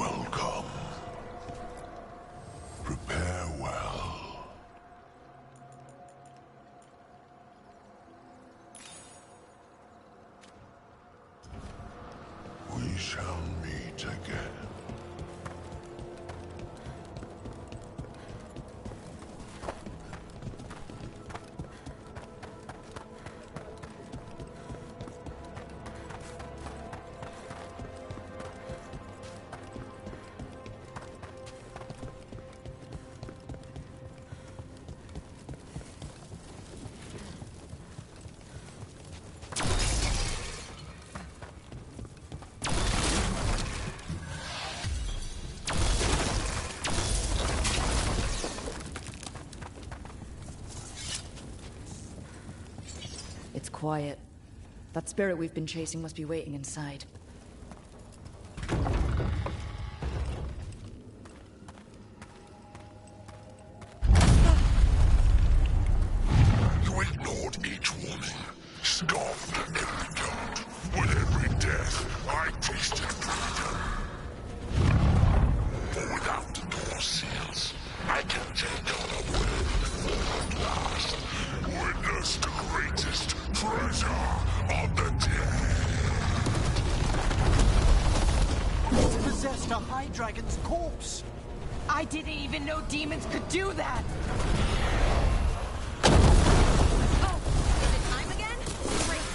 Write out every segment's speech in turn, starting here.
Welcome. Prepare well. We shall meet again. It's quiet. That spirit we've been chasing must be waiting inside. You ignored each warning, scoffed and condoned. With every death, I tasted freedom. For without the door seals, I can take on a will at last. Witness the greatest treasure of the dead. It's possessed a High Dragon's corpse. I didn't even know demons could do that! Oh, is it time again? Great.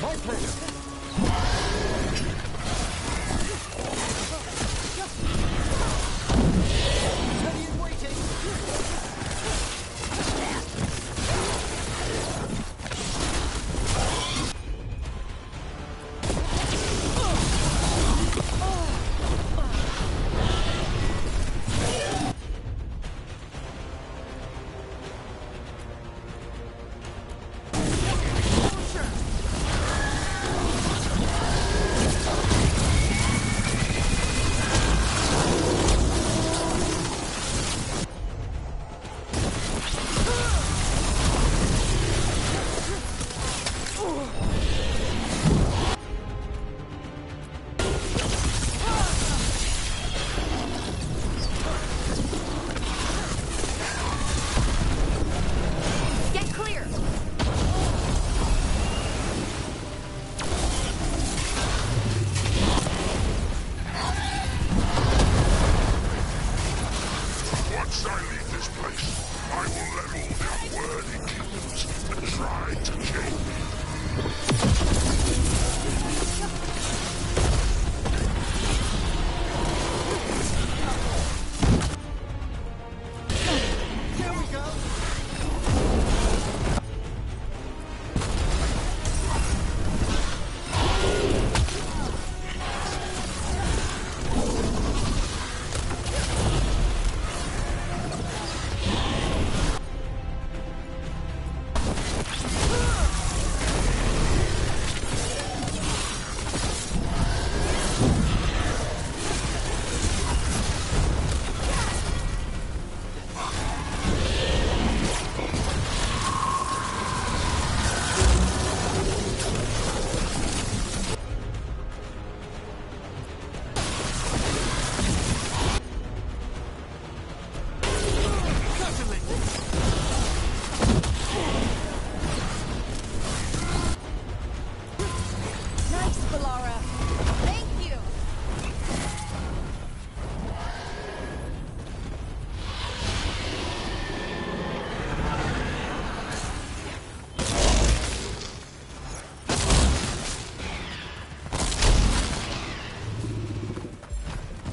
My pleasure. Ready and waiting. Get clear! Once I leave this place, I will level the unworthy kingdoms that try to kill me. Here we go. Certainly. Nice, Valara. Thank you.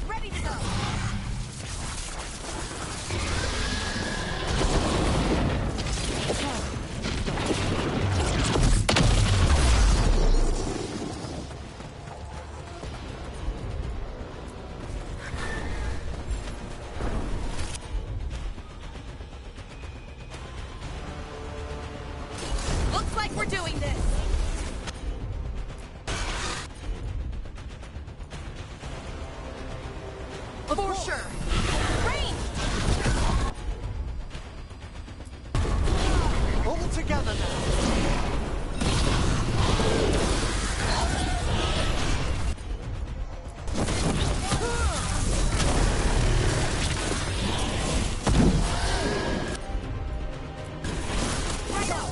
Ready to go. Looks like we're doing this. For sure. Range! All together now. Right out.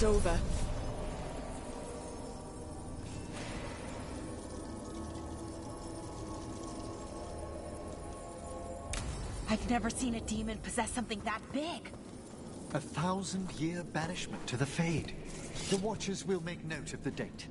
over. I've never seen a demon possess something that big. 1,000-year banishment to the Fade. The Watchers will make note of the date.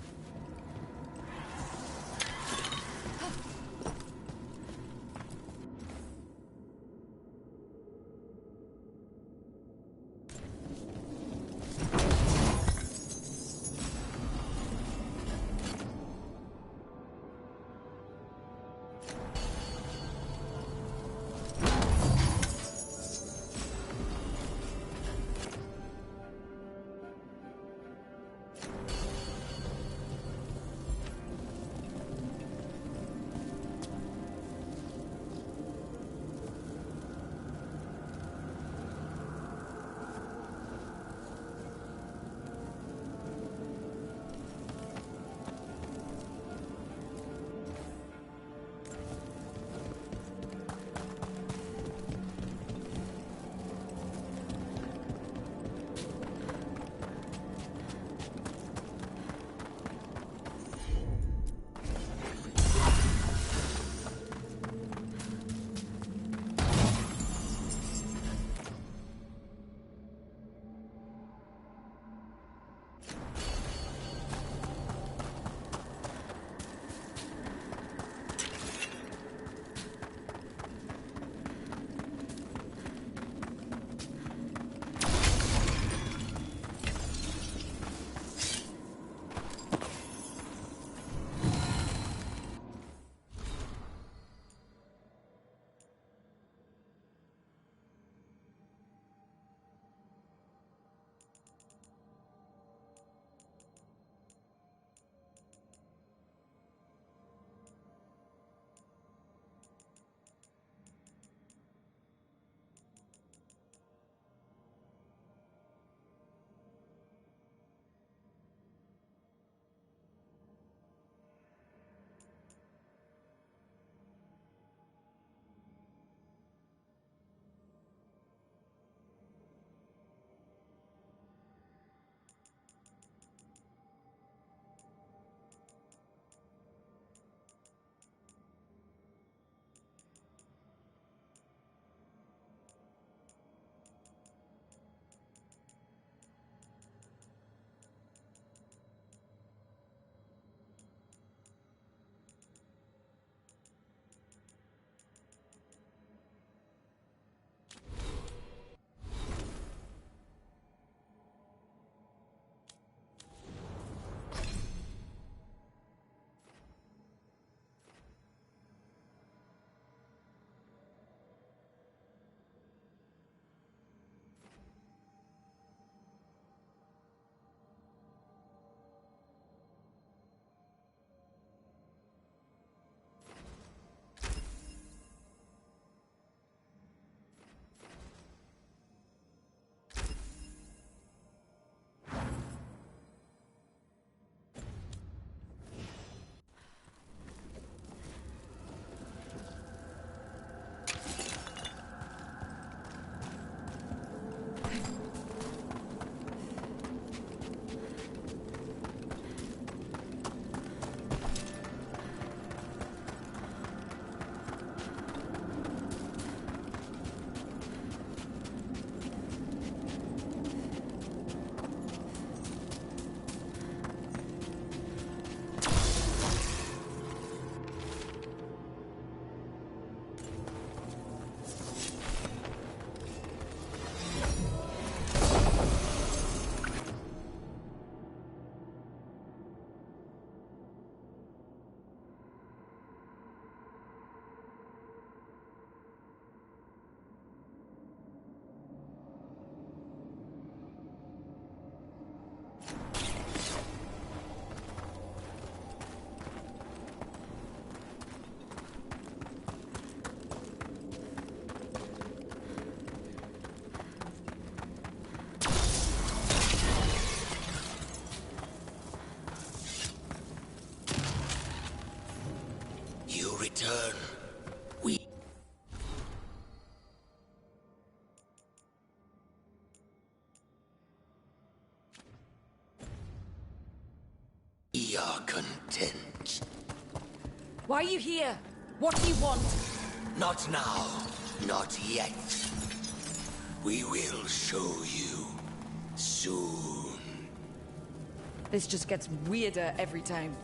Why are you here? What do you want? Not now. Not yet. We will show you soon. This just gets weirder every time.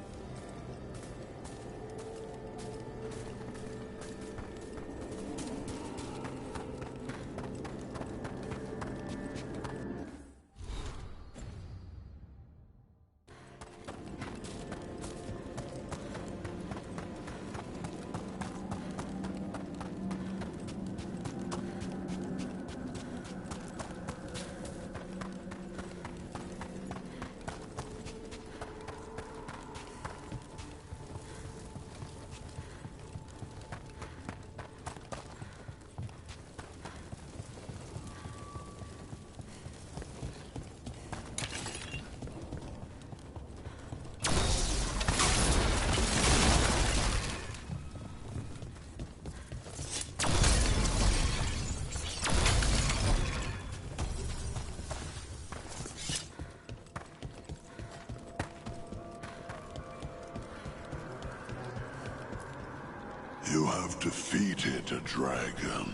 You have defeated a dragon.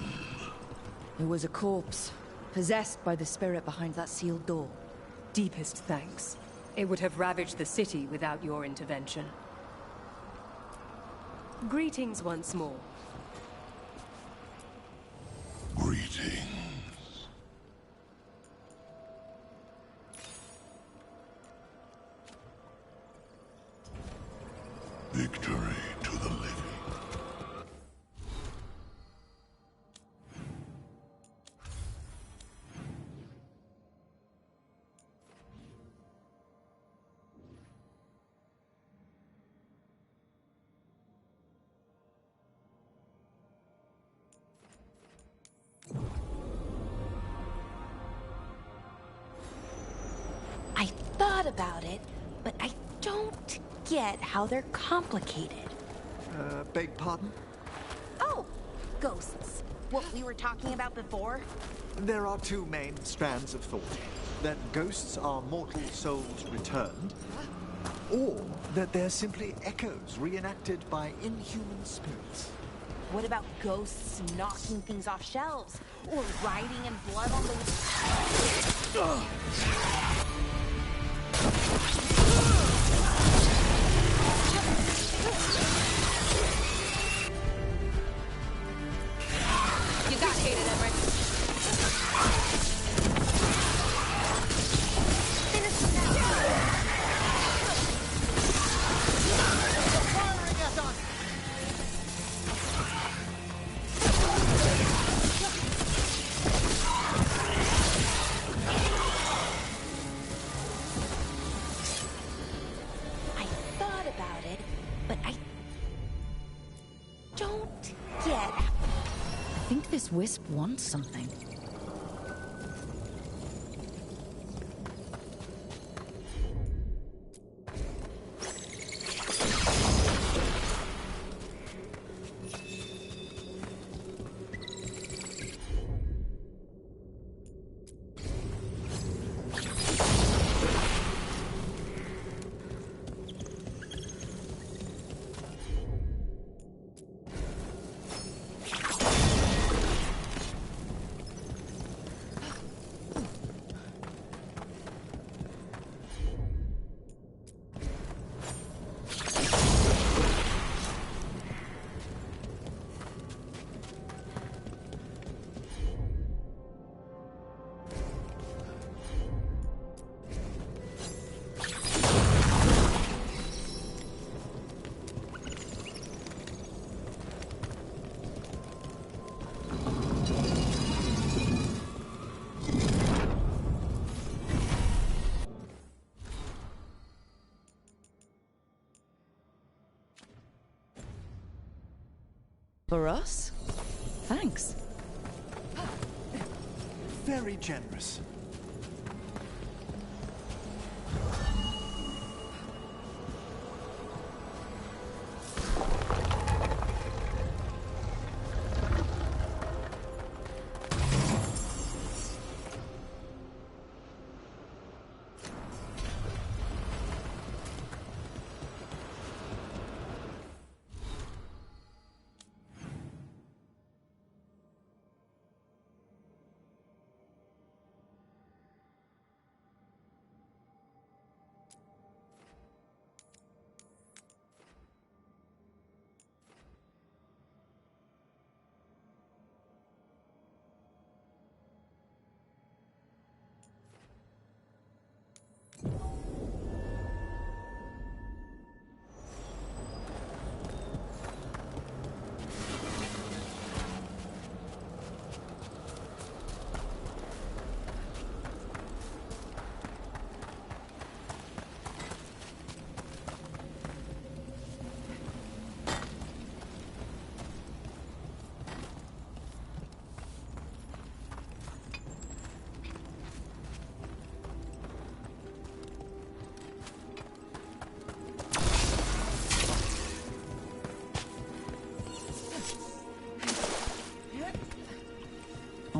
It was a corpse, possessed by the spirit behind that sealed door. Deepest thanks. It would have ravaged the city without your intervention. Greetings once more. Greetings. Victory to the living. I thought about it, but I don't get how they're complicated. Beg pardon? Oh, ghosts. What we were talking about before? There are two main strands of thought. That ghosts are mortal souls returned, or that they're simply echoes reenacted by inhuman spirits. What about ghosts knocking things off shelves? Or writing in blood on the... You got hated, Everett. Firing at us! I thought about it, but I don't get... I think this wisp wants something. For us? Thanks. Very generous.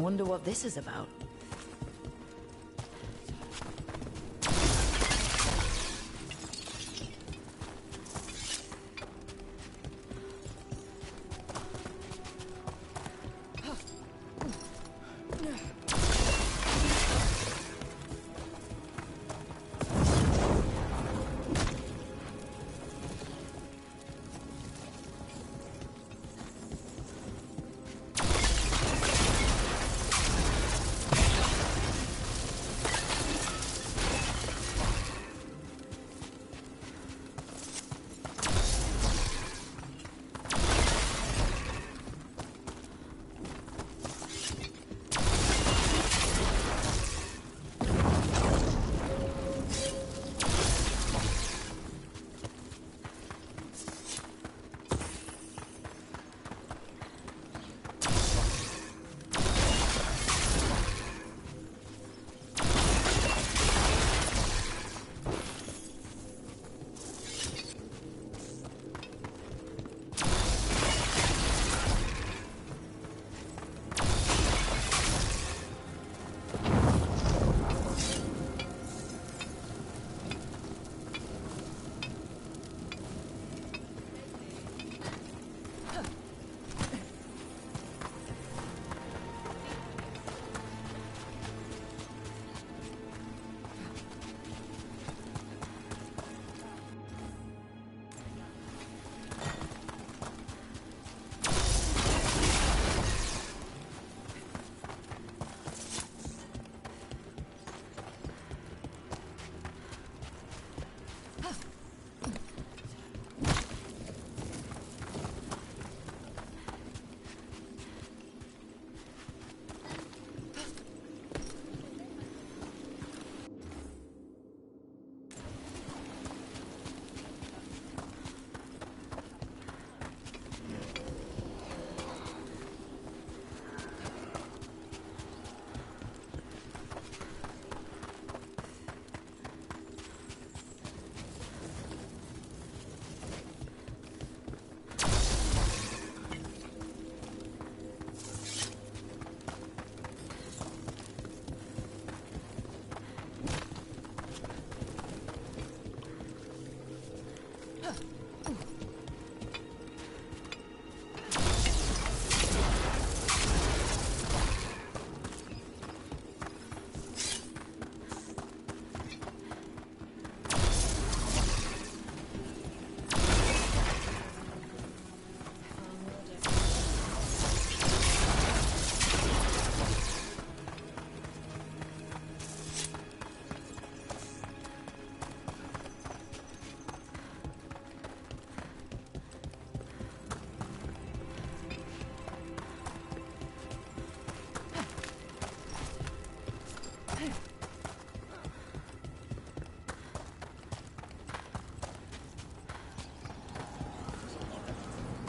Wonder what this is about.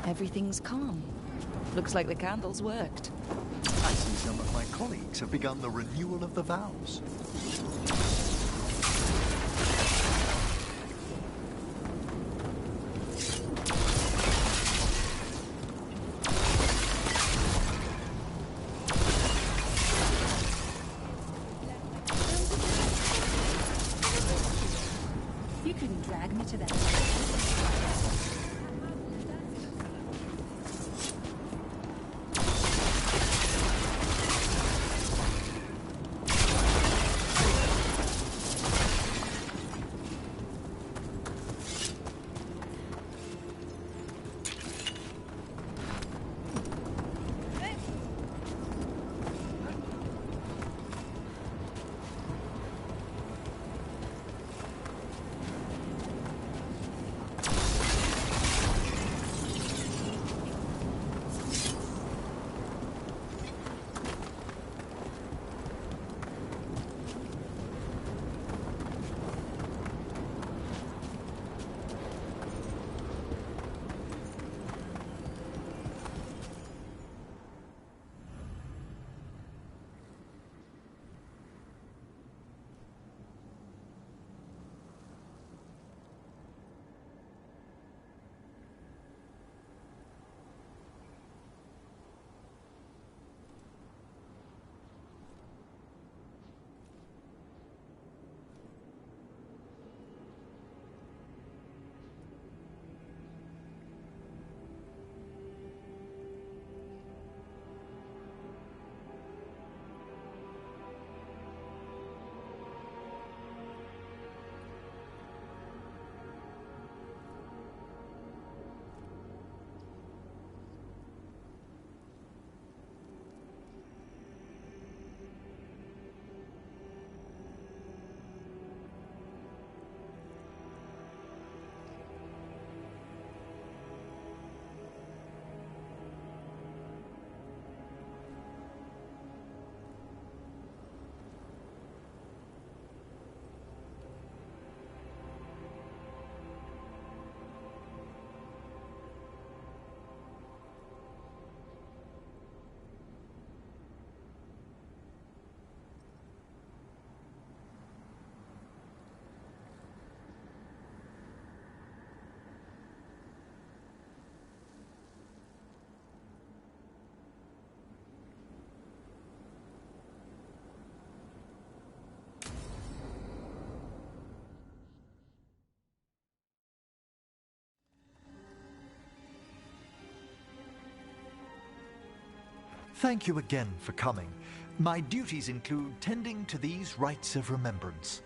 Everything's calm. Looks like the candles worked. I see some of my colleagues have begun the renewal of the vows. You couldn't drag me to that. Thank you again for coming. My duties include tending to these rites of remembrance.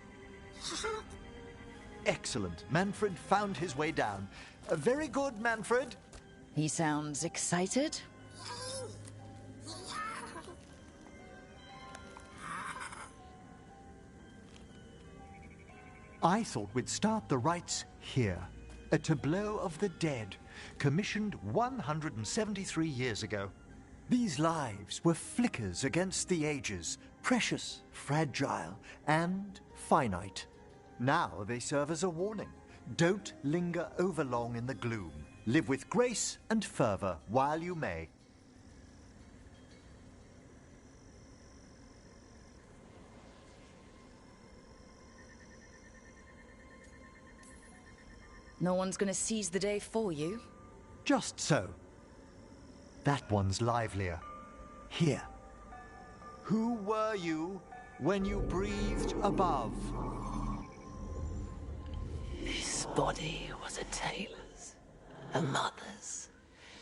Excellent. Manfred found his way down. Very good, Manfred. He sounds excited. I thought we'd start the rites here. A tableau of the dead, commissioned 173 years ago. These lives were flickers against the ages, precious, fragile, and finite. Now they serve as a warning. Don't linger overlong in the gloom. Live with grace and fervor while you may. No one's gonna seize the day for you. Just so. That one's livelier. Here. Who were you when you breathed above? This body was a tailor's, a mother's.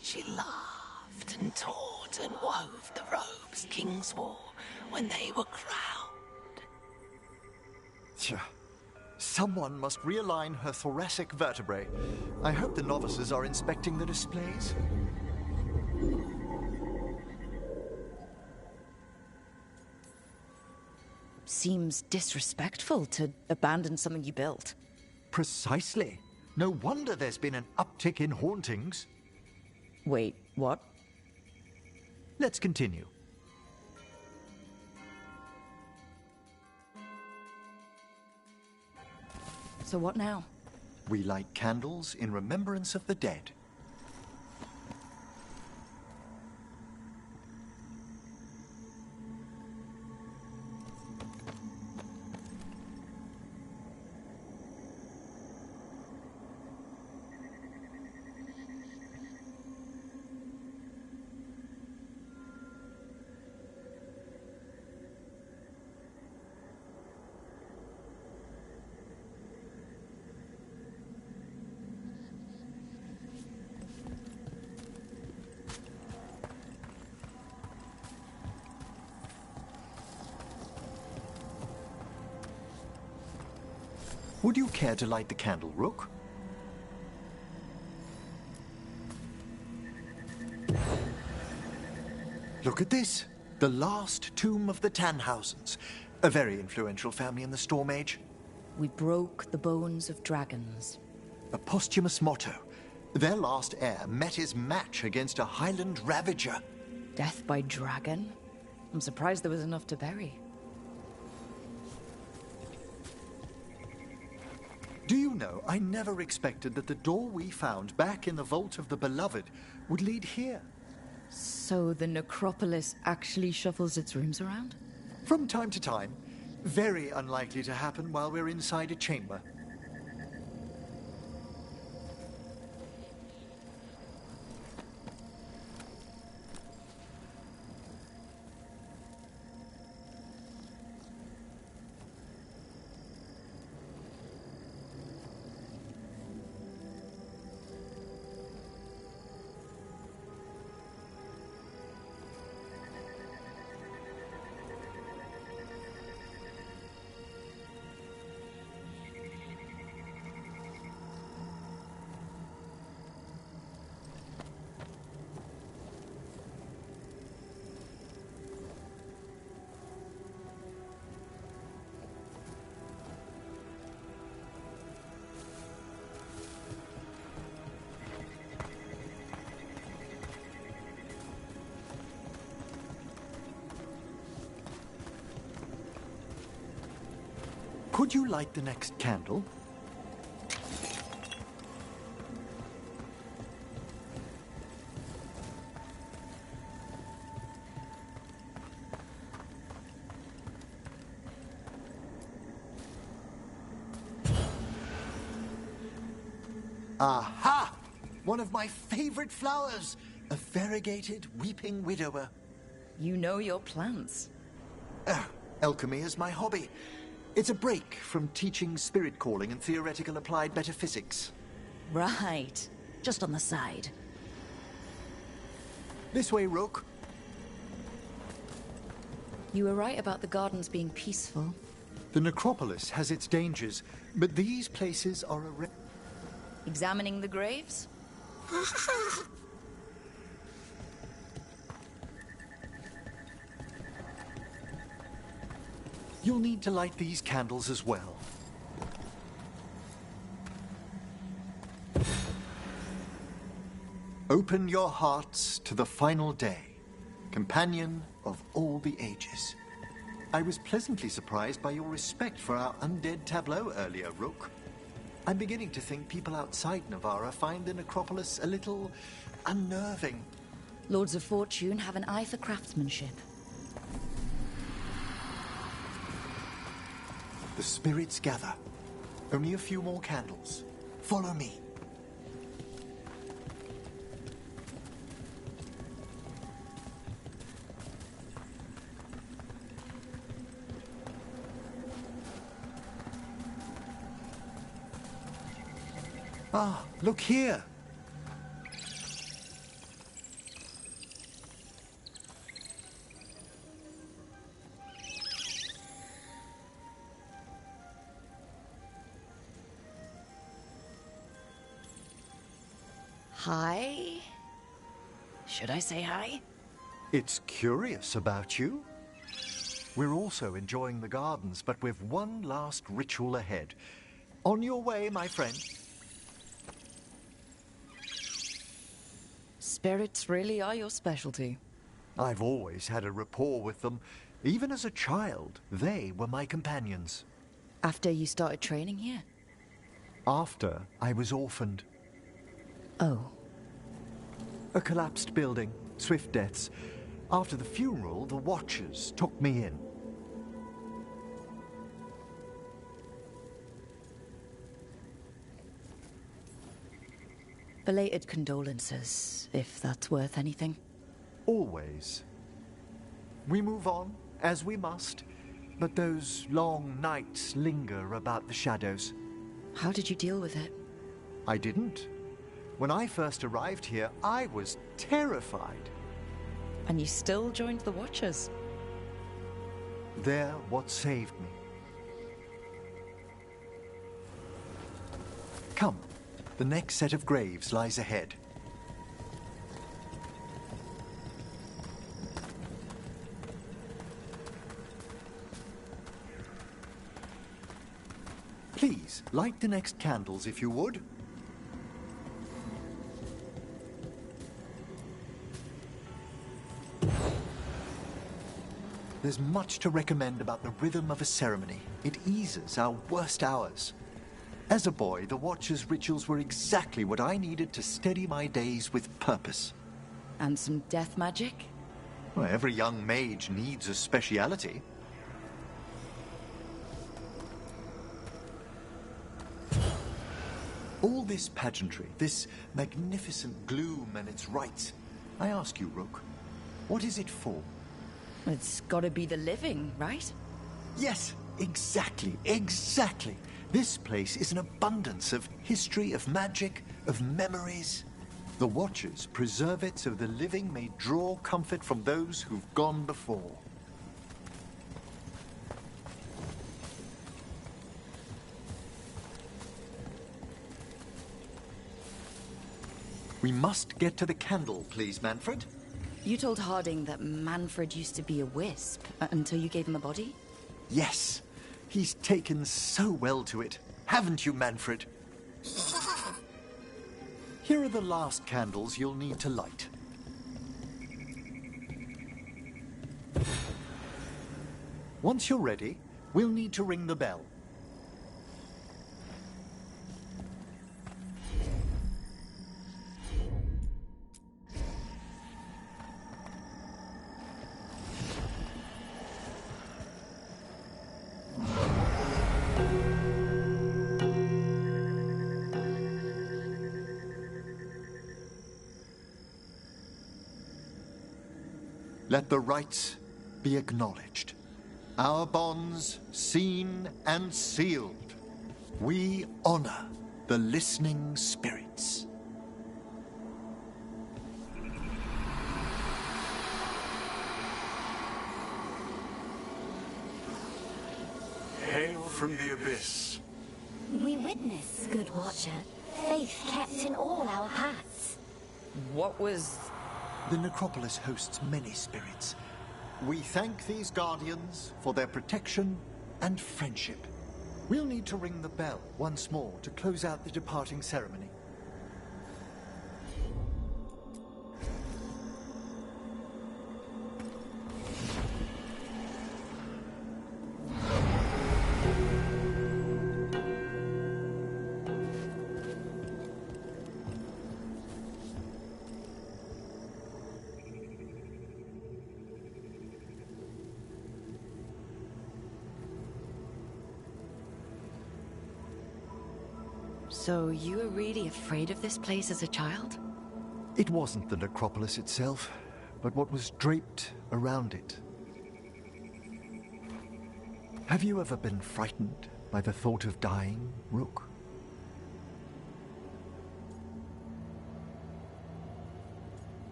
She laughed and taught and wove the robes kings wore when they were crowned. Tja. Someone must realign her thoracic vertebrae. I hope the novices are inspecting the displays. Seems disrespectful to abandon something you built. Precisely. No wonder there's been an uptick in hauntings. Wait, what? Let's continue. So what now? We light candles in remembrance of the dead. Would you care to light the candle, Rook? Look at this. The last tomb of the Tannhausens. A very influential family in the Storm Age. We broke the bones of dragons. A posthumous motto. Their last heir met his match against a Highland Ravager. Death by dragon? I'm surprised there was enough to bury. Do you know, I never expected that the door we found back in the Vault of the Beloved would lead here. So the necropolis actually shuffles its rooms around? From time to time. Very unlikely to happen while we're inside a chamber. Could you light the next candle? Aha! One of my favorite flowers! A variegated weeping widower. You know your plants. Alchemy is my hobby. It's a break from teaching spirit calling and theoretical applied metaphysics. Right. Just on the side. This way, Rook. You were right about the gardens being peaceful. The necropolis has its dangers, but these places are a Examining the graves? You'll need to light these candles as well. Open your hearts to the final day, companion of all the ages. I was pleasantly surprised by your respect for our undead tableau earlier, Rook. I'm beginning to think people outside Navarra find the necropolis a little unnerving. Lords of Fortune have an eye for craftsmanship. The spirits gather. Only a few more candles. Follow me. Ah, look here. Hi? Should I say hi? It's curious about you. We're also enjoying the gardens, but with one last ritual ahead. On your way, my friend. Spirits really are your specialty. I've always had a rapport with them. Even as a child, they were my companions. After you started training here? After I was orphaned. Oh. A collapsed building, swift deaths. After the funeral, the Watchers took me in. Belated condolences, if that's worth anything. Always. We move on, as we must, but those long nights linger about the shadows. How did you deal with it? I didn't. When I first arrived here, I was terrified. And you still joined the Watchers? They're what saved me. Come, the next set of graves lies ahead. Please, light the next candles if you would. There's much to recommend about the rhythm of a ceremony. It eases our worst hours. As a boy, the Watcher's rituals were exactly what I needed to steady my days with purpose. And some death magic? Well, every young mage needs a speciality. All this pageantry, this magnificent gloom and its rites. I ask you, Rook, what is it for? It's gotta be the living, right? Yes, exactly, exactly. This place is an abundance of history, of magic, of memories. The Watchers preserve it so the living may draw comfort from those who've gone before. We must get to the candle, please, Manfred. You told Harding that Manfred used to be a wisp until you gave him a body? Yes, he's taken so well to it. Haven't you, Manfred? Here are the last candles you'll need to light. Once you're ready, we'll need to ring the bell. Let the rites be acknowledged. Our bonds seen and sealed. We honor the listening spirits. from the abyss. We witness, good watcher, faith kept in all our paths. What was... The necropolis hosts many spirits. We thank these guardians for their protection and friendship. We'll need to ring the bell once more to close out the departing ceremony. So you were really afraid of this place as a child? It wasn't the necropolis itself, but what was draped around it. Have you ever been frightened by the thought of dying, Rook?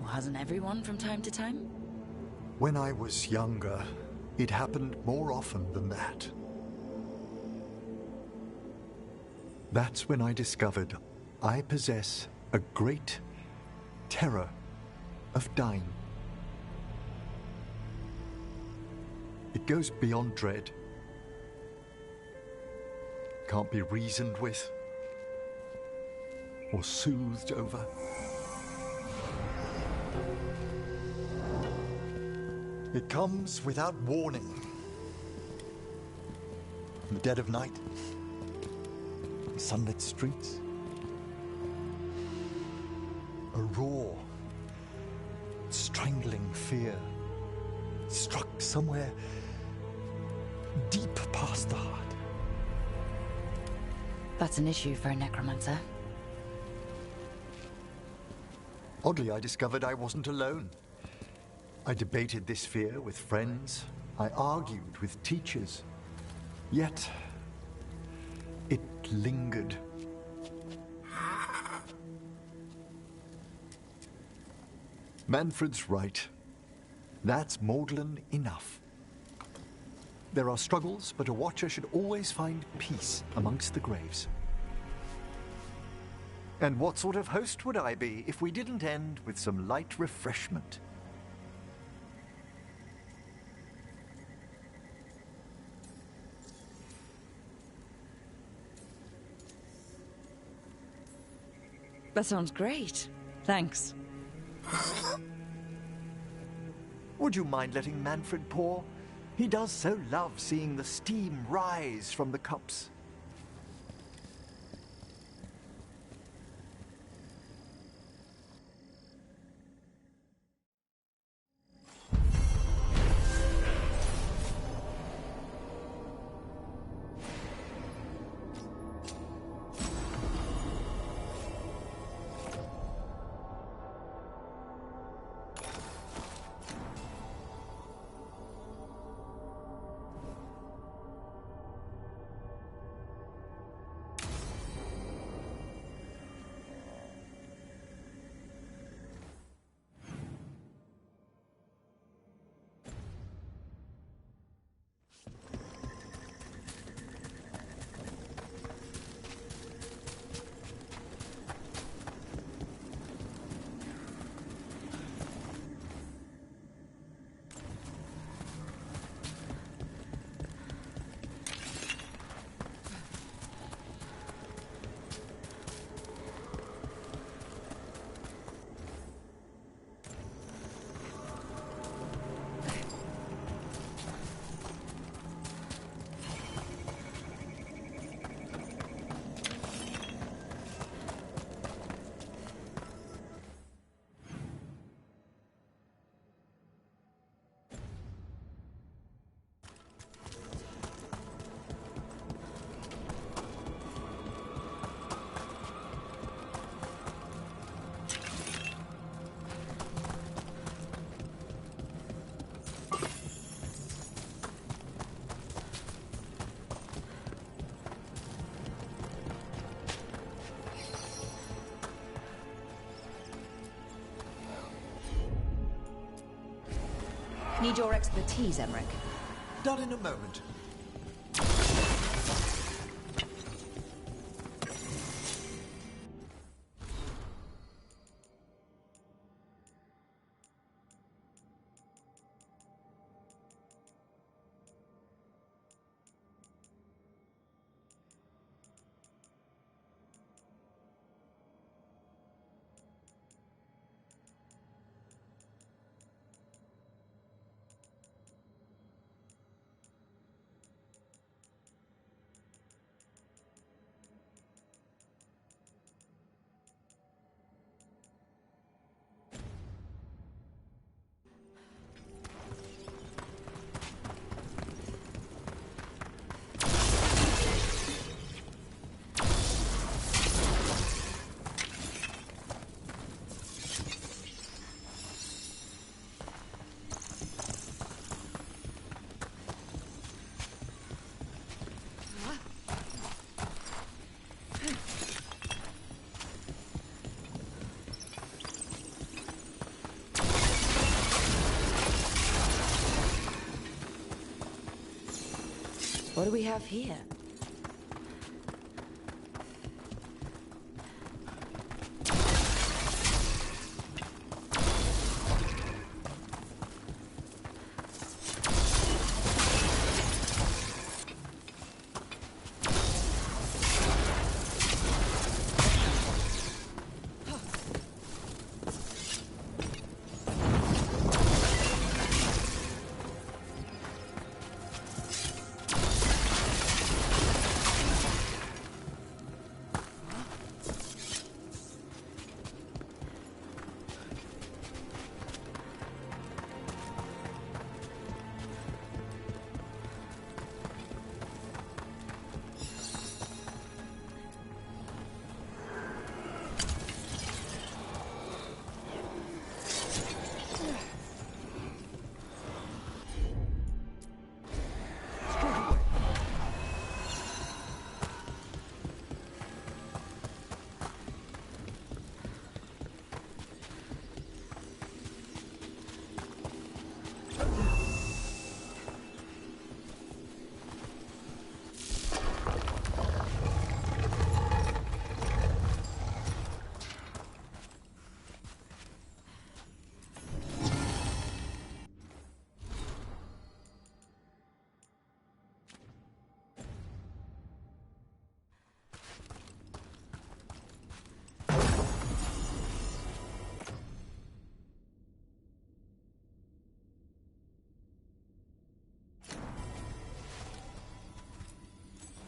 Hasn't everyone from time to time? When I was younger, it happened more often than that. That's when I discovered I possess a great terror of dying. It goes beyond dread. Can't be reasoned with or soothed over. It comes without warning. In the dead of night, sunlit streets, a raw, strangling fear struck somewhere deep past the heart. That's an issue for a necromancer. Oddly, I discovered I wasn't alone. I debated this fear with friends. I argued with teachers. Yet, it lingered. Manfred's right. That's maudlin enough. There are struggles, but a watcher should always find peace amongst the graves. And what sort of host would I be if we didn't end with some light refreshment? That sounds great. Thanks. Would you mind letting Manfred pour? He does so love seeing the steam rise from the cups. Need your expertise, Emmerich. Done in a moment. What do we have here?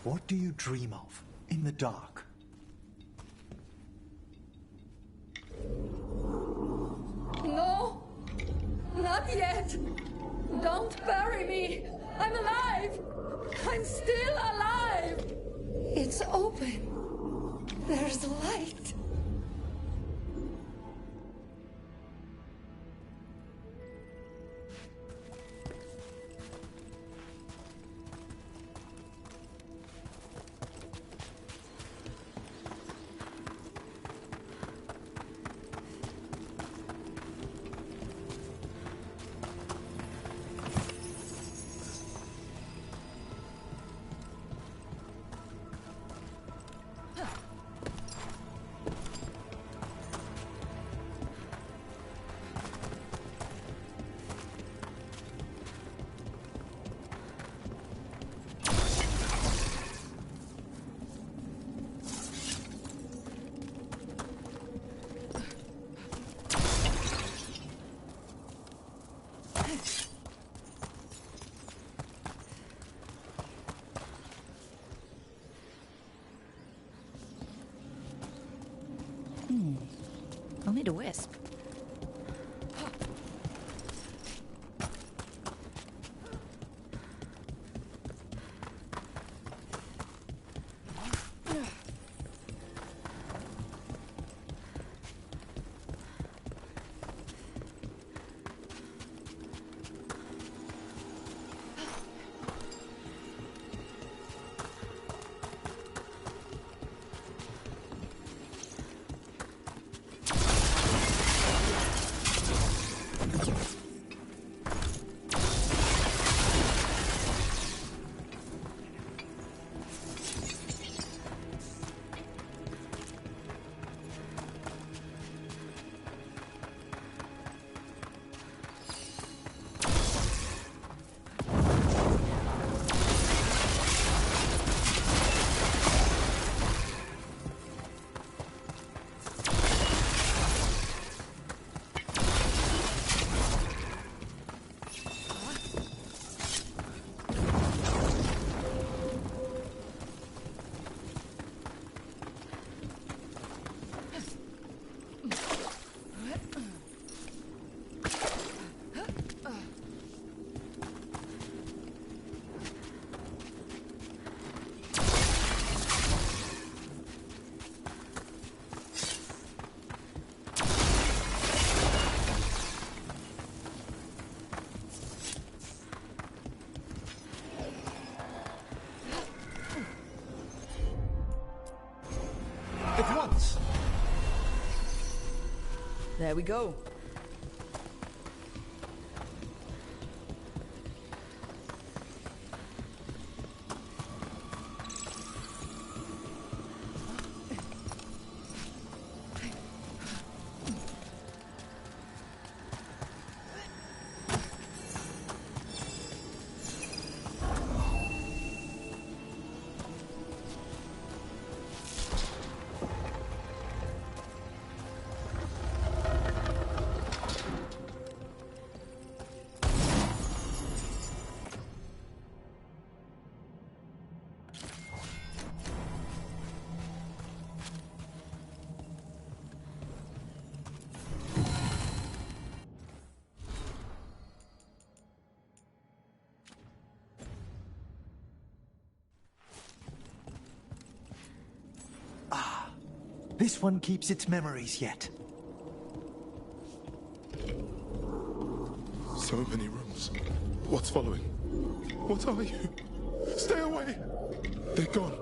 What do you dream of in the dark? No! Not yet! Don't bury me! I'm alive! I'm still alive! It's open. There's light. I'll need a wisp. at once. There we go. This one keeps its memories yet. So many rooms. What's following? What are you? Stay away! They're gone.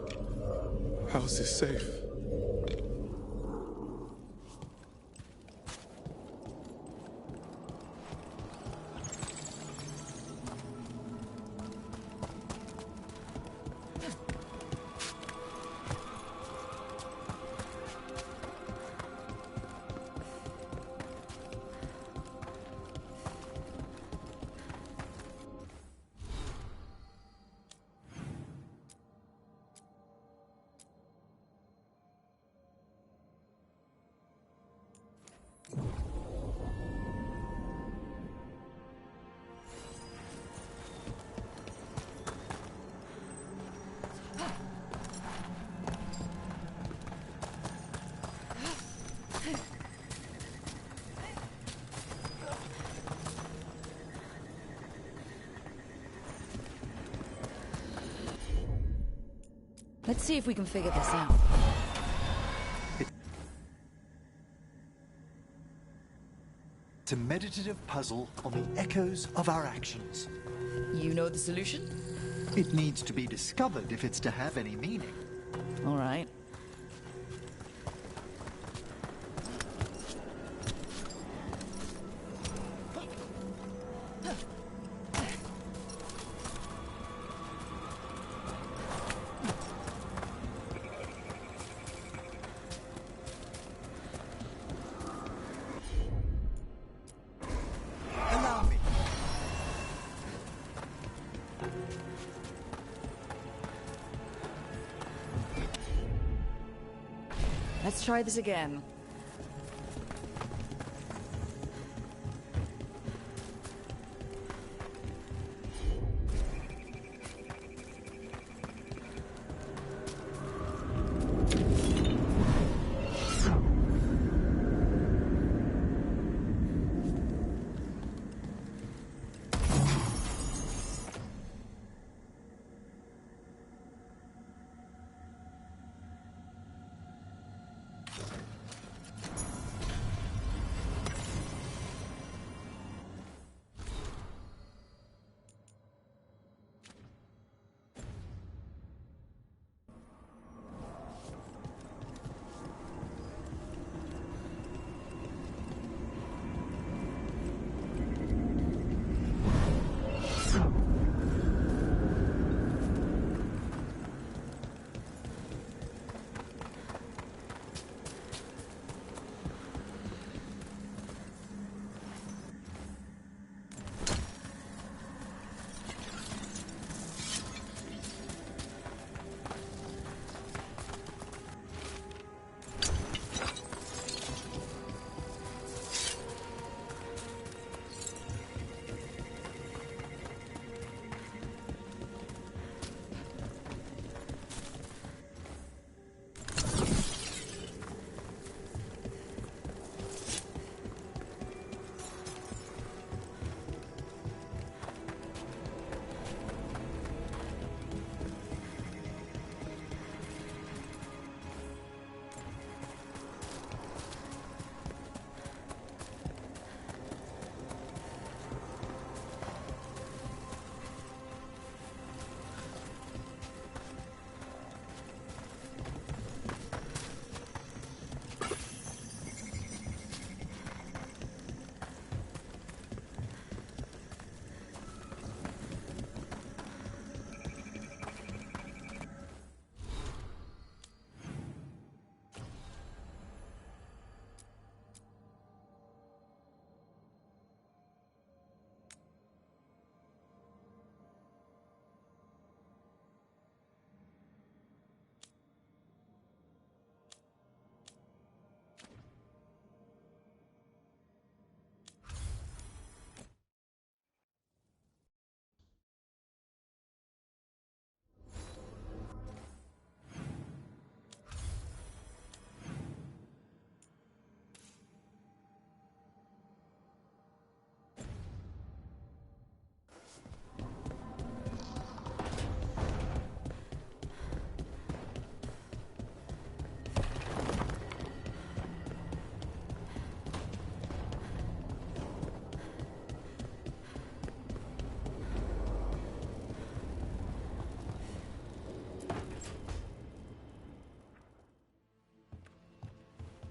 How's this safe? Let's see if we can figure this out. It's a meditative puzzle on the echoes of our actions. You know the solution? It needs to be discovered if it's to have any meaning. All right. Allow me. Let's try this again.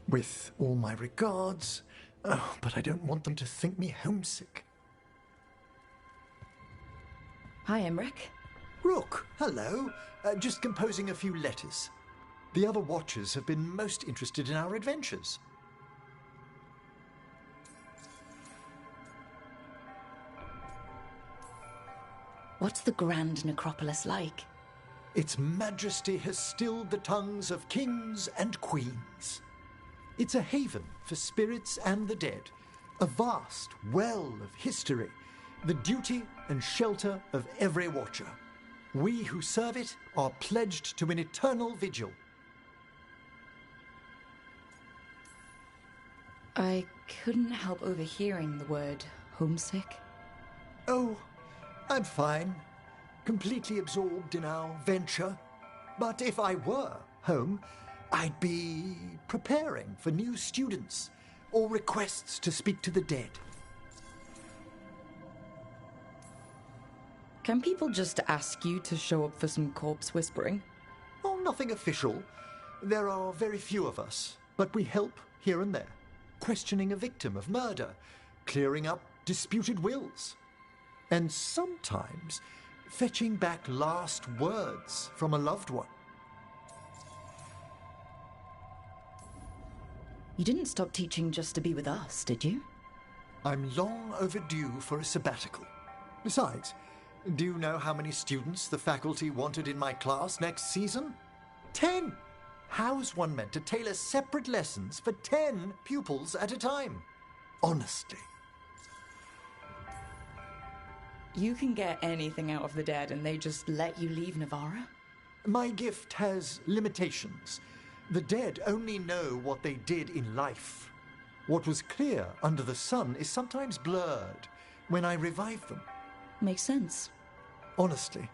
With all my regards. Oh, but I don't want them to think me homesick. Hi, Emmerich. Rook, hello. Just composing a few letters. The other Watchers have been most interested in our adventures. What's the Grand Necropolis like? Its majesty has stilled the tongues of kings and queens. It's a haven for spirits and the dead, a vast well of history, the duty and shelter of every Watcher. We who serve it are pledged to an eternal vigil. I couldn't help overhearing the word homesick. Oh, I'm fine. Completely absorbed in our venture. But if I were home, I'd be preparing for new students or requests to speak to the dead. Can people just ask you to show up for some corpse whispering? Oh, nothing official. There are very few of us, but we help here and there. Questioning a victim of murder, clearing up disputed wills, and sometimes fetching back last words from a loved one. You didn't stop teaching just to be with us, did you? I'm long overdue for a sabbatical. Besides, do you know how many students the faculty wanted in my class next season? 10! How's one meant to tailor separate lessons for 10 pupils at a time? Honestly. You can get anything out of the dead and they just let you leave Navarra? My gift has limitations. The dead only know what they did in life. What was clear under the sun is sometimes blurred when I revive them. Makes sense. Honestly,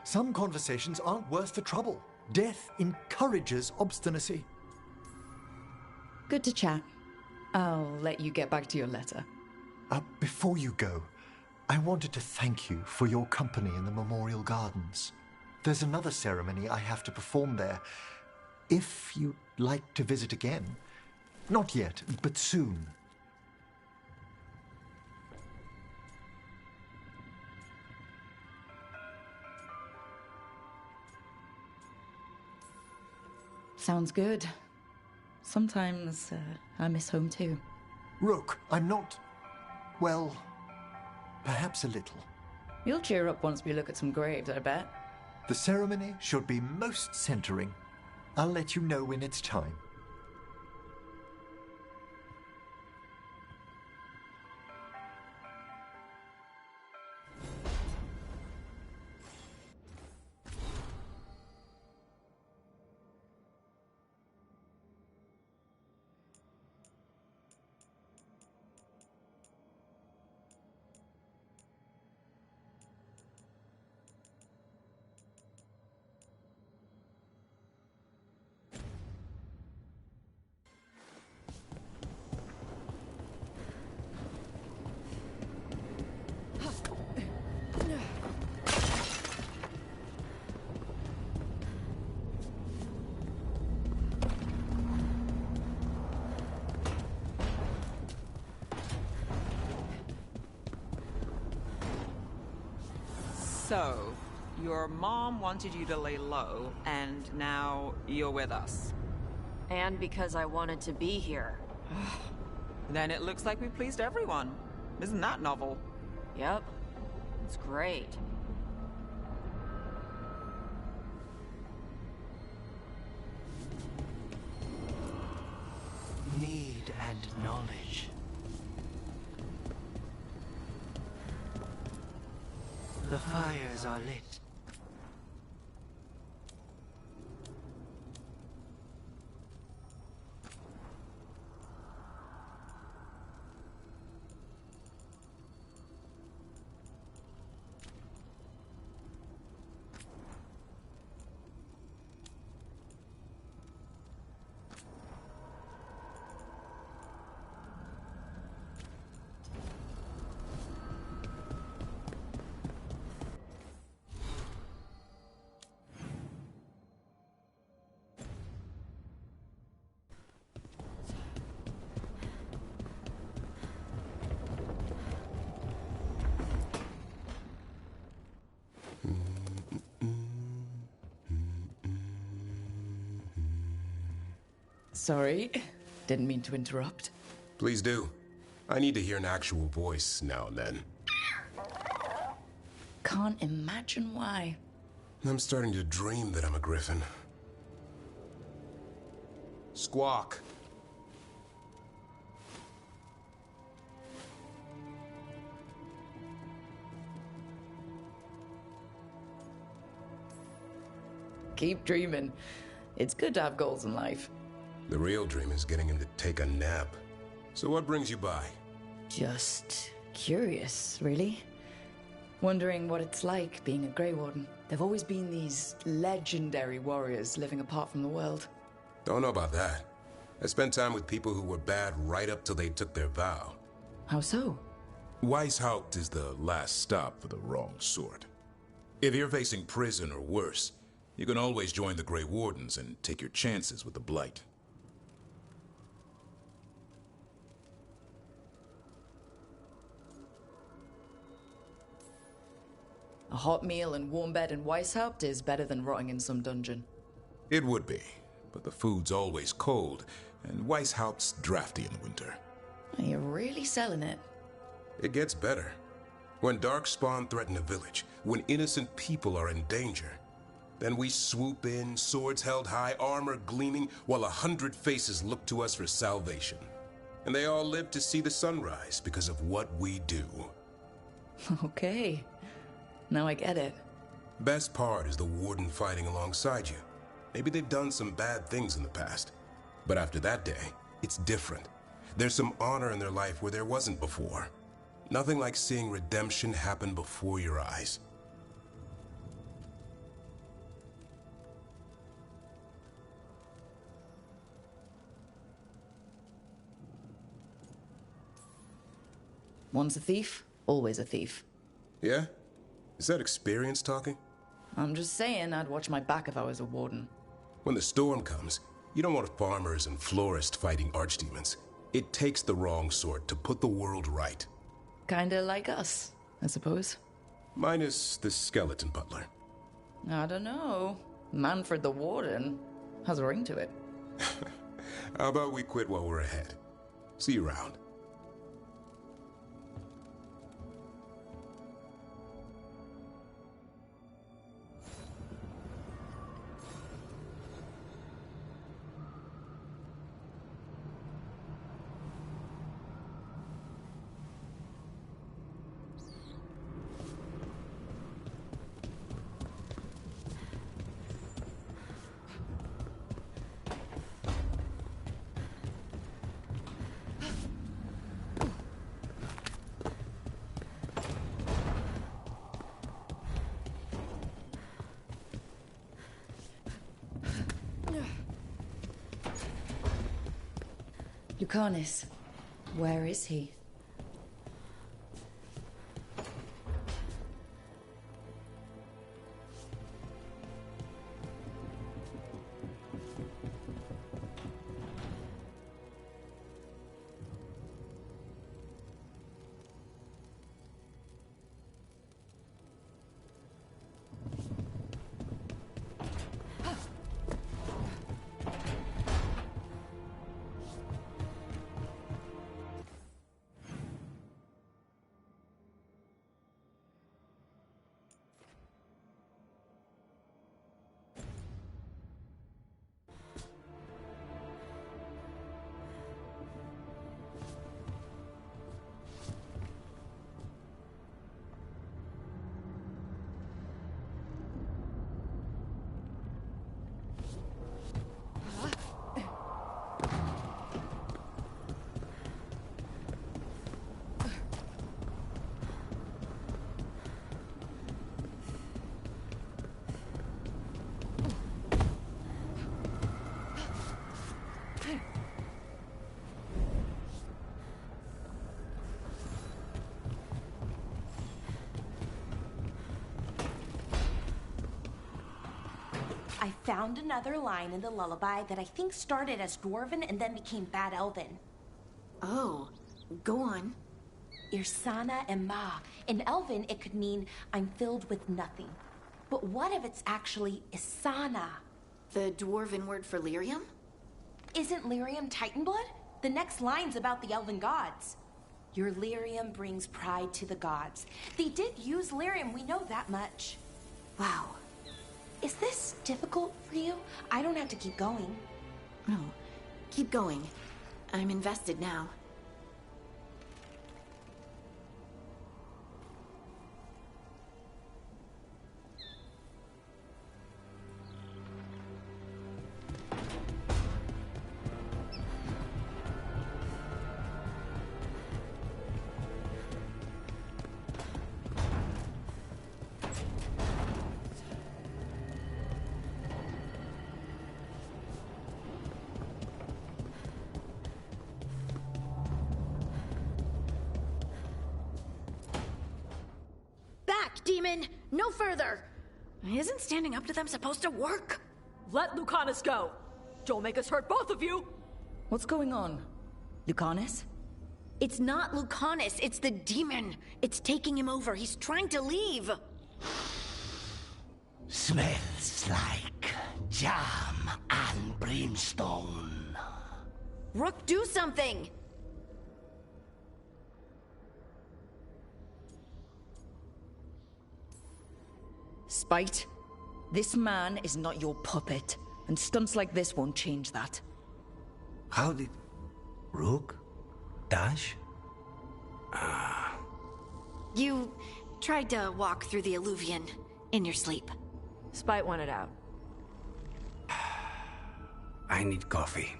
some conversations aren't worth the trouble. Death encourages obstinacy. Good to chat. I'll let you get back to your letter. Before you go, I wanted to thank you for your company in the Memorial Gardens. There's another ceremony I have to perform there. If you'd like to visit again. Not yet, but soon. Sounds good. Sometimes I miss home too. Rook, I'm not... well, perhaps a little. You'll cheer up once we look at some graves, I bet. The ceremony should be most centering. I'll let you know when it's time. So, your mom wanted you to lay low, and now you're with us. And because I wanted to be here. Then it looks like we pleased everyone. Isn't that novel? Yep. It's great. Need and knowledge. The fires are lit. Sorry, didn't mean to interrupt. Please do. I need to hear an actual voice now and then. Can't imagine why. I'm starting to dream that I'm a griffin. Squawk. Keep dreaming. It's good to have goals in life. The real dream is getting him to take a nap. So what brings you by? Just curious, really. Wondering what it's like being a Grey Warden. There've always been these legendary warriors living apart from the world. Don't know about that. I spent time with people who were bad right up till they took their vow. How so? Weishaupt is the last stop for the wrong sort. If you're facing prison or worse, you can always join the Grey Wardens and take your chances with the Blight. A hot meal and warm bed in Weishaupt is better than rotting in some dungeon. It would be, but the food's always cold, and Weishaupt's drafty in the winter. You're really selling it. It gets better. When Darkspawn threaten a village, when innocent people are in danger, then we swoop in, swords held high, armor gleaming, while 100 faces look to us for salvation. And they all live to see the sunrise because of what we do. Okay. Now I get it. Best part is the Warden fighting alongside you. Maybe they've done some bad things in the past. But after that day, it's different. There's some honor in their life where there wasn't before. Nothing like seeing redemption happen before your eyes. Once a thief, always a thief. Yeah? Is that experience talking? I'm just saying I'd watch my back if I was a warden. When the storm comes, you don't want farmers and florists fighting archdemons. It takes the wrong sort to put the world right. Kinda like us, I suppose. Minus the skeleton butler. I don't know. Manfred the Warden has a ring to it. How about we quit while we're ahead? See you around. Lucanus, where is he? I found another line in the lullaby that I think started as Dwarven and then became Bad Elven. Oh, go on. Irsana Emma. In Elven, it could mean I'm filled with nothing. But what if it's actually Isana? The Dwarven word for lyrium? Isn't lyrium Titan blood? The next line's about the elven gods. Your lyrium brings pride to the gods. They did use lyrium, we know that much. Wow. Is this difficult for you? I don't have to keep going. No, keep going. I'm invested now. Demon, no further! Isn't standing up to them supposed to work? Let Lucanus go! Don't make us hurt both of you! What's going on? Lucanus? It's not Lucanus, it's the demon! It's taking him over, he's trying to leave! Smells like jam and brimstone. Rook, do something! Spite, this man is not your puppet, and stunts like this won't change that. How did... Rook? Dash? You tried to walk through the Illuvian in your sleep. Spite wanted out. I need coffee.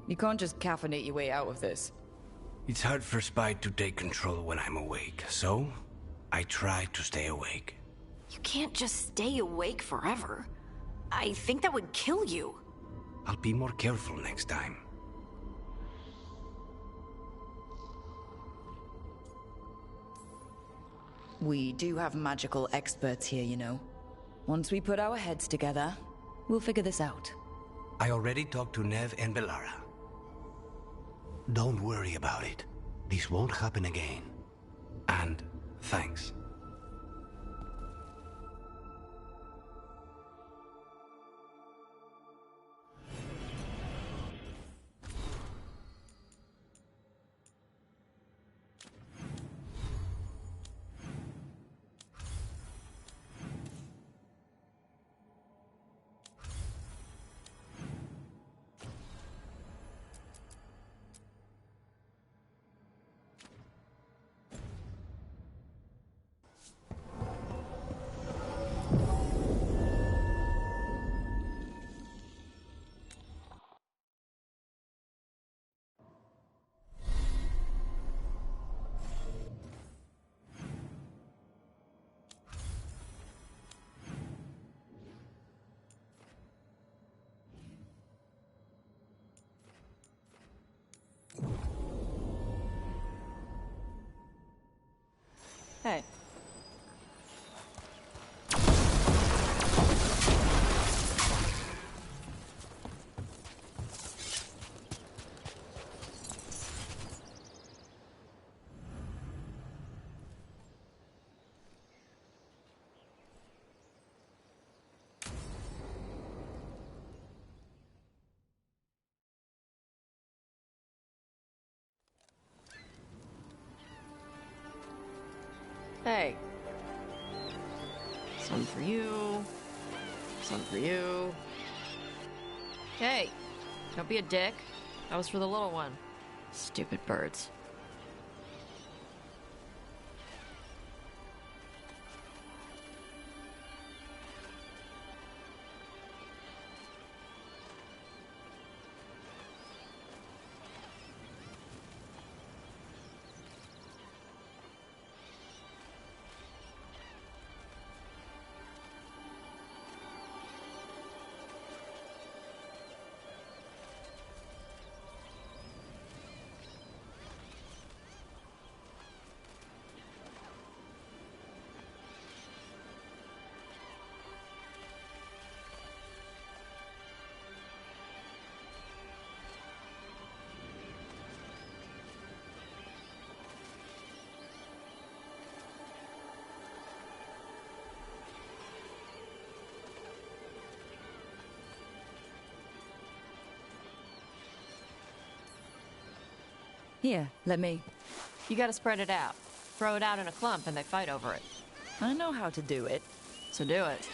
You can't just caffeinate your way out of this. It's hard for Spite to take control when I'm awake, so I try to stay awake. You can't just stay awake forever. I think that would kill you. I'll be more careful next time. We do have magical experts here, you know. Once we put our heads together, we'll figure this out. I already talked to Nev and Bellara. Don't worry about it. This won't happen again. And thanks. Hey. Hey. Some for you. Some for you. Hey, don't be a dick. That was for the little one. Stupid birds. Here, let me. You gotta spread it out. Throw it out in a clump and they fight over it. I know how to do it. So do it.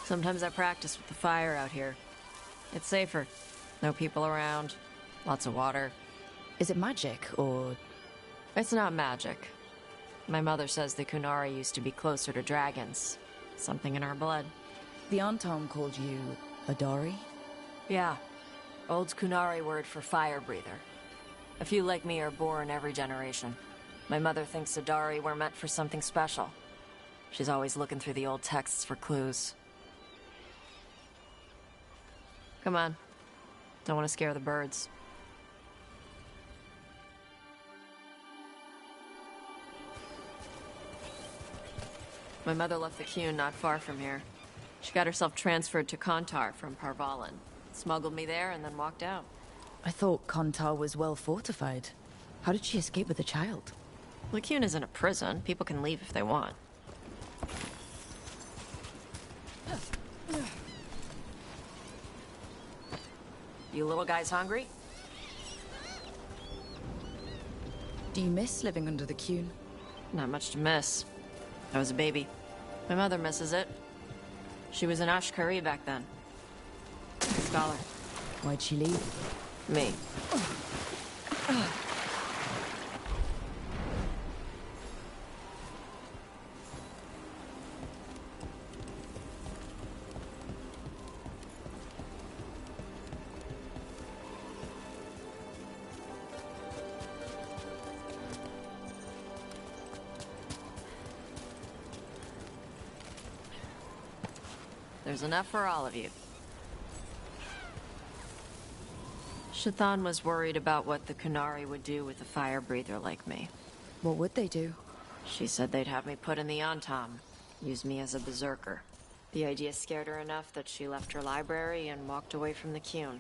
Sometimes I practice with the fire out here. It's safer. No people around. Lots of water. Is it magic, or...? It's not magic. My mother says the Kunari used to be closer to dragons. Something in our blood. The Antom called you Adari? Yeah. Old Kunari word for fire breather. A few like me are born every generation. My mother thinks Adari were meant for something special. She's always looking through the old texts for clues. Come on. Don't want to scare the birds. My mother left the Qun not far from here. She got herself transferred to Kontar from Parvalan. Smuggled me there and then walked out. I thought Kontar was well fortified. How did she escape with a child? L'Qun isn't a prison. People can leave if they want. You little guys hungry? Do you miss living under the Qun? Not much to miss. I was a baby. My mother misses it. She was an Ashkari back then. A scholar. Why'd she leave? Me. There's enough for all of you. Shathan was worried about what the Kunari would do with a fire breather like me. What would they do? She said they'd have me put in the Antom, use me as a berserker. The idea scared her enough that she left her library and walked away from the Qun.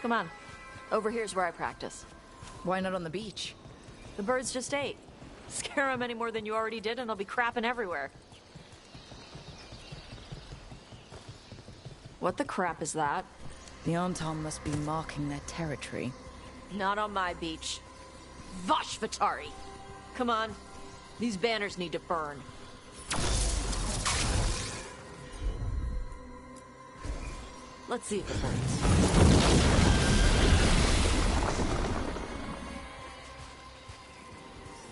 Come on. Over here's where I practice. Why not on the beach? The birds just ate. Scare them any more than you already did, and they'll be crapping everywhere. What the crap is that? The Anton must be marking their territory. Not on my beach. Vosh Vatari! Come on. These banners need to burn. Let's see if it burns.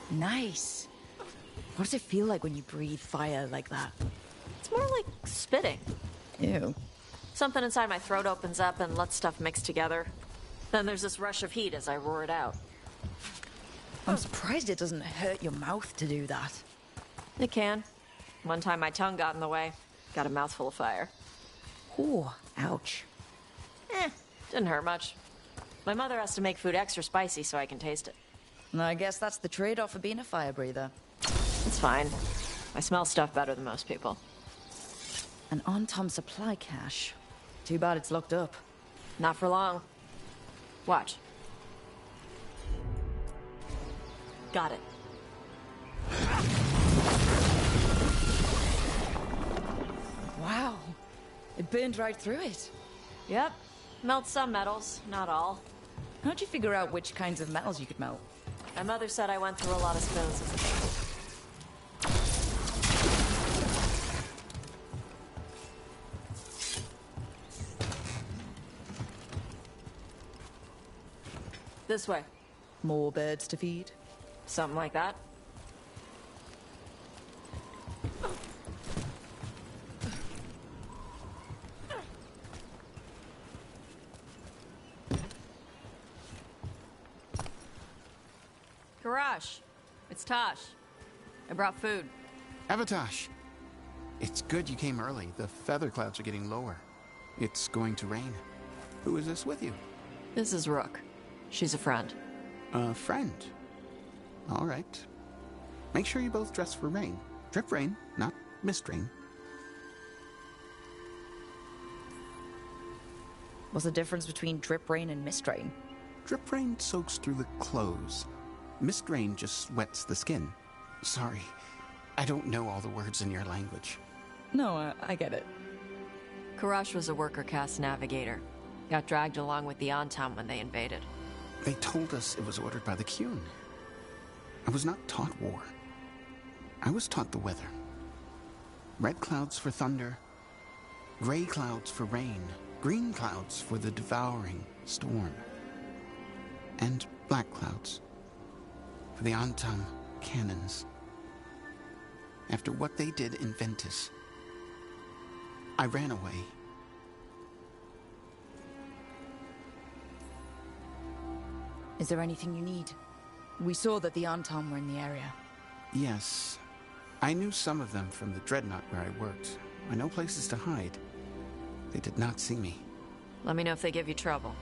Nice. What does it feel like when you breathe fire like that? It's more like spitting. Ew. Something inside my throat opens up and lets stuff mix together. Then there's this rush of heat as I roar it out. I'm surprised it doesn't hurt your mouth to do that. It can. One time my tongue got in the way. Got a mouthful of fire. Ooh, ouch. Didn't hurt much. My mother has to make food extra spicy so I can taste it. I guess that's the trade-off of being a fire breather. It's fine. I smell stuff better than most people. An Antom supply cache. Too bad it's locked up. Not for long. Watch. Got it. Wow. It burned right through it. Yep. Melt some metals, not all. How'd you figure out which kinds of metals you could melt? My mother said I went through a lot of spoons as a baby. This way. More birds to feed? Something like that. Karash, it's Tosh. I brought food. Avatosh! It's good you came early. The feather clouds are getting lower. It's going to rain. Who is this with you? This is Rook. She's a friend. A friend? All right. Make sure you both dress for rain. Drip rain, not mist rain. What's the difference between drip rain and mist rain? Drip rain soaks through the clothes. Mist rain just wets the skin. Sorry, I don't know all the words in your language. No, I get it. Karash was a worker caste navigator. Got dragged along with the Antom when they invaded. They told us it was ordered by the Qun. I was not taught war. I was taught the weather. Red clouds for thunder, gray clouds for rain, green clouds for the devouring storm, and black clouds for the Antom cannons. After what they did in Ventus, I ran away. Is there anything you need? We saw that the Antom were in the area. Yes. I knew some of them from the Dreadnought where I worked. I know places to hide. They did not see me. Let me know if they give you trouble.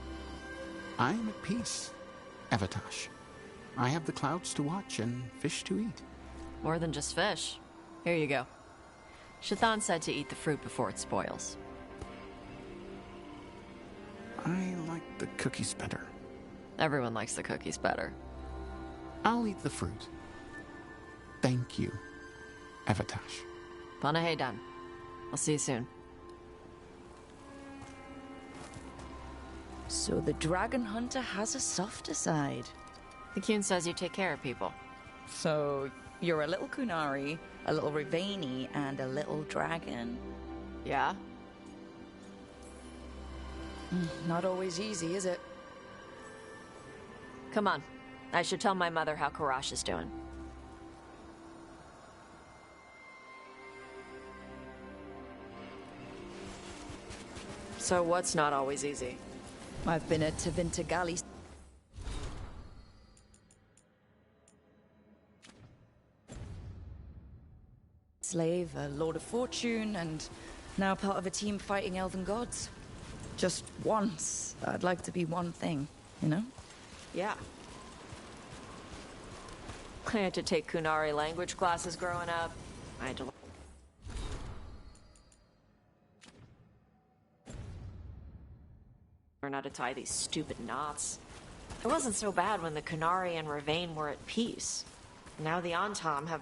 I am at peace, Avatosh. I have the clouds to watch and fish to eat. More than just fish. Here you go. Shathan said to eat the fruit before it spoils. I like the cookies better. Everyone likes the cookies better. I'll eat the fruit. Thank you, Avatosh. Panaheydan. I'll see you soon. So the dragon hunter has a softer side. The Qun says you take care of people. So you're a little Qunari, a little Rivaini, and a little dragon? Yeah? Not always easy, is it? Come on. I should tell my mother how Karash is doing. So what's not always easy? I've been at Tevinter Galley. Slave, a Lord of Fortune, and now part of a team fighting elven gods. Just once, I'd like to be one thing, you know? Yeah. I had to take Qunari language classes growing up. I had to Learn how to tie these stupid knots. It wasn't so bad when the Qunari and Ravain were at peace. Now the Antam have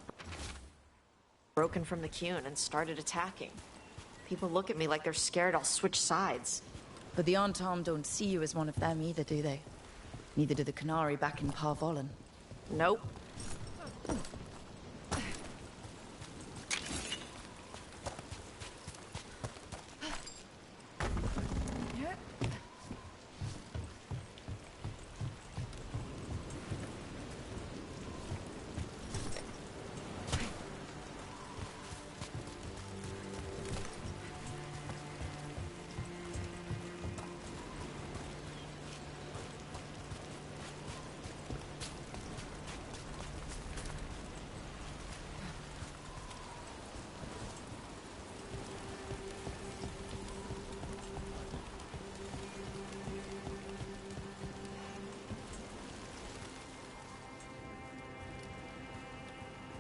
broken from the Qun and started attacking. People look at me like they're scared I'll switch sides. But the Antam don't see you as one of them either, do they? Neither do the Qunari back in Parvolan. Nope.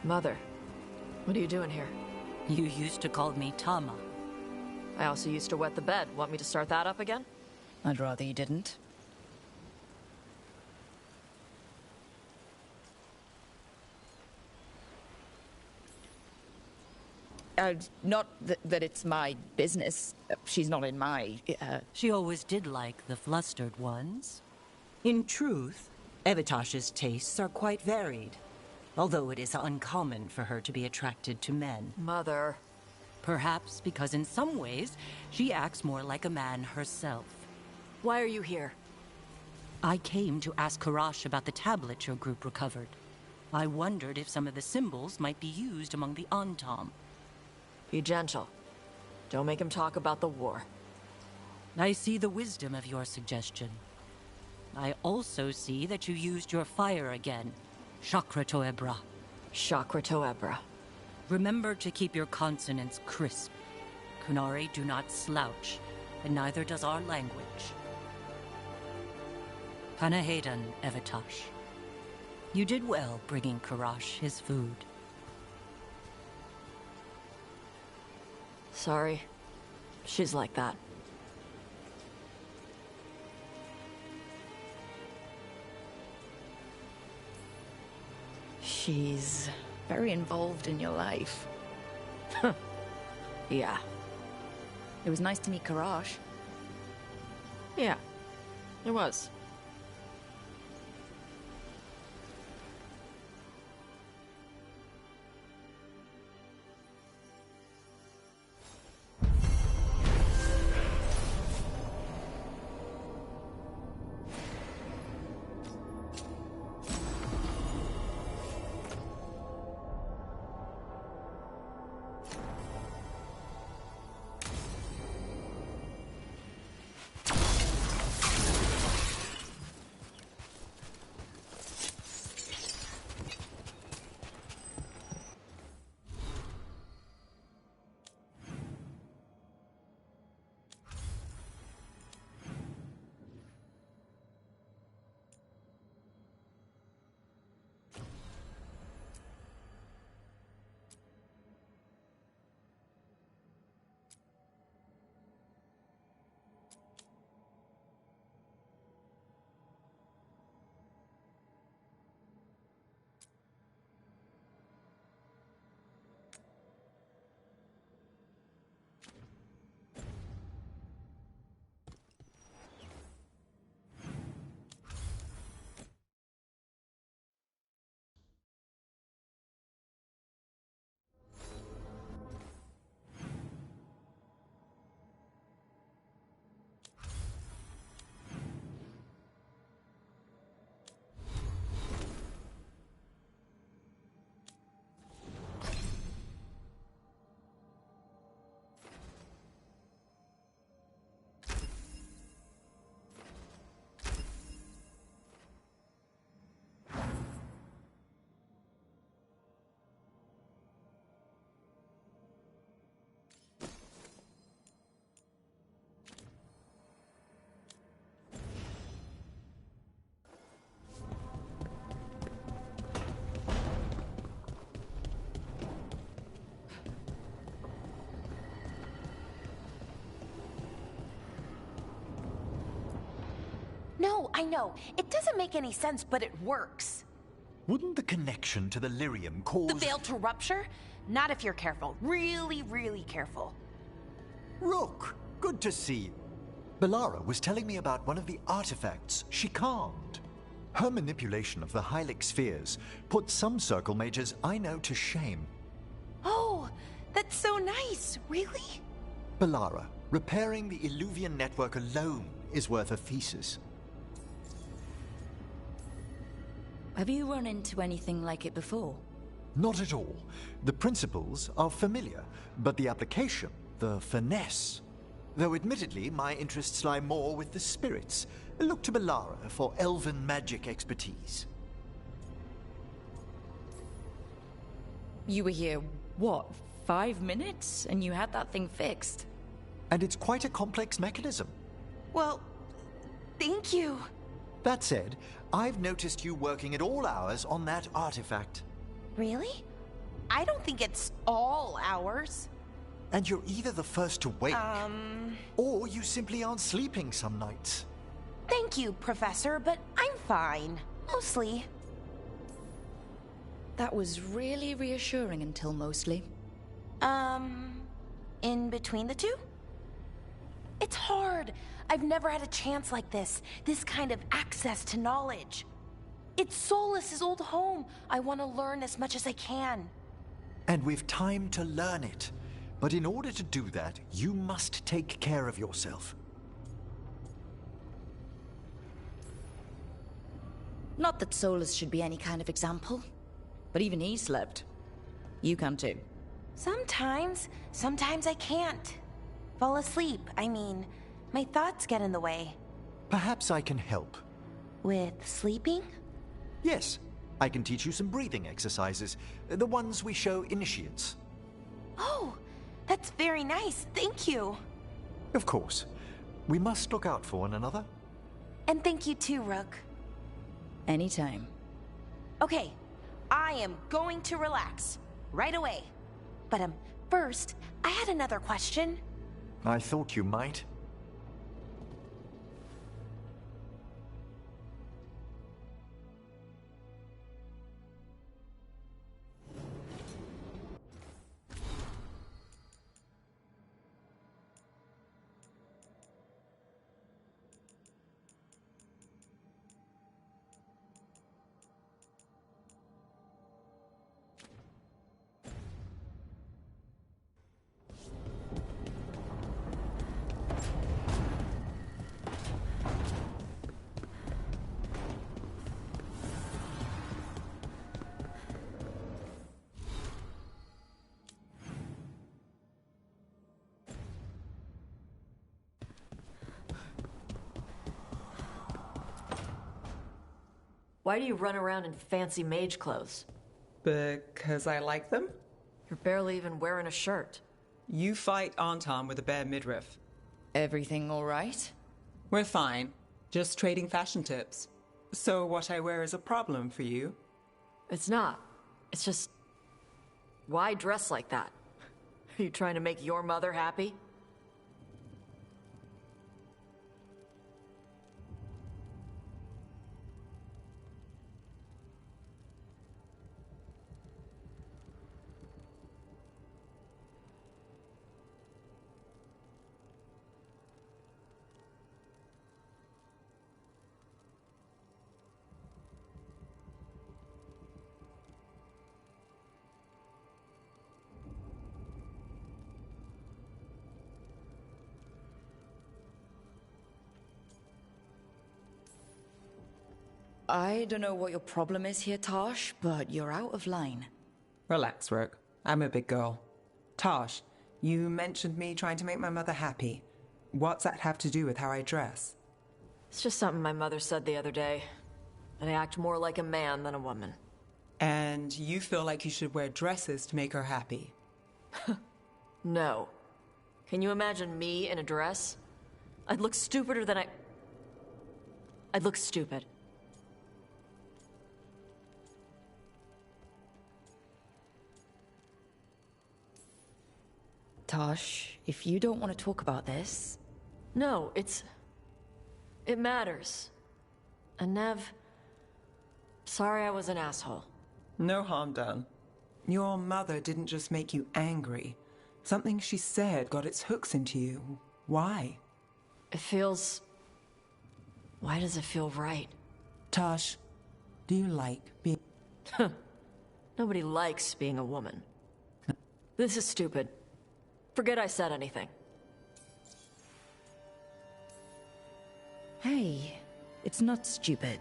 Mother, what are you doing here? You used to call me Tama. I also used to wet the bed. Want me to start that up again? I'd rather you didn't. Not that it's my business. She's not in my, She always did like the flustered ones. In truth, Evitash's tastes are quite varied. Although it is uncommon for her to be attracted to men. Mother. Perhaps because in some ways, she acts more like a man herself. Why are you here? I came to ask Karash about the tablet your group recovered. I wondered if some of the symbols might be used among the Antam. Be gentle. Don't make him talk about the war. I see the wisdom of your suggestion. I also see that you used your fire again. Chakra Toebra. Chakra Toebra. Remember to keep your consonants crisp. Qunari do not slouch, and neither does our language. Panahedan, Evitash. You did well bringing Karash his food. Sorry. She's like that. She's very involved in your life. Yeah. It was nice to meet Karash. Yeah, it was. I know. It doesn't make any sense, but it works. Wouldn't the connection to the lyrium cause... The veil to rupture? Not if you're careful. Really, really careful. Rook, good to see you. Bellara was telling me about one of the artifacts she calmed. Her manipulation of the Hylic spheres put some circle mages I know to shame. Oh, that's so nice. Really? Bellara, repairing the Illuvian network alone is worth a thesis. Have you run into anything like it before? Not at all. The principles are familiar, but the application, the finesse. Though admittedly, my interests lie more with the spirits. Look to Bellara for elven magic expertise. You were here, what, 5 minutes? And you had that thing fixed? And it's quite a complex mechanism. Well, thank you. That said, I've noticed you working at all hours on that artifact. Really? I don't think it's all hours. And you're either the first to wake, or you simply aren't sleeping some nights. Thank you, Professor, but I'm fine. Mostly. That was really reassuring until mostly. In between the two? It's hard. I've never had a chance like this kind of access to knowledge. It's Solas's old home. I want to learn as much as I can. And we've time to learn it. But in order to do that, you must take care of yourself. Not that Solas should be any kind of example, but even he slept. You can too. Sometimes I can't. Fall asleep, I mean. My thoughts get in the way. Perhaps I can help. With sleeping? Yes. I can teach you some breathing exercises. The ones we show initiates. Oh, that's very nice. Thank you. Of course. We must look out for one another. And thank you too, Rook. Anytime. Okay, I am going to relax. Right away. But, first, I had another question. I thought you might. Why do you run around in fancy mage clothes? Because I like them? You're barely even wearing a shirt. You fight Anton with a bare midriff. Everything all right? We're fine. Just trading fashion tips. So what I wear is a problem for you? It's not. It's just... Why dress like that? Are you trying to make your mother happy? I don't know what your problem is here, Tosh, but you're out of line. Relax, Rook. I'm a big girl. Tosh, you mentioned me trying to make my mother happy. What's that have to do with how I dress? It's just something my mother said the other day. That I act more like a man than a woman. And you feel like you should wear dresses to make her happy? No. Can you imagine me in a dress? I'd look stupider than I'd look stupid. Tosh, if you don't want to talk about this... No, it matters. And Nev, sorry I was an asshole. No harm done. Your mother didn't just make you angry. Something she said got its hooks into you. Why? It feels... Why does it feel right? Tosh, do you like being... Nobody likes being a woman. This is stupid. Forget I said anything. Hey, it's not stupid.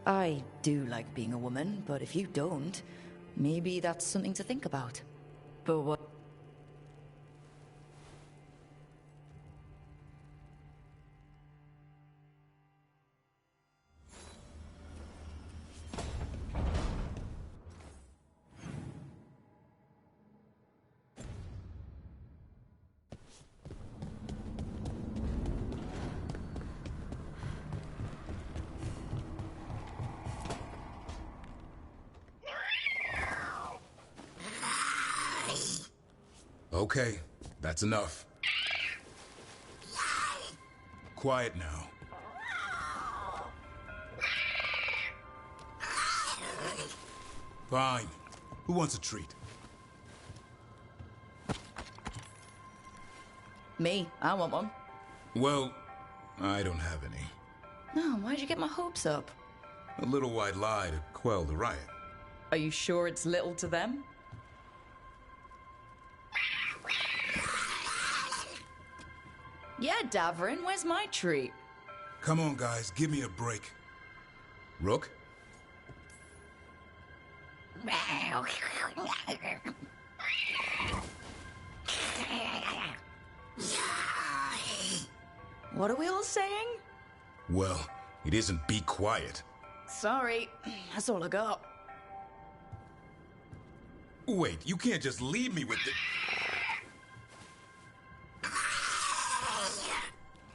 I do like being a woman, but if you don't, maybe that's something to think about. But what? Okay, that's enough. Quiet now. Fine. Who wants a treat? Me, I want one. Well, I don't have any. No, why'd you get my hopes up? A little white lie to quell the riot. Are you sure it's little to them? Yeah, Davrin, where's my treat? Come on, guys, give me a break. Rook? What are we all saying? Well, it isn't be quiet. Sorry, that's all I got. Wait, you can't just leave me with the...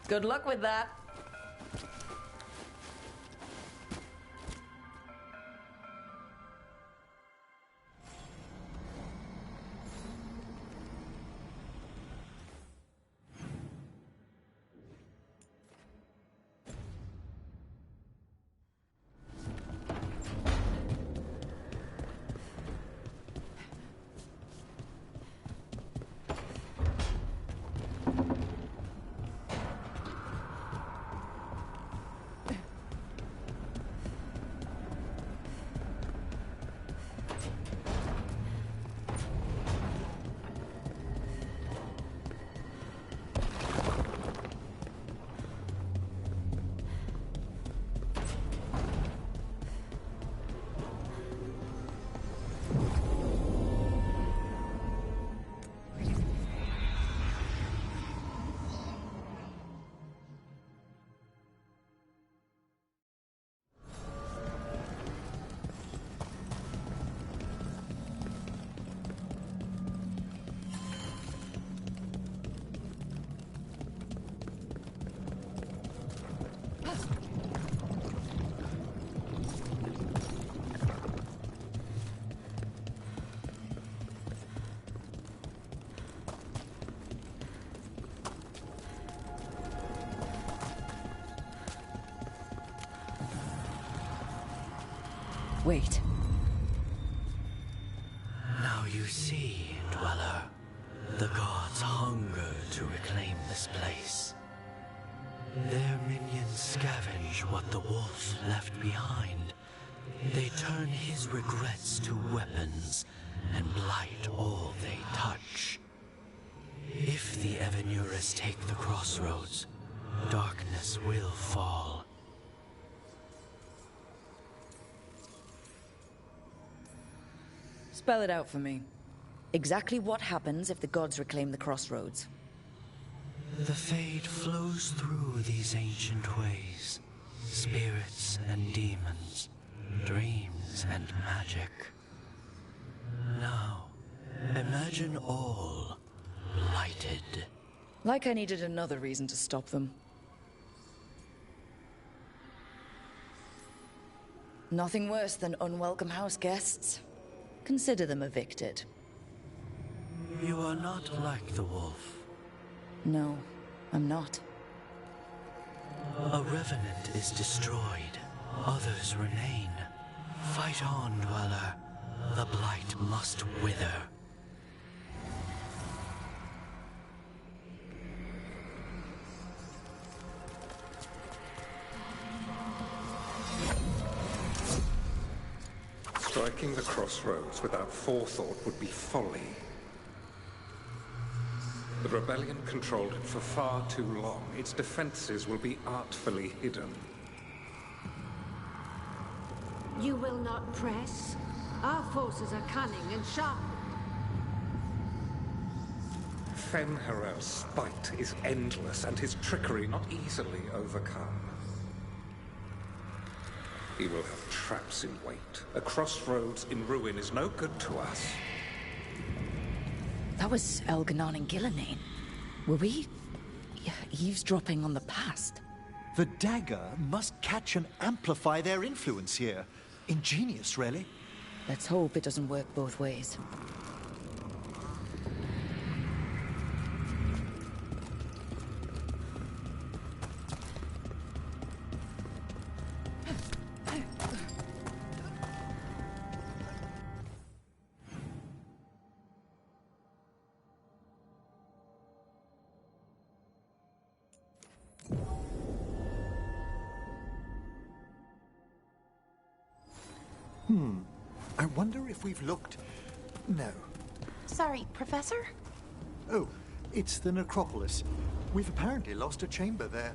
Good luck with that. Wait. Now you see, Dweller. The gods hunger to reclaim this place. Their minions scavenge what the wolf left behind. They turn his regrets to weapons and blight all they touch. If the Evenuris take the crossroads, darkness will fall. Spell it out for me. Exactly what happens if the gods reclaim the crossroads? The fade flows through these ancient ways. Spirits and demons, dreams and magic. Now, imagine all blighted. Like I needed another reason to stop them. Nothing worse than unwelcome house guests. Consider them evicted. You are not like the wolf. No, I'm not. A revenant is destroyed, others remain. Fight on, Dweller. The blight must wither. Striking the crossroads without forethought would be folly. The rebellion controlled it for far too long. Its defenses will be artfully hidden. You will not press? Our forces are cunning and sharp. Fen'Harel's spite is endless and his trickery not easily overcome. He will have traps in wait. A crossroads in ruin is no good to us. That was Elganon and Gillenane. Were we eavesdropping on the past? The dagger must catch and amplify their influence here. Ingenious, really. Let's hope it doesn't work both ways. I wonder if we've looked... No. Sorry, Professor? Oh, it's the necropolis. We've apparently lost a chamber there.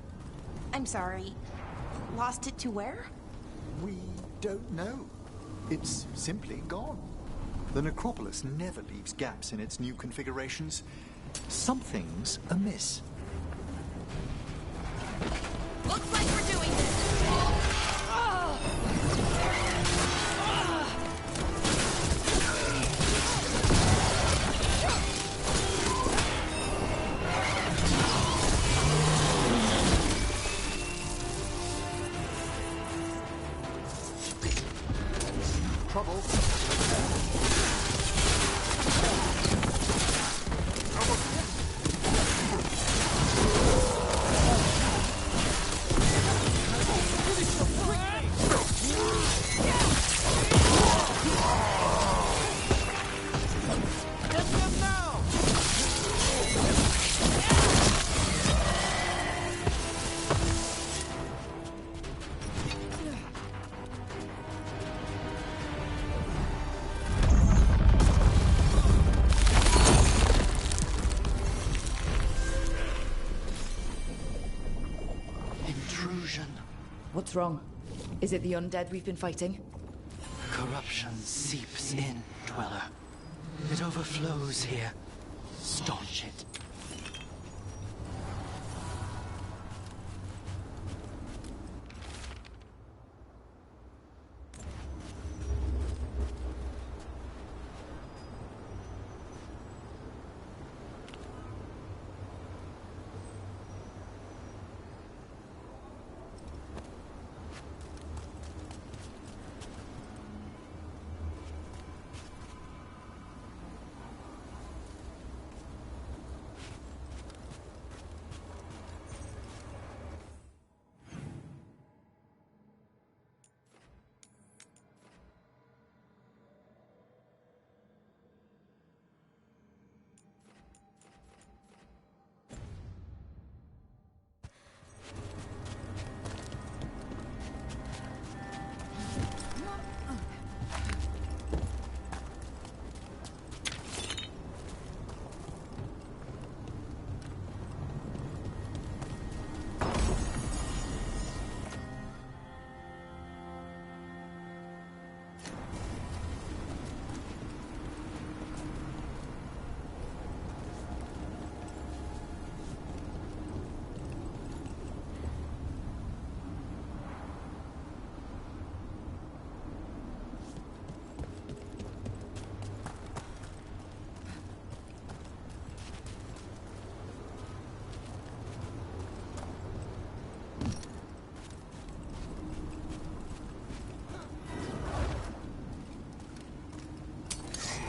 I'm sorry. Lost it to where? We don't know. It's simply gone. The necropolis never leaves gaps in its new configurations. Something's amiss. Looks like we're doing this. Trouble. What's wrong? Is it the undead we've been fighting? Corruption seeps in, Dweller. It overflows here. Staunch it.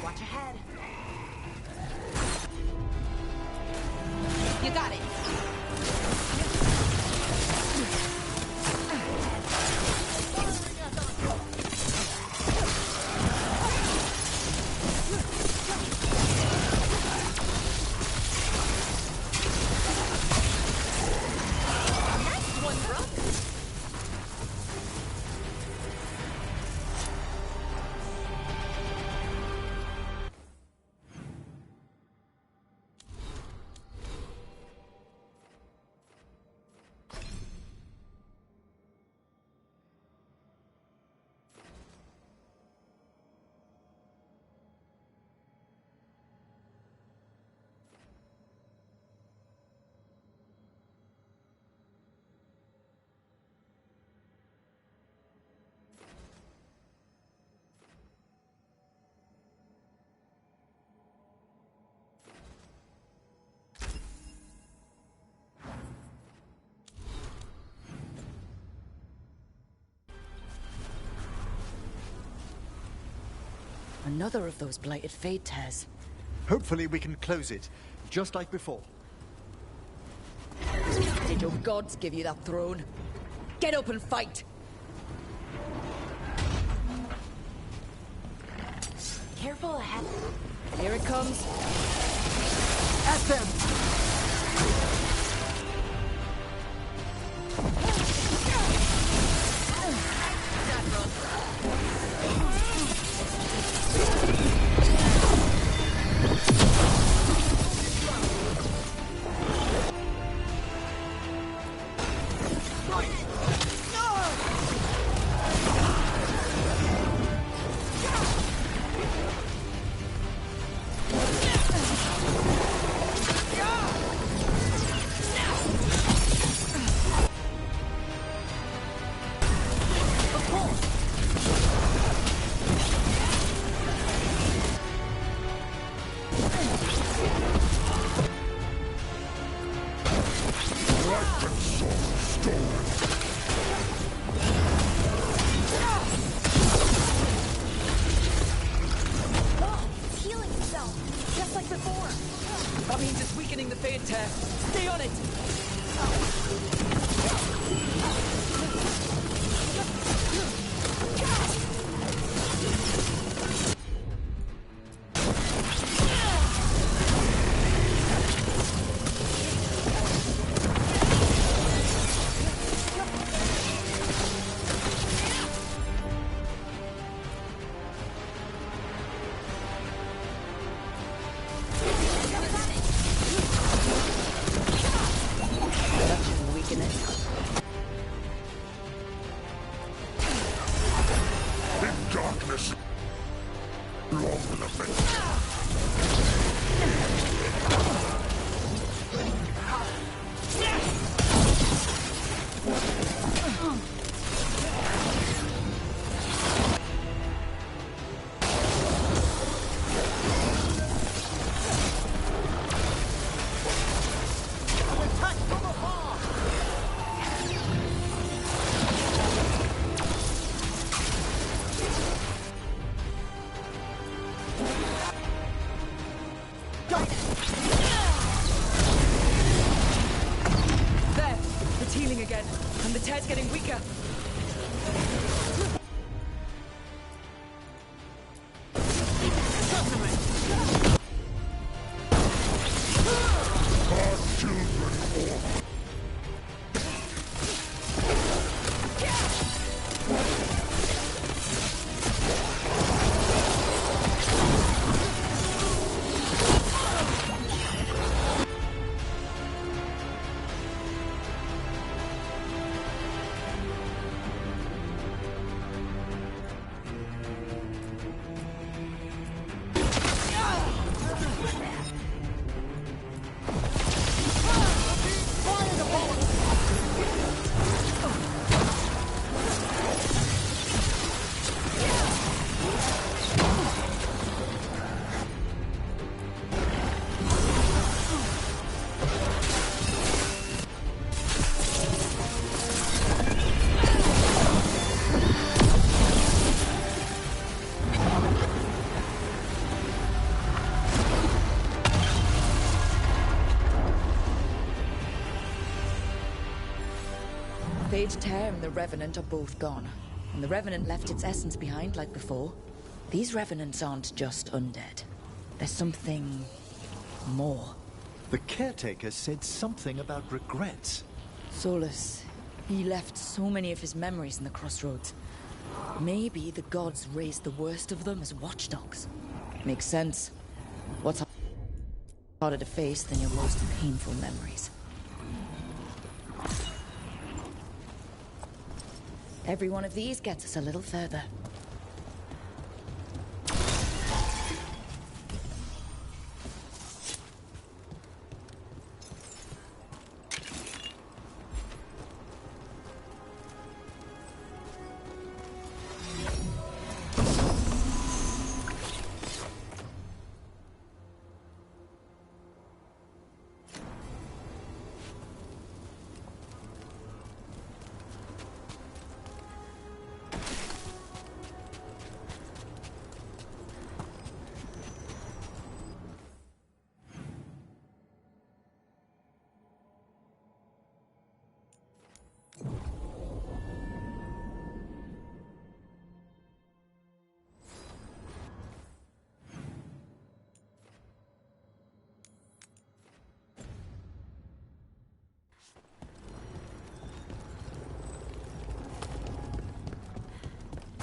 Watch ahead. You got it. Another of those blighted Fade tears. Hopefully we can close it, just like before. Did your gods give you that throne? Get up and fight! Careful ahead. Here it comes. At them! It's healing itself, just like before. That means it's weakening the Fade tear. Stay on it! In darkness, long lament. There! It's healing again, and the tear's getting weaker. Our children orphan. Fade tear and the Revenant are both gone. And the Revenant left its essence behind like before. These Revenants aren't just undead. There's something more. The caretaker said something about regrets. Solus. He left so many of his memories in the crossroads. Maybe the gods raised the worst of them as watchdogs. Makes sense. What's harder to face than your most painful memories? Every one of these gets us a little further.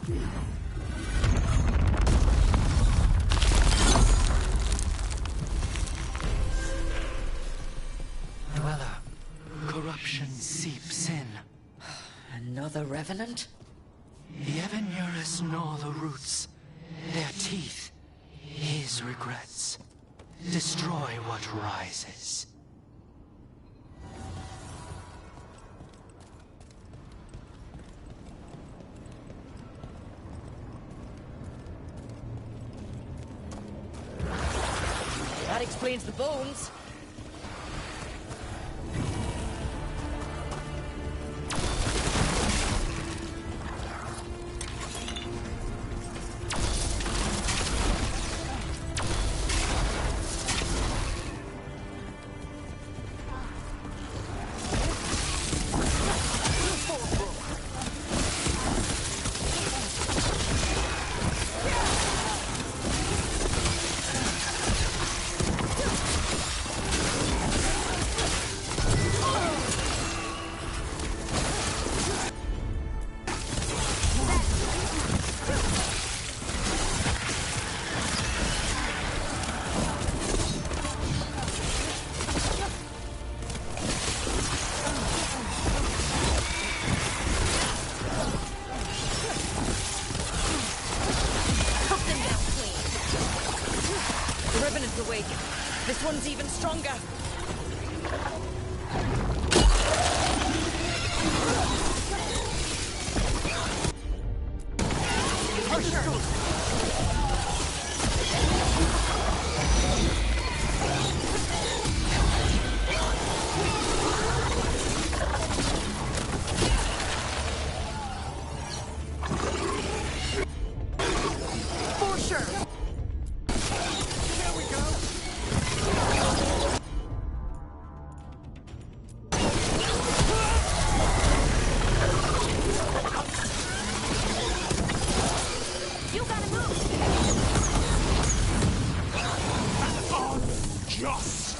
Dweller, corruption seeps in. Another revenant? Even Eurus gnaw the roots. Their teeth, his regrets. Destroy what rises. That explains the bones. This one's even stronger. For sure. There we go. You gotta move. Just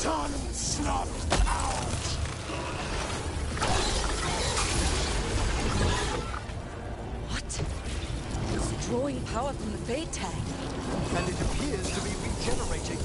sun snuffed out. What? It's drawing power from the Fade Tag. And it appears to be regenerating.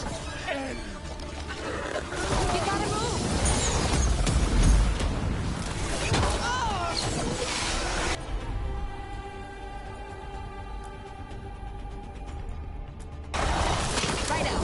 You gotta move! Right out.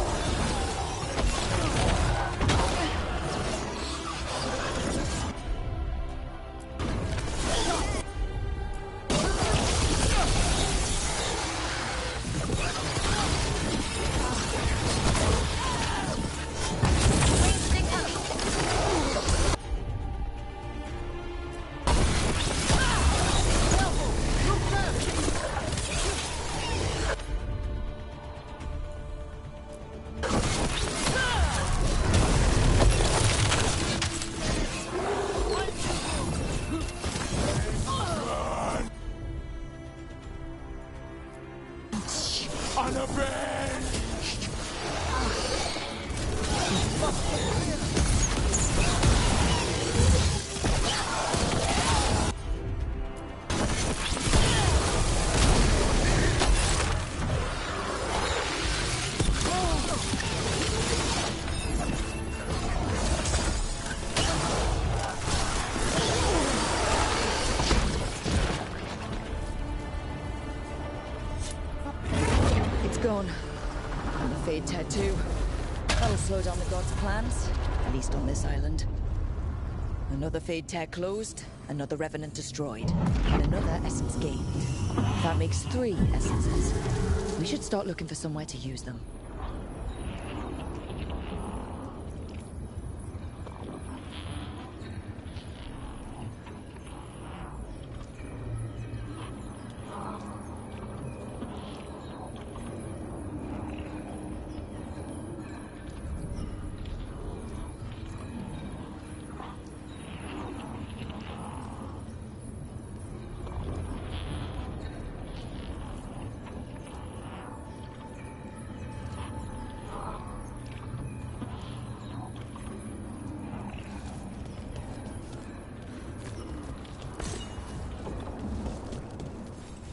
Unavenged! It's gone. And the Fade Tattoo. That'll slow down the gods' plans, at least on this island. Another Fade Tear closed, another Revenant destroyed, and another essence gained. That makes 3 essences. We should start looking for somewhere to use them.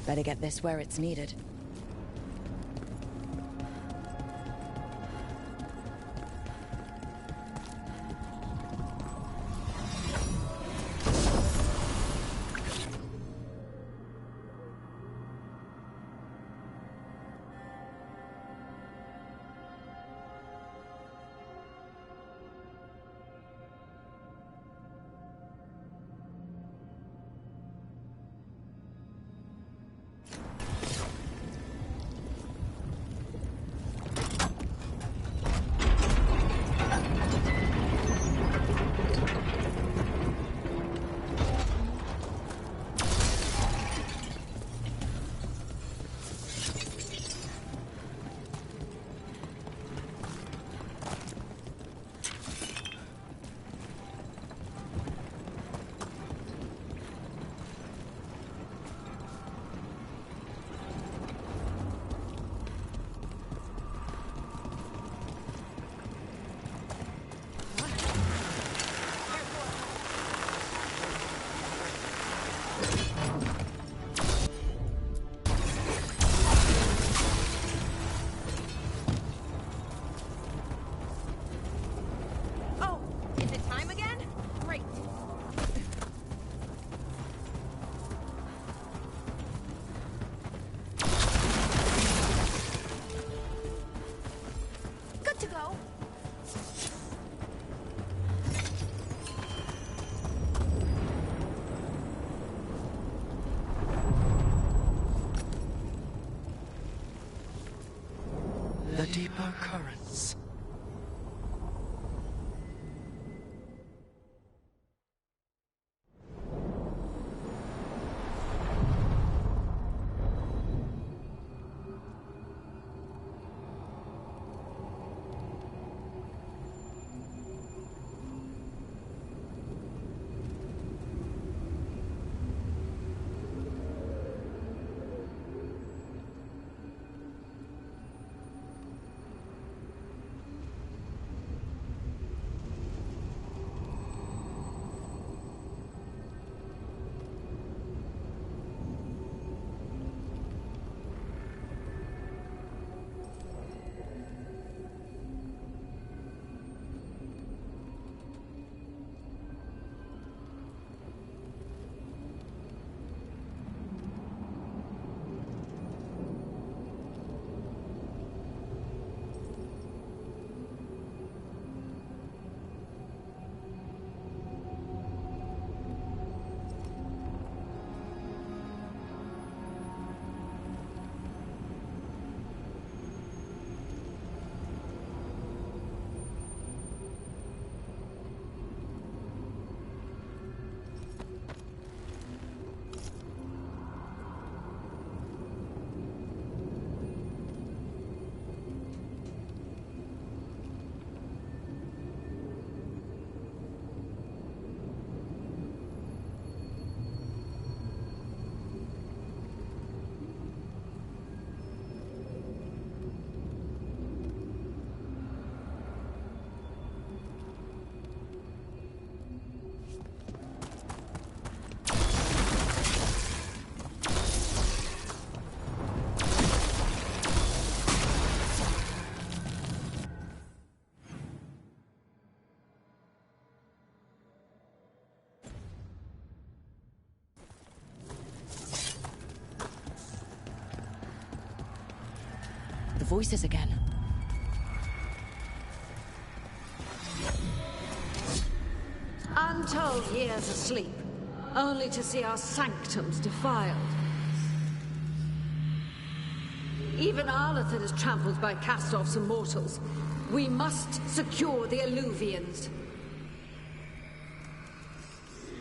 Better get this where it's needed. The deeper currents. voices again. Untold years asleep, only to see our sanctums defiled. Even Arlathan is trampled by cast-offs and mortals. We must secure the Eluvians.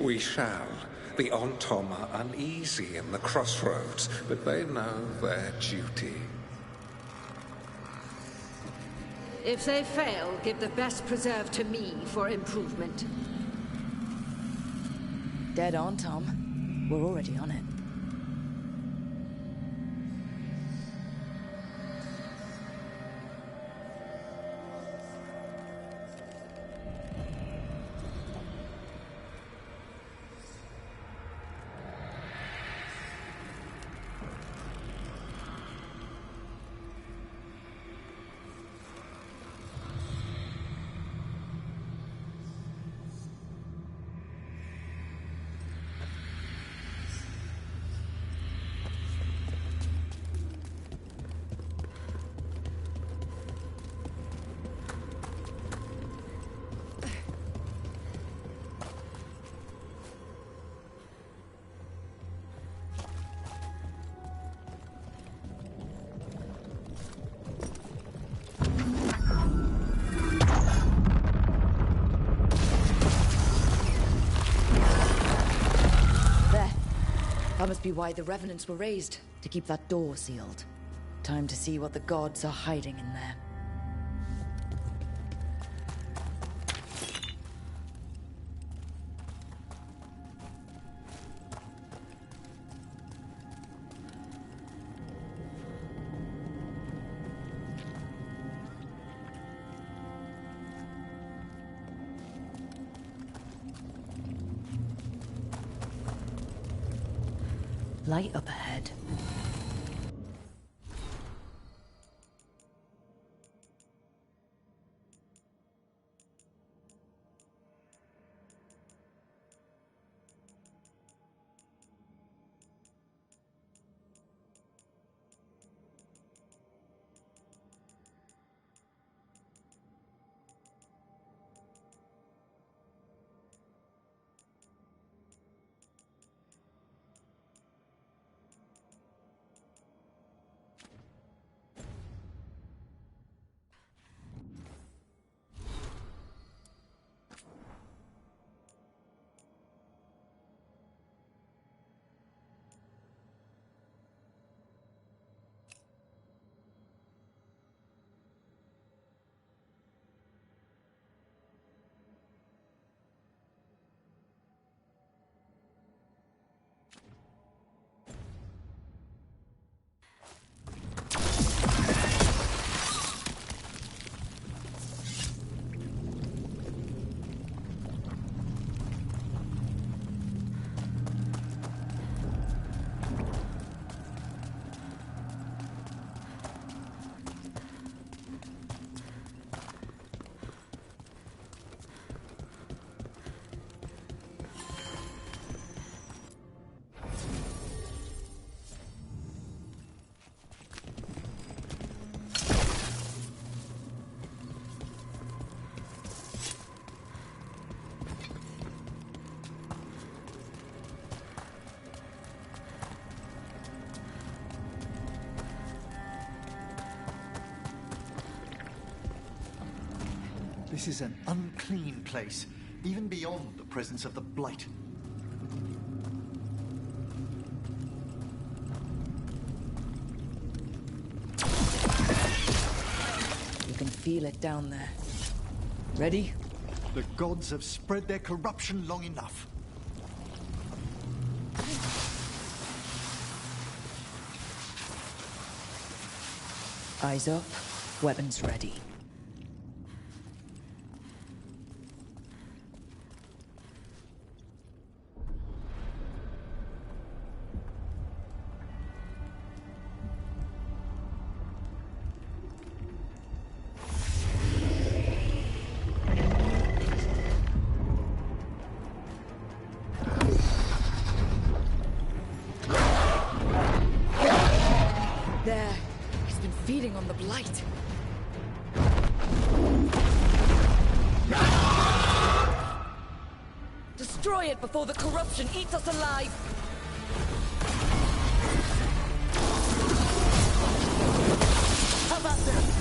We shall. The Ontom are uneasy in the crossroads, but they know their duty. If they fail, give the best preserve to me for improvement. Dead on, Tom. We're already on it. That must be why the Revenants were raised, to keep that door sealed. Time to see what the gods are hiding in there. Light up ahead. This is an unclean place, even beyond the presence of the Blight. You can feel it down there. Ready? The gods have spread their corruption long enough. Eyes up, weapons ready. There, he's been feeding on the Blight. Destroy it before the corruption eats us alive! How about this?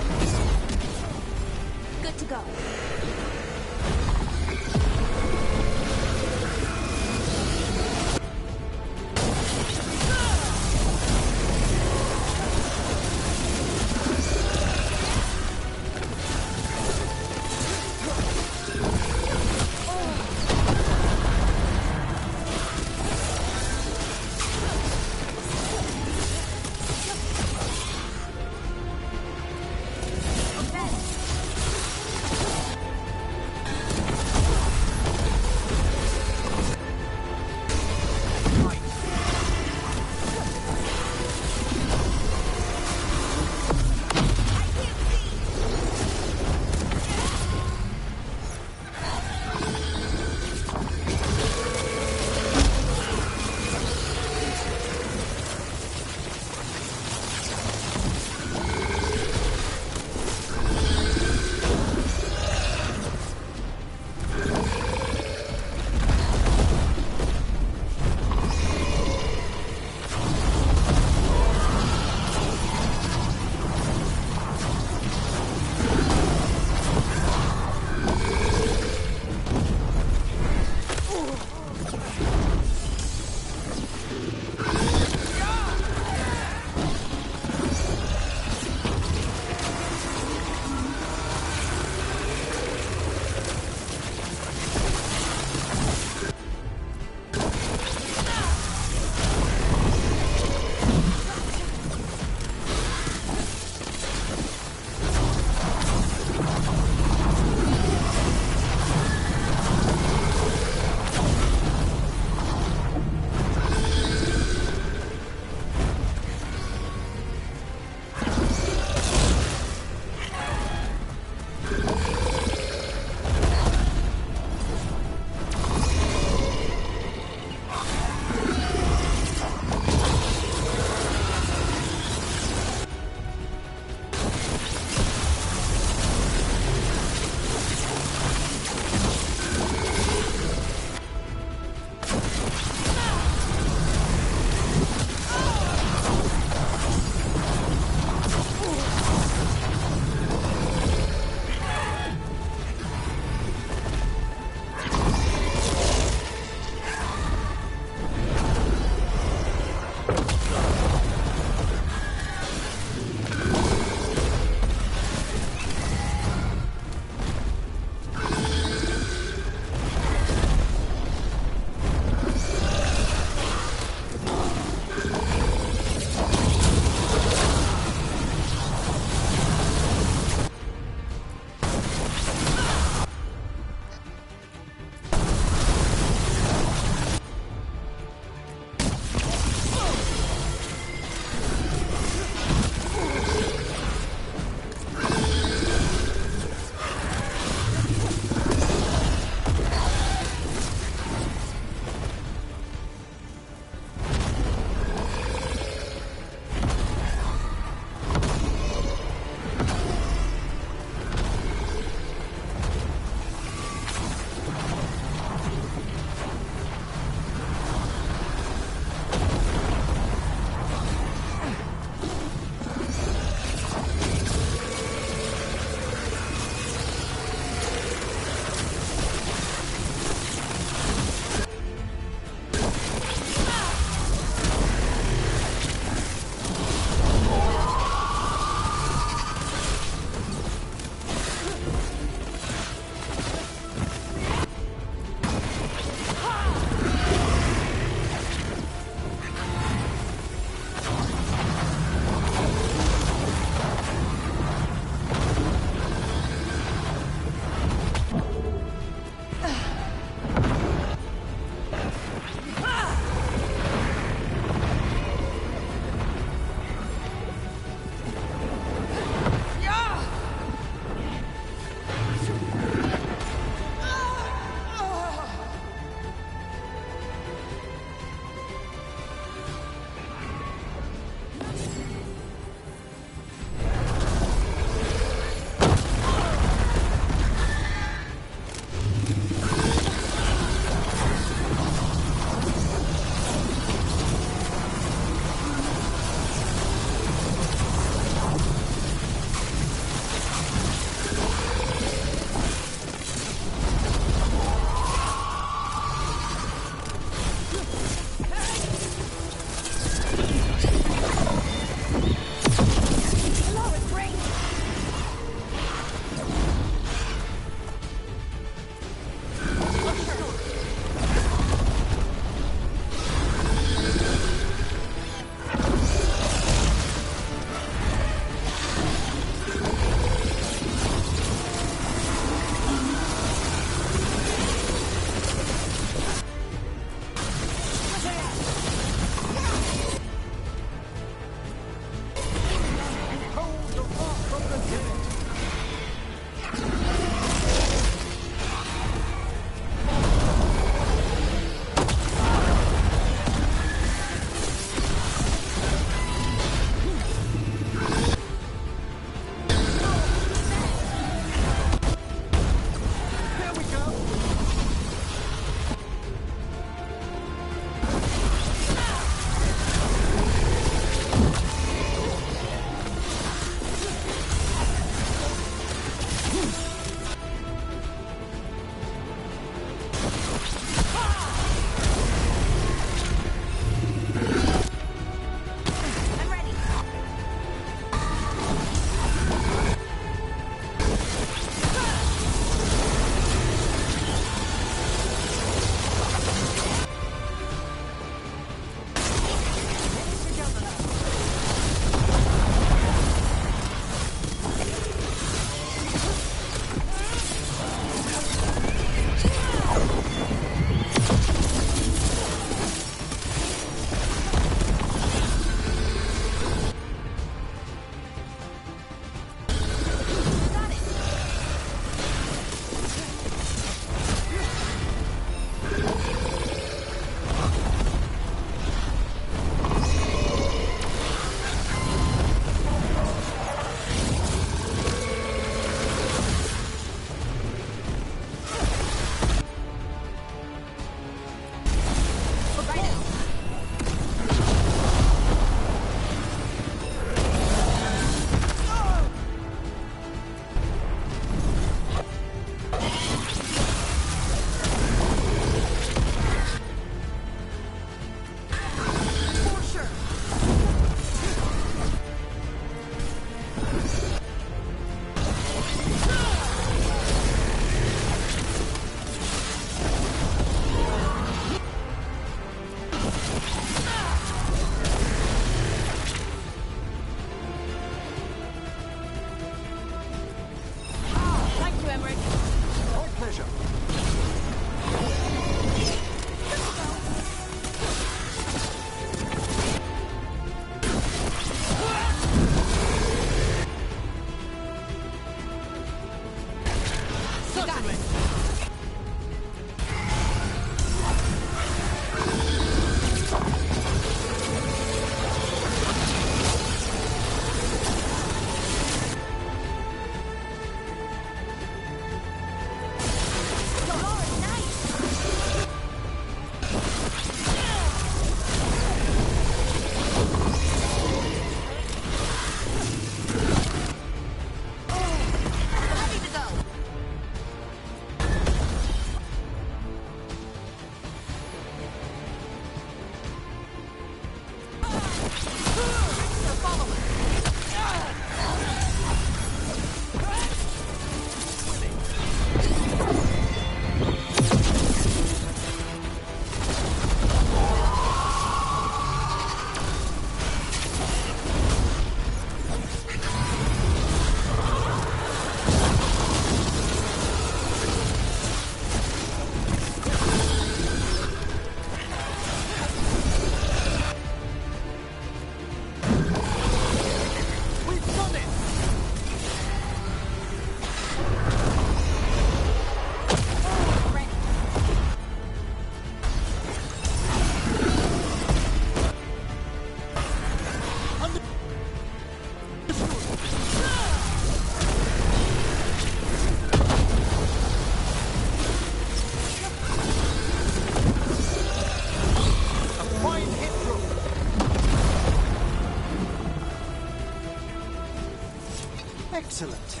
Excellent.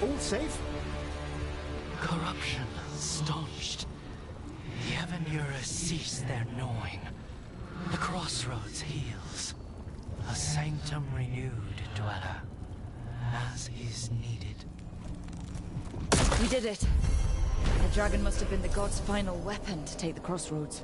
All safe? Corruption staunched. The Avenura cease their gnawing. The crossroads heals. A sanctum renewed, dweller, as is needed. We did it. The dragon must have been the god's final weapon to take the crossroads.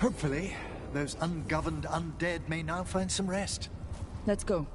Hopefully, those ungoverned undead may now find some rest. Let's go.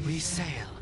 We sail.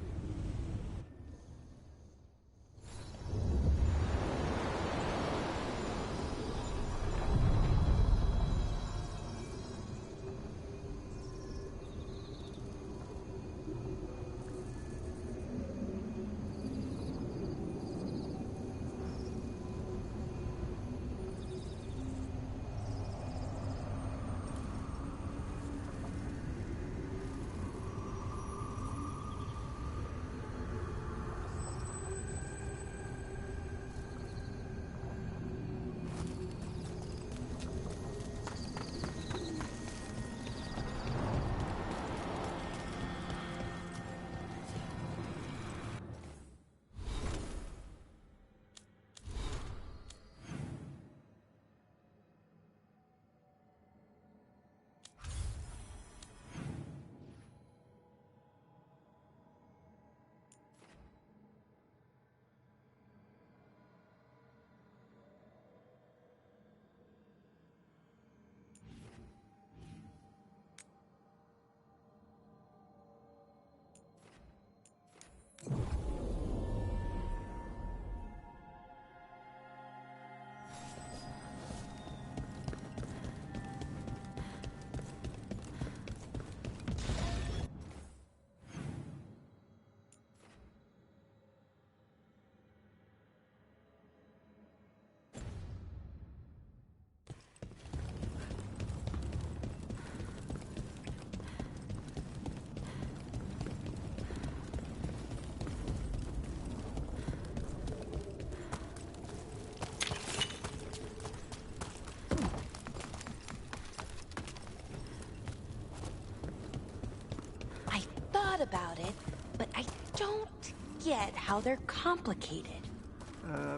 about it, but I don't get how they're complicated.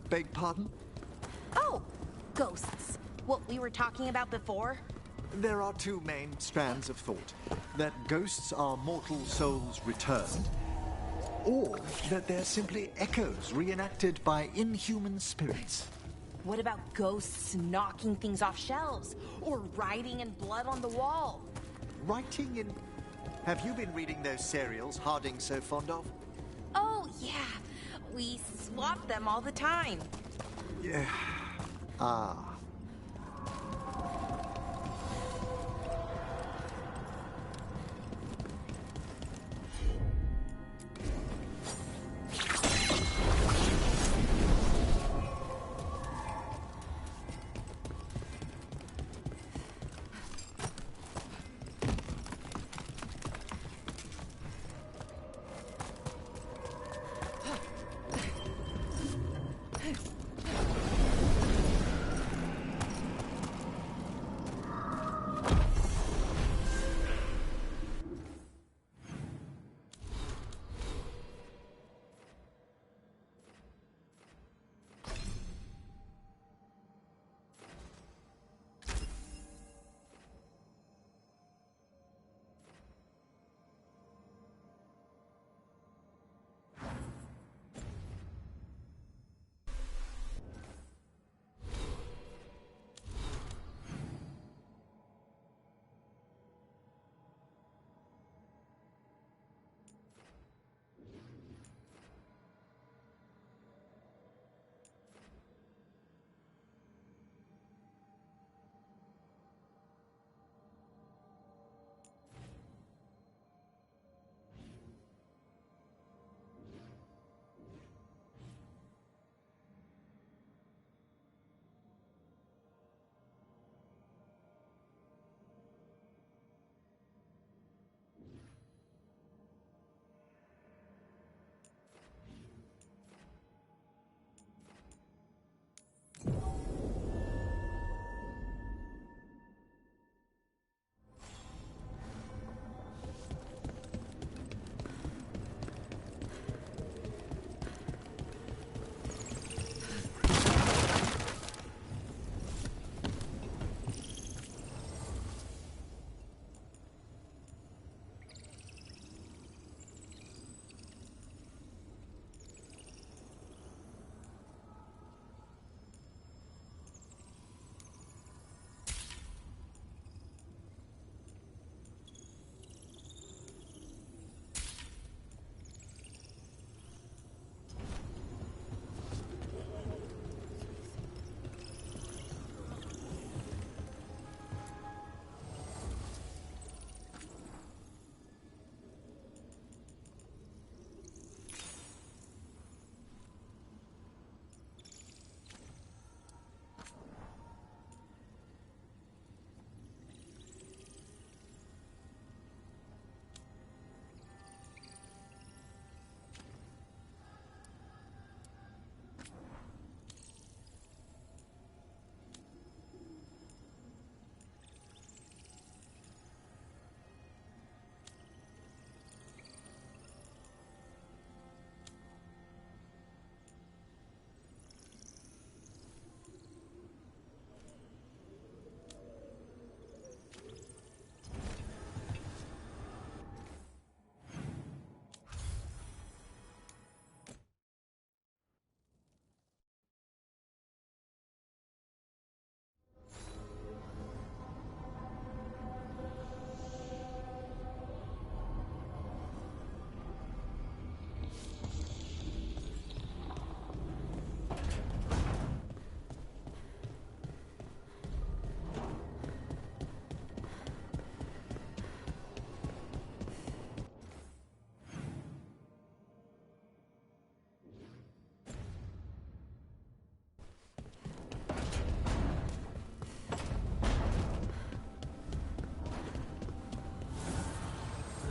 Beg pardon? Oh, ghosts. What we were talking about before? There are two main strands of thought. That ghosts are mortal souls returned, or that they're simply echoes reenacted by inhuman spirits. What about ghosts knocking things off shelves? Or writing in blood on the wall? Writing in... Have you been reading those serials Harding's so fond of? Oh, yeah. We swap them all the time. Yeah. Ah.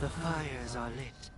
The fires are lit.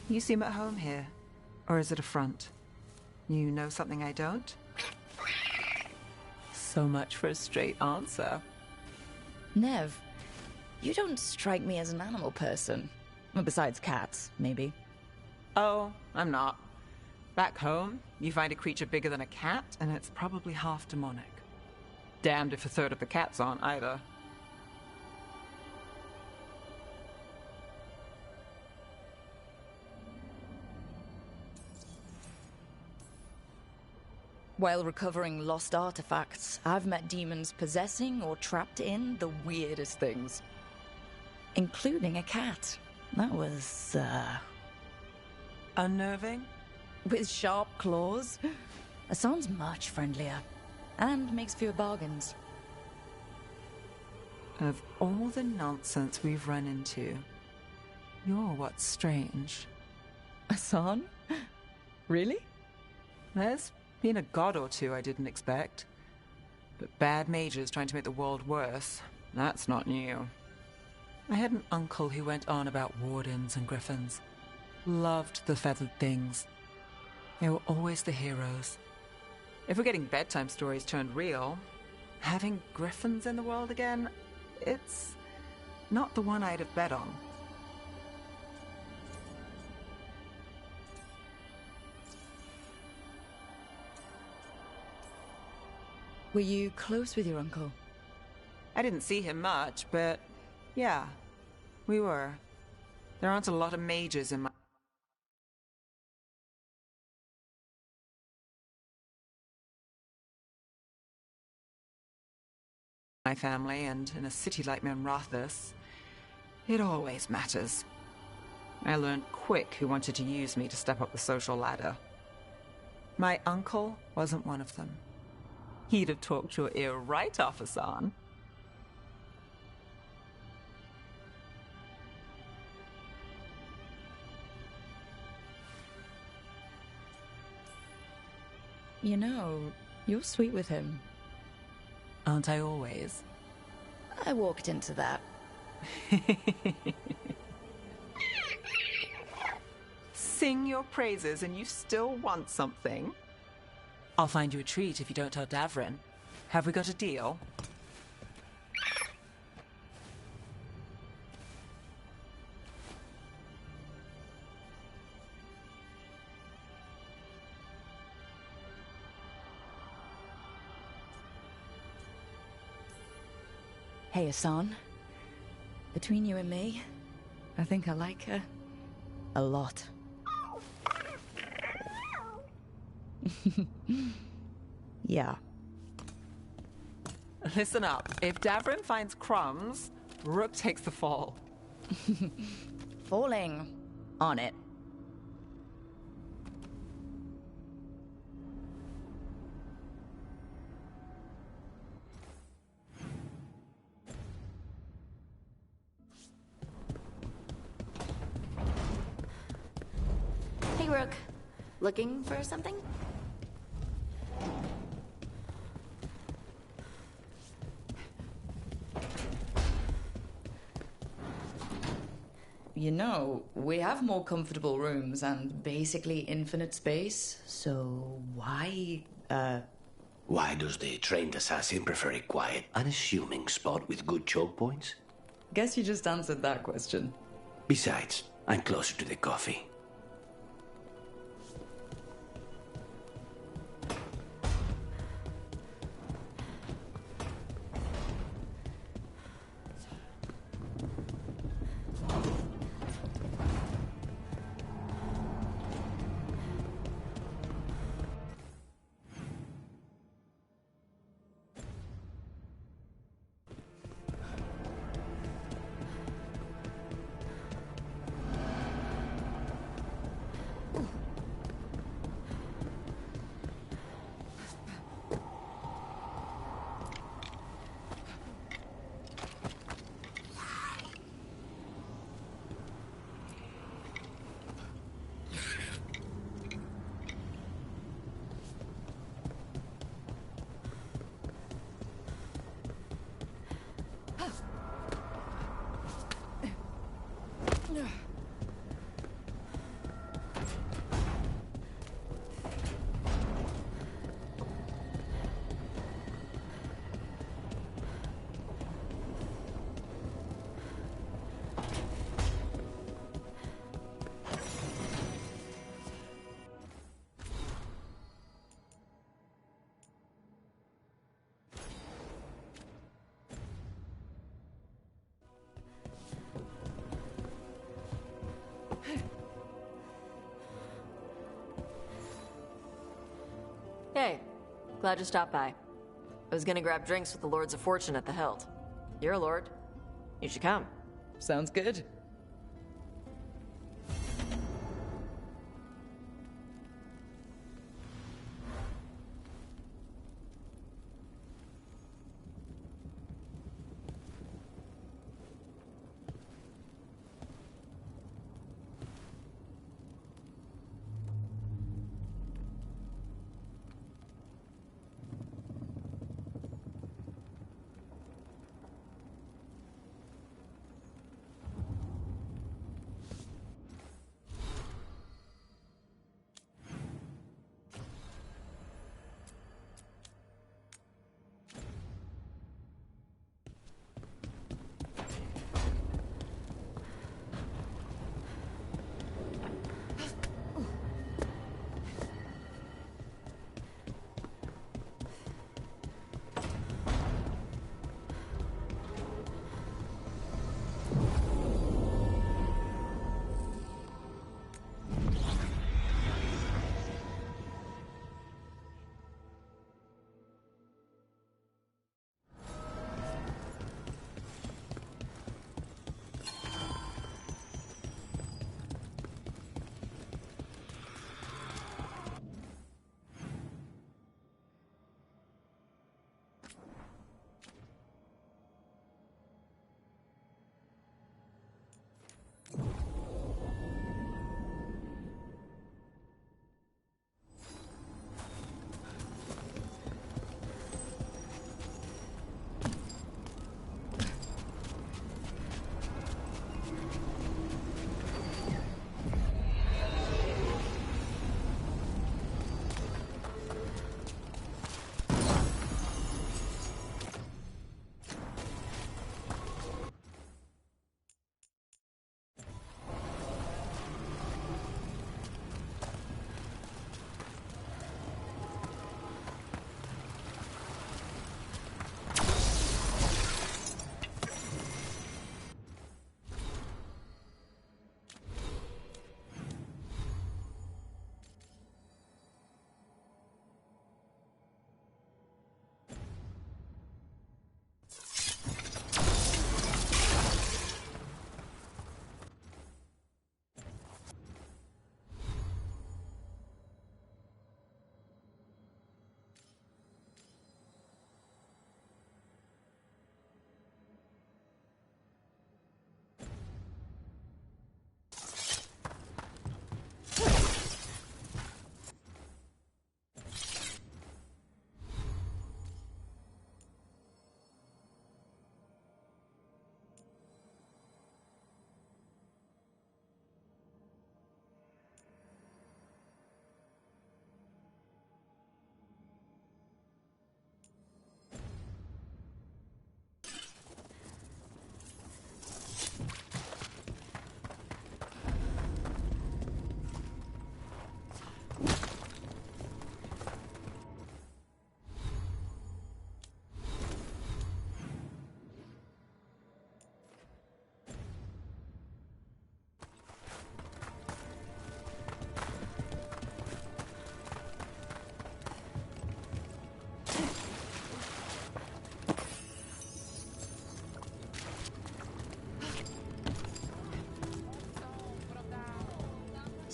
You seem at home here. Or is it a front? You know something I don't? So much for a straight answer. Nev, you don't strike me as an animal person. Well, besides cats, maybe. Oh, I'm not. Back home, you find a creature bigger than a cat, and it's probably half demonic. Damned if a third of the cats aren't either. While recovering lost artifacts, I've met demons possessing or trapped in the weirdest things. Including a cat. That was, unnerving? With sharp claws. Hassan's much friendlier. And makes fewer bargains. Of all the nonsense we've run into, you're what's strange. Hassan? Really? There's been a god or two I didn't expect. But bad mages trying to make the world worse, that's not new. I had an uncle who went on about wardens and griffins. Loved the feathered things. They were always the heroes. If we're getting bedtime stories turned real, having griffins in the world again, it's not the one I'd have bet on. Were you close with your uncle? I didn't see him much, but yeah, we were. There aren't a lot of mages in my family, and in a city like Minrathous, it always matters. I learned quick who wanted to use me to step up the social ladder. My uncle wasn't one of them. He'd have talked your ear right off, Hassan. You know, you're sweet with him. Aren't I always? I walked into that. Sing your praises and you still want something? I'll find you a treat if you don't tell Davrin. Have we got a deal? Hey, Hassan. Between you and me, I think I like her a lot. Yeah. Listen up. If Davrin finds crumbs, Rook takes the fall. Falling on it. Hey, Rook. Looking for something? You know, we have more comfortable rooms and basically infinite space, so why, Why does the trained assassin prefer a quiet, unassuming spot with good choke points? Guess you just answered that question. Besides, I'm closer to the coffee. Glad you stopped by. I was gonna grab drinks with the Lords of Fortune at the Hilt. You're a lord. You should come. Sounds good.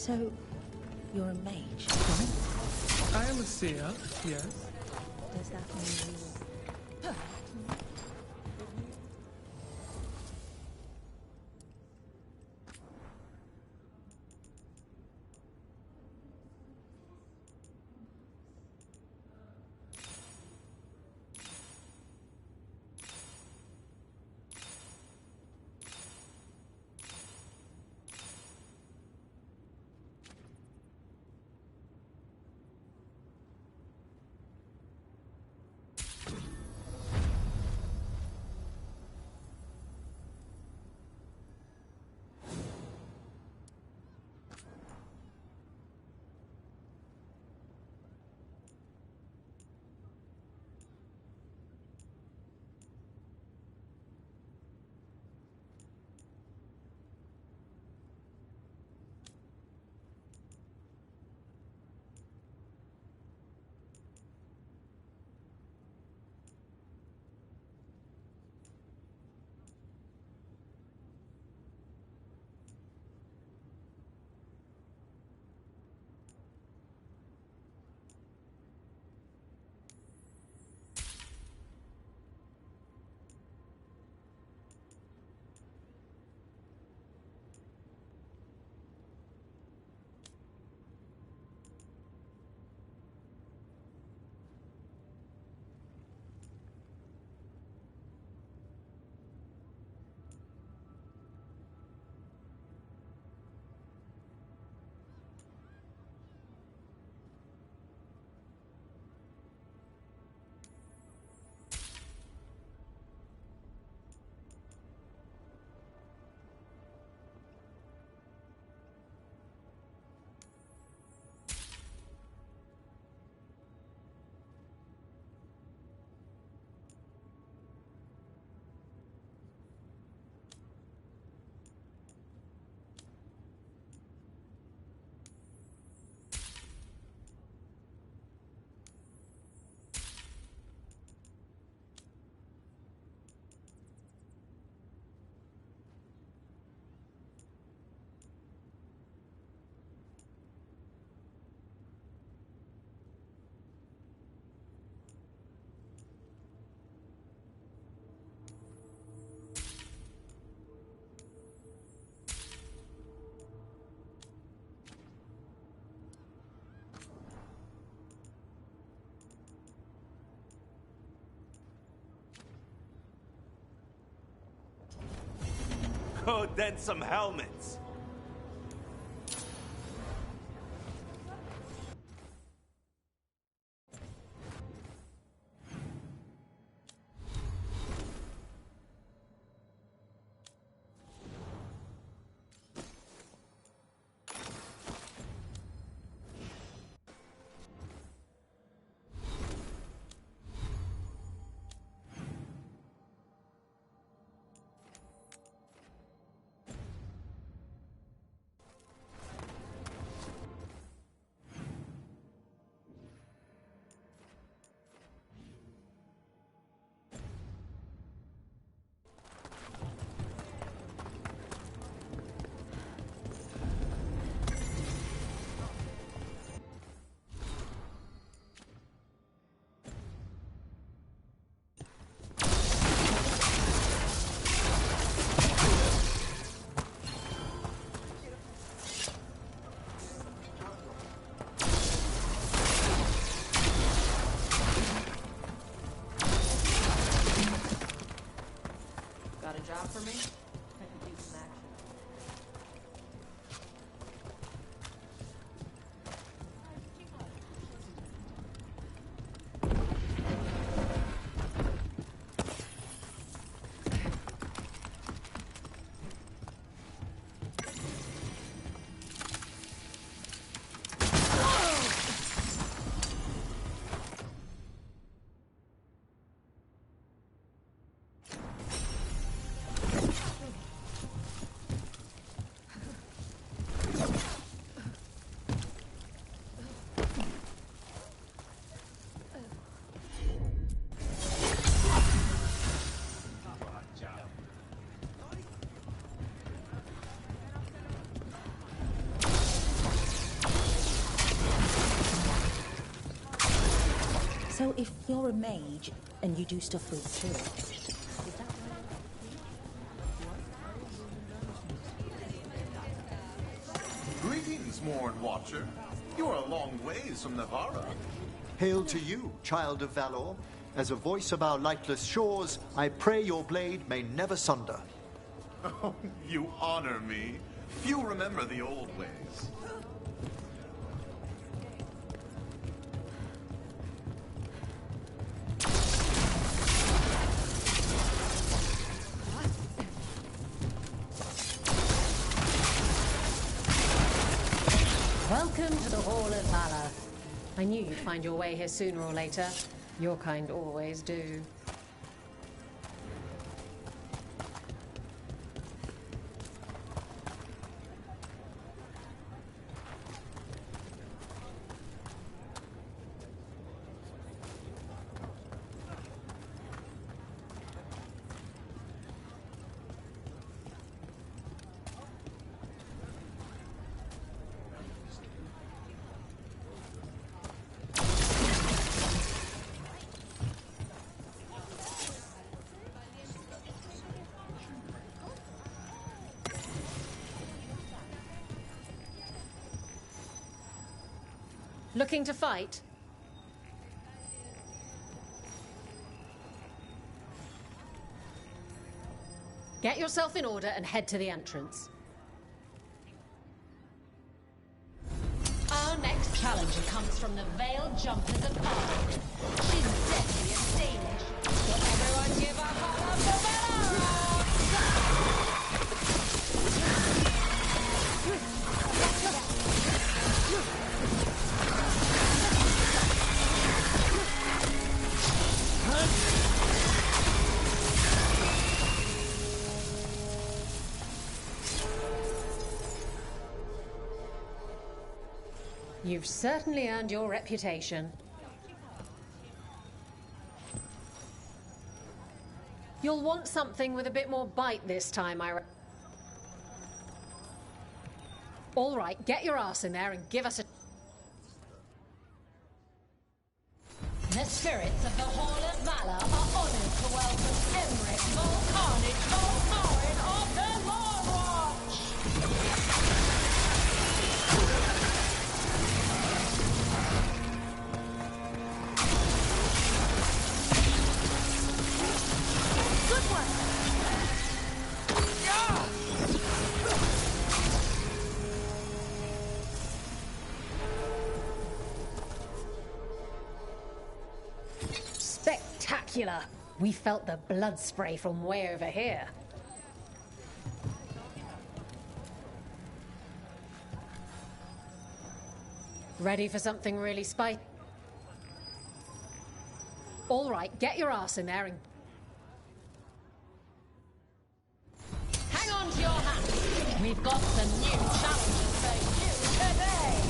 So, you're a mage, right? I am a seer, yes. Does that mean you... code than some helmets. Job for me? I could use some action. So if you're a mage and you do stuff with spirits, is that right? Greetings, Morn Watcher. You are a long ways from Navarra. Hail to you, child of Valor. As a voice of our lightless shores, I pray your blade may never sunder. Oh, you honor me. Few remember the old ways. Welcome to the Hall of Valor. I knew you'd find your way here sooner or later. Your kind always do. Looking to fight? Get yourself in order and head to the entrance. Our next challenger comes from the Veiled Jumpers of Arden. She's deadly and Danish. So everyone give a holler for Valor! You've certainly earned your reputation. You'll want something with a bit more bite this time, All right, get your ass in there and give us a... The spirits of the Hall of Valor are honored to welcome Emmerich Volcarnage Volcarin of the Lordwatch! Good one! Spectacular! We felt the blood spray from way over here. Ready for something really spicy? All right, get your ass in there and... Hang on to your hats. We've got some new challenges for you today.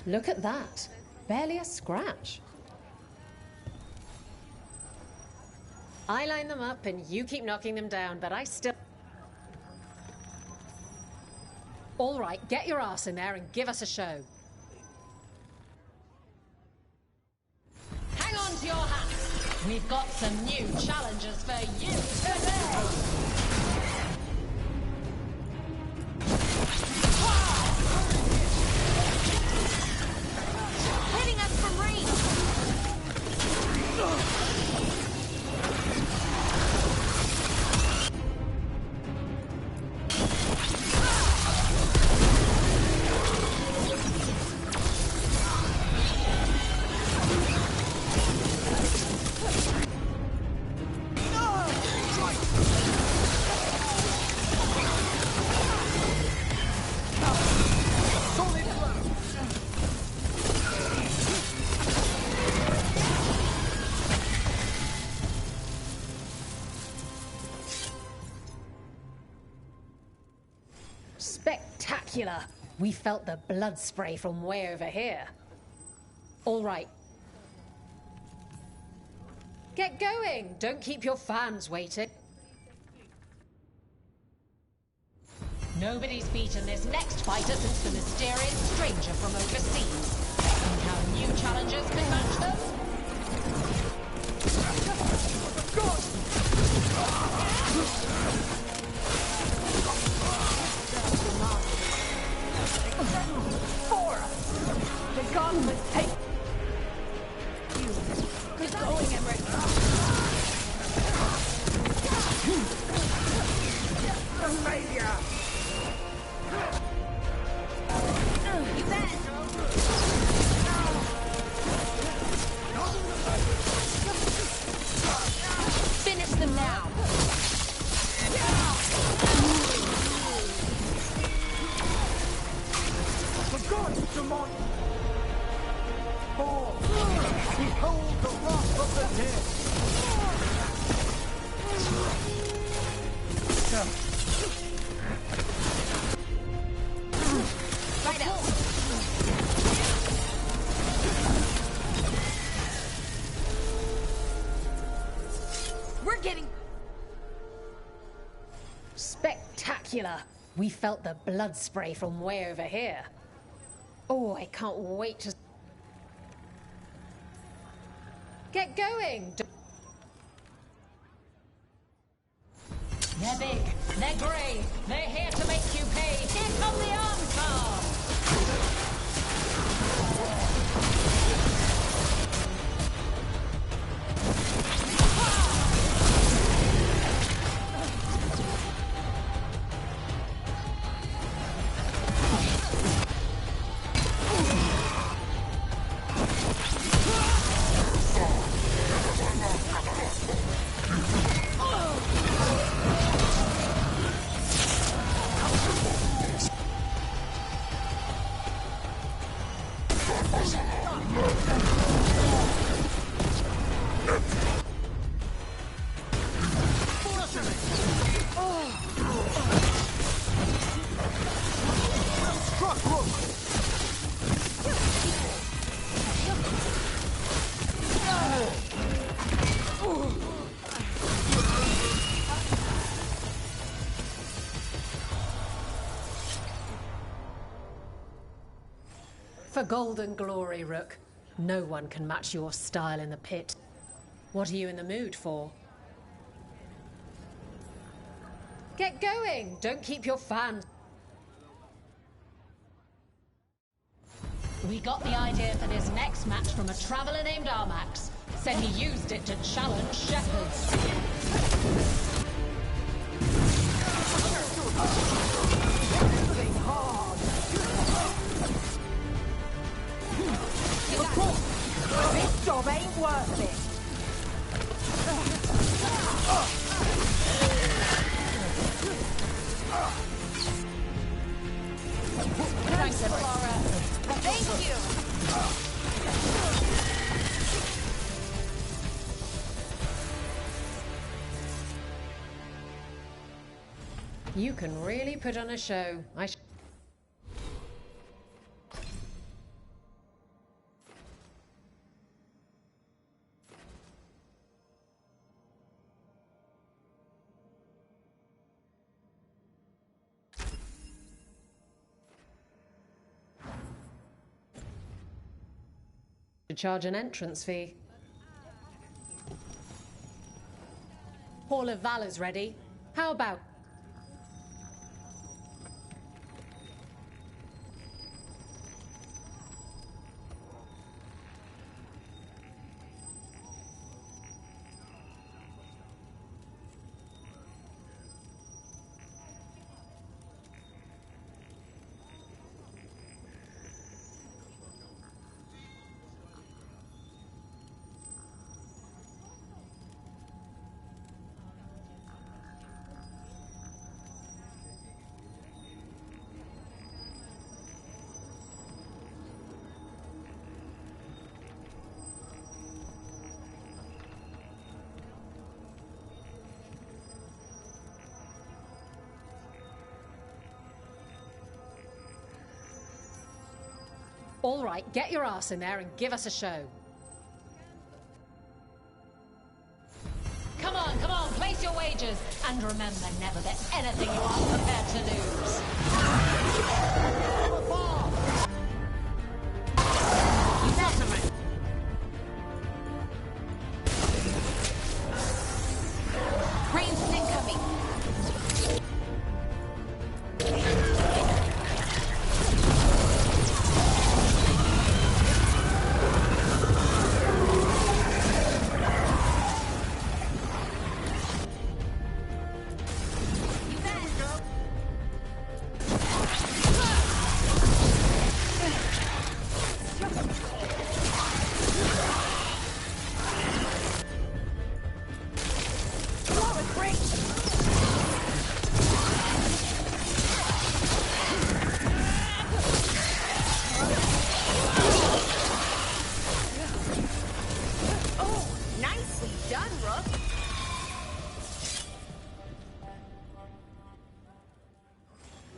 Look at that. Barely a scratch. I line them up and you keep knocking them down, but I still... All right, get your ass in there and give us a show. Hang on to your hats. We've got some new challenges for you today. Hitting us from range! Spectacular! We felt the blood spray from way over here. All right. Get going! Don't keep your fans waiting. Nobody's beaten this next fighter since the mysterious stranger from overseas. Think how new challengers can match them? The gauntlet take you. Good going, Emmerich. Failure! You bet! Finish them now! For God, Jamon! Behold the wrath of the dead! Right out! We're getting... Spectacular! We felt the blood spray from way over here. Oh, I can't wait to... Get going! They're big, they're brave, they're here to make you pay. Here come the arm For golden glory, Rook. No one can match your style in the pit. What are you in the mood for? Get going! Don't keep your fans. We got the idea for this next match from a traveler named Armax. Said he used it to challenge shepherds. This job ain't worth it. Thanks, Laura. Thank you. You can really put on a show. To charge an entrance fee. Hall of Valor's ready. How about... All right, get your ass in there and give us a show. Come on, place your wagers. And remember, never bet anything you aren't prepared to lose. Ranged incoming.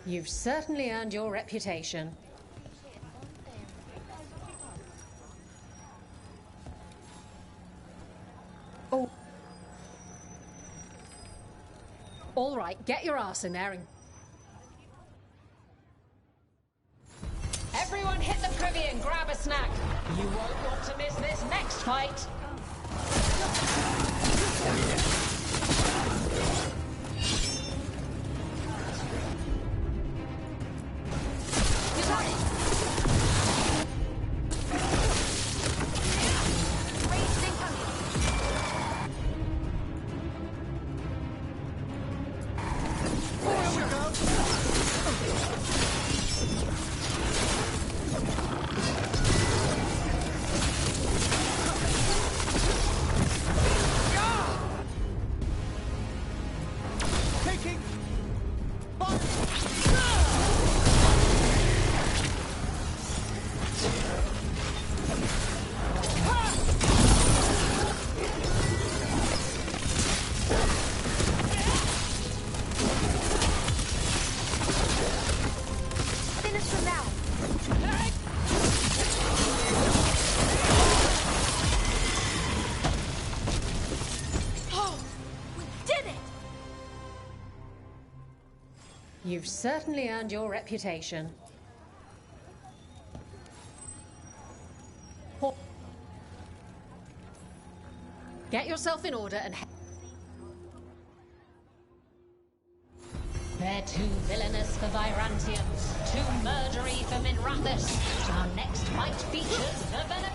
You've certainly earned your reputation. Oh. All right, get your ass in there and... Everyone hit the privy and grab a snack. You won't want to miss this next fight. Oh, we did it! You've certainly earned your reputation. Get yourself in order and... They're too villainous for Virantium, too murdery for Minrathus. Our next fight features the Venom...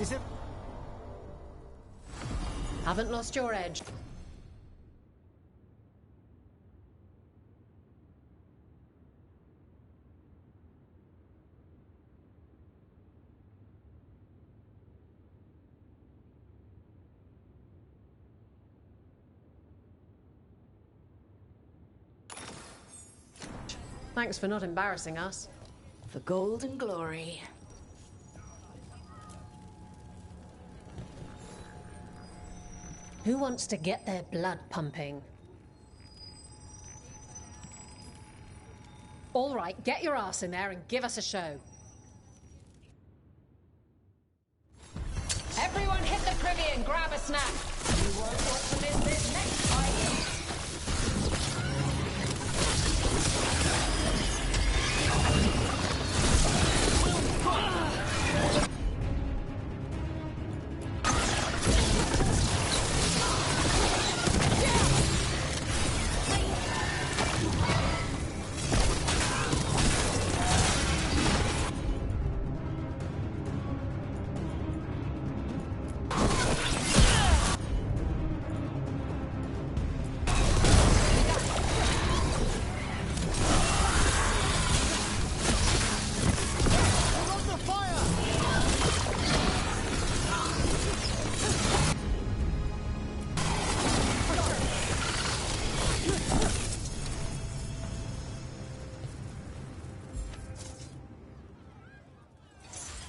Is it? Haven't lost your edge. Thanks for not embarrassing us. For gold and glory. Who wants to get their blood pumping? All right, get your ass in there and give us a show. Everyone hit the privy and grab a snack. You won't want to miss this next fight.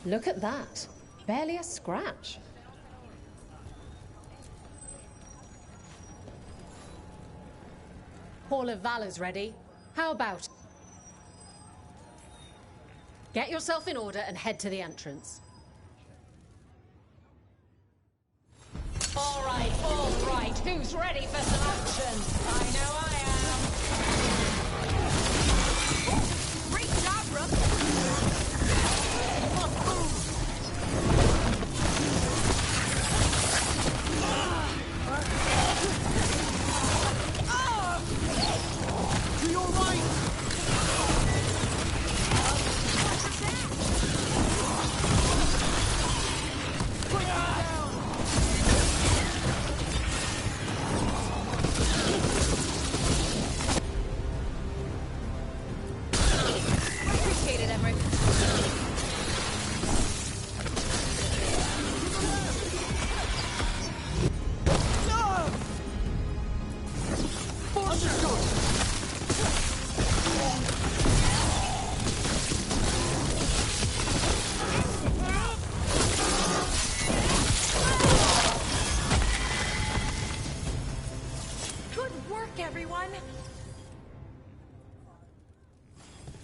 Look at that. Barely a scratch. Hall of Valor's ready. How about... Get yourself in order and head to the entrance. All right. Who's ready for some action? I know I am. Great job, Rook!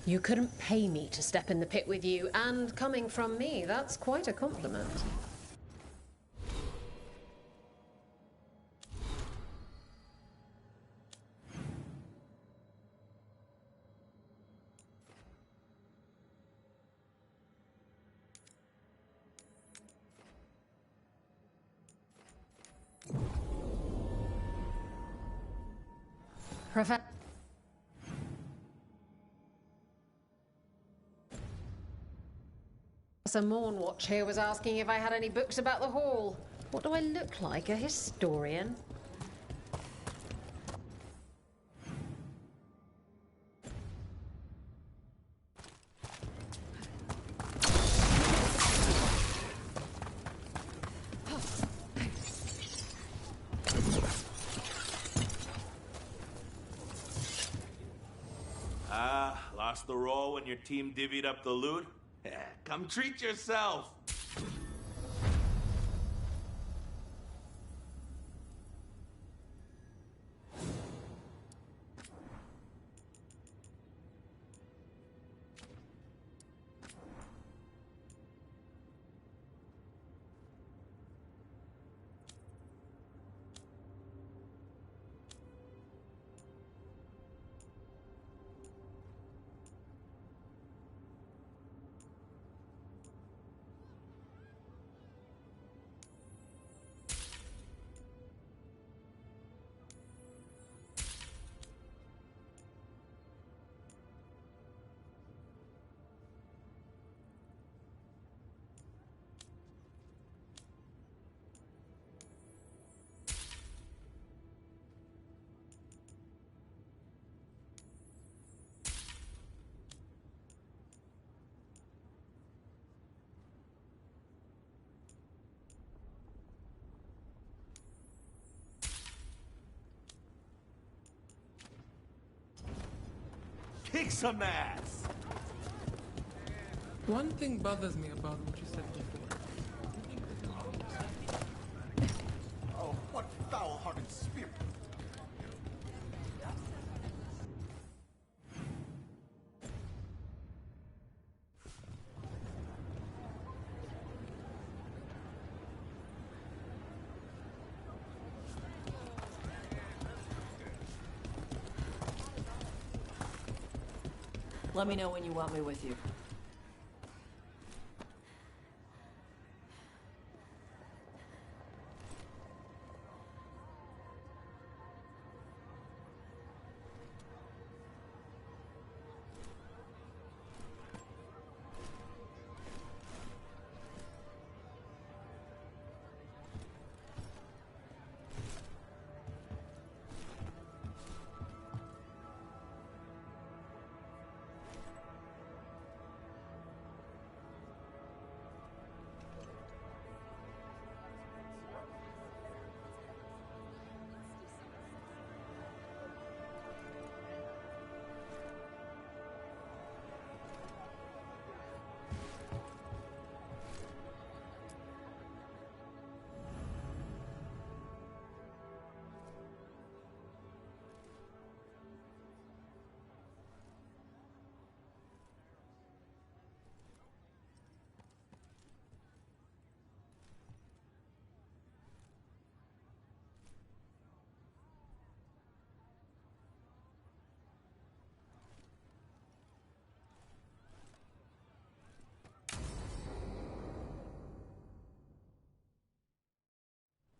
You couldn't pay me to step in the pit with you, and coming from me, that's quite a compliment. Professor Mornwatch here was asking if I had any books about the Hall. What do I look like, a historian? Lost the roll when your team divvied up the loot? Come treat yourself! Kick some ass! One thing bothers me about what you said before. Oh, what foul-hearted spirit! Let me know when you want me with you.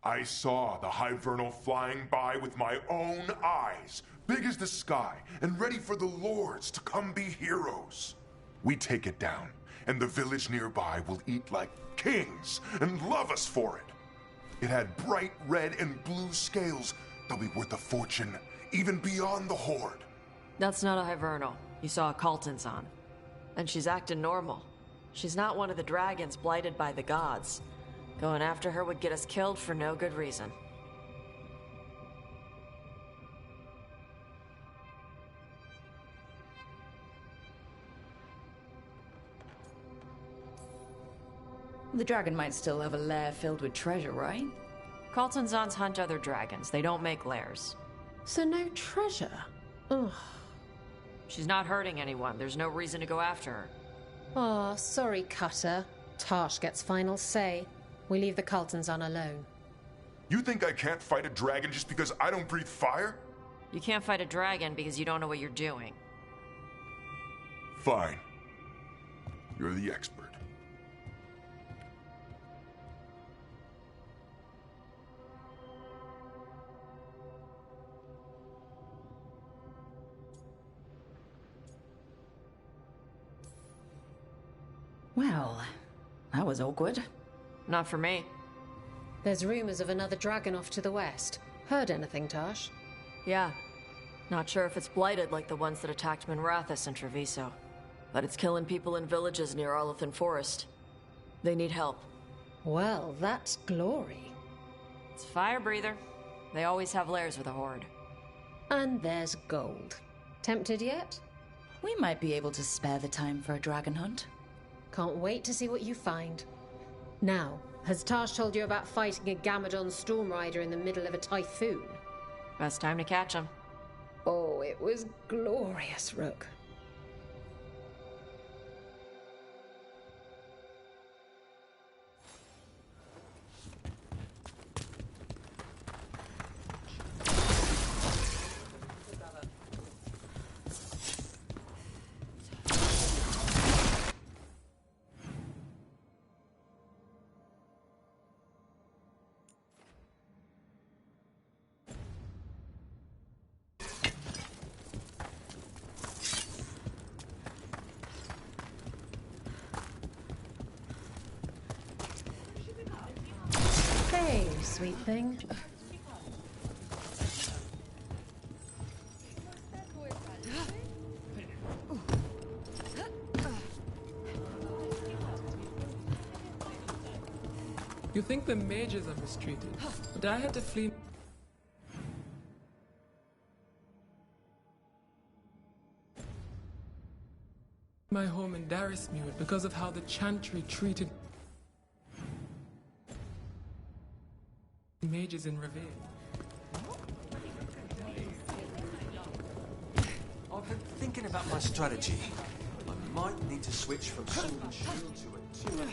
I saw the Hivernal flying by with my own eyes, big as the sky, and ready for the lords to come be heroes. We take it down, and the village nearby will eat like kings and love us for it. It had bright red and blue scales. They'll be worth a fortune, even beyond the Horde. That's not a Hivernal. You saw a Kaltanzan. And she's acting normal. She's not one of the dragons blighted by the gods. Going after her would get us killed for no good reason. The dragon might still have a lair filled with treasure, right? Kaltanzans hunt other dragons. They don't make lairs. So no treasure? Ugh. She's not hurting anyone. There's no reason to go after her. Oh, sorry, Cutter. Tarsh gets final say. We leave the Kaltanzan alone. You think I can't fight a dragon just because I don't breathe fire? You can't fight a dragon because you don't know what you're doing. Fine. You're the expert. Well, that was awkward. Not for me. There's rumors of another dragon off to the west. Heard anything, Tash? Yeah. Not sure if it's blighted like the ones that attacked Minrathous and Treviso. But it's killing people in villages near Arlothan Forest. They need help. Well, that's glory. It's Fire Breather. They always have lairs with a horde. And there's gold. Tempted yet? We might be able to spare the time for a dragon hunt. Can't wait to see what you find. Now, has Tash told you about fighting a Gamadon Stormrider in the middle of a typhoon? Best time to catch him. Oh, it was glorious, Rook. Hey, sweet thing. You think the mages are mistreated, but I had to flee my home in Darismuir because of how the Chantry treated mages in Reveil. I've been thinking about my strategy. I might need to switch from sword and shield to a two.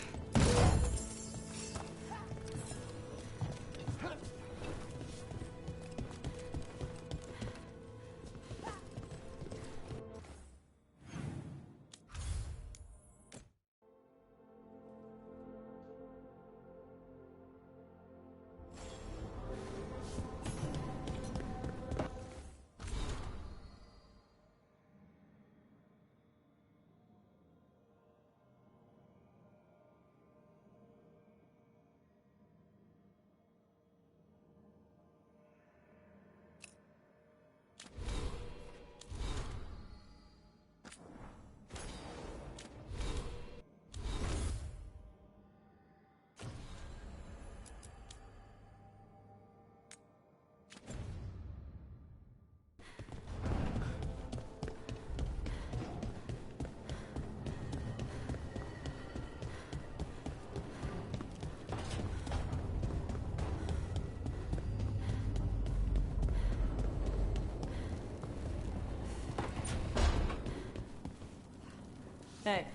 Hey,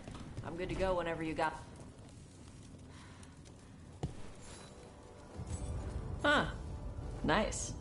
I'm good to go whenever you got... Huh. Nice.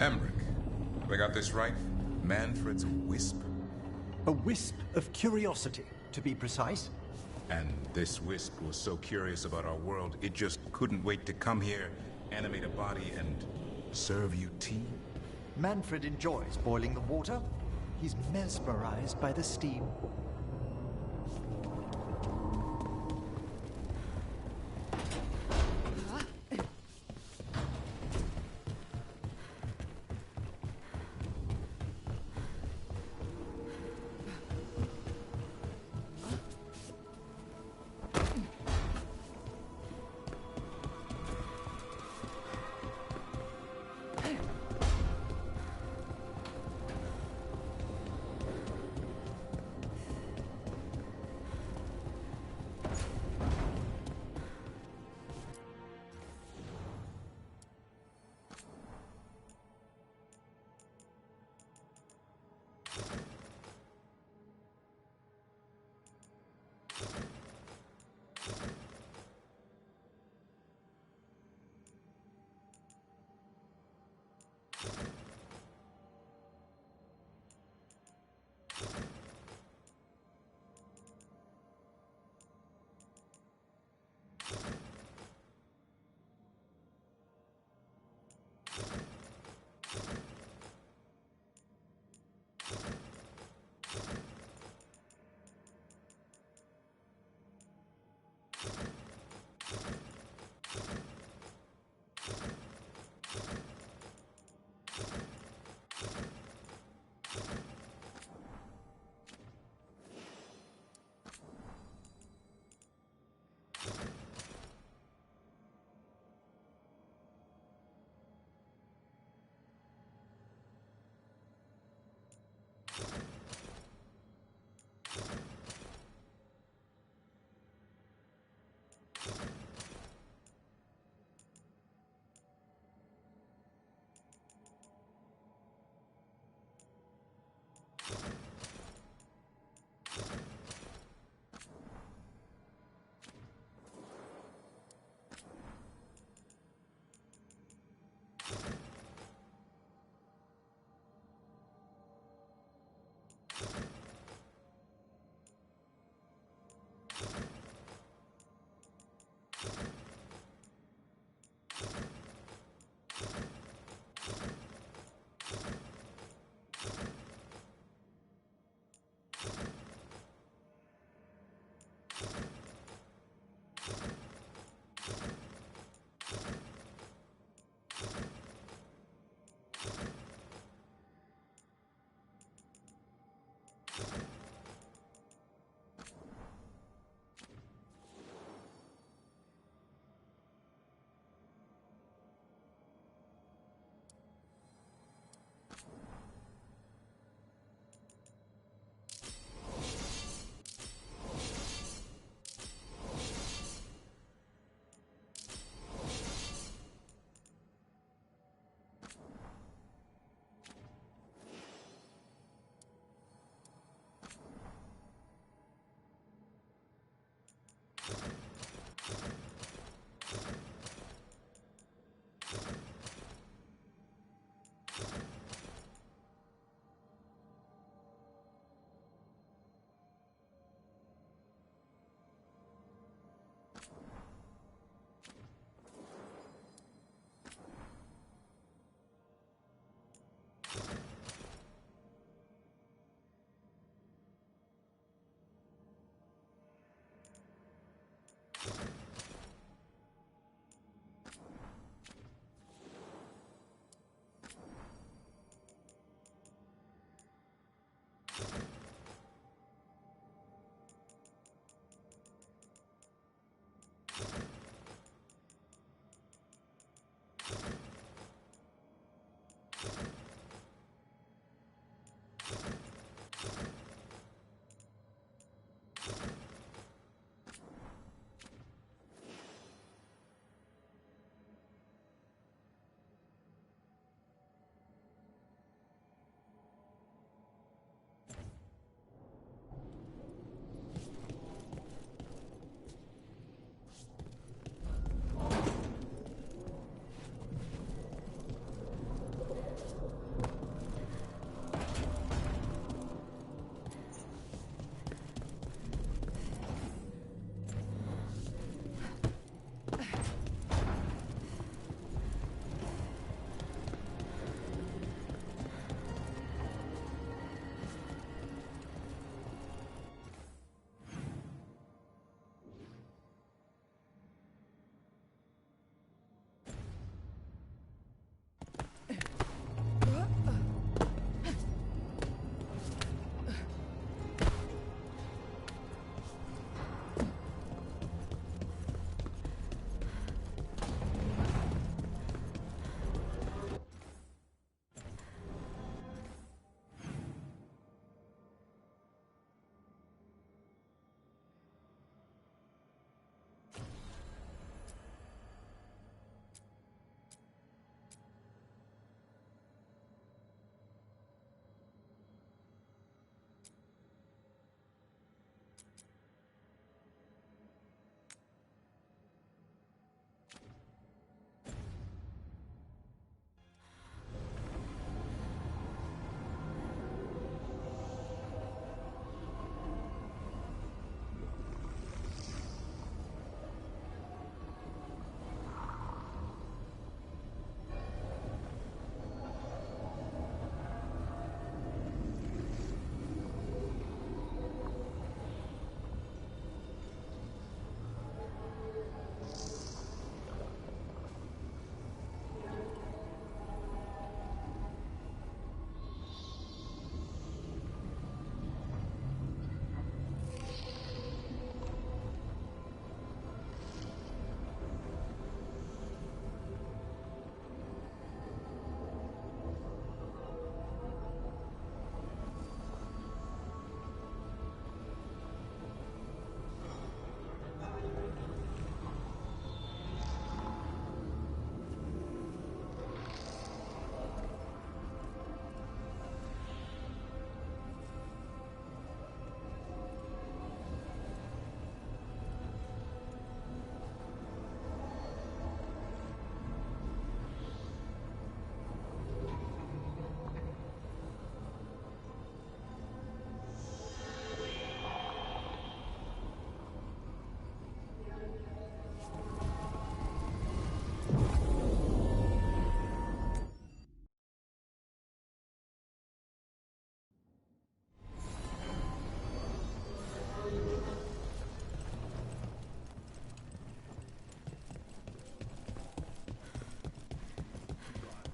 Emmerich, have I got this right? Manfred's a wisp? A wisp of curiosity, to be precise. And this wisp was so curious about our world, it just couldn't wait to come here, animate a body, and serve you tea? Manfred enjoys boiling the water. He's mesmerized by the steam.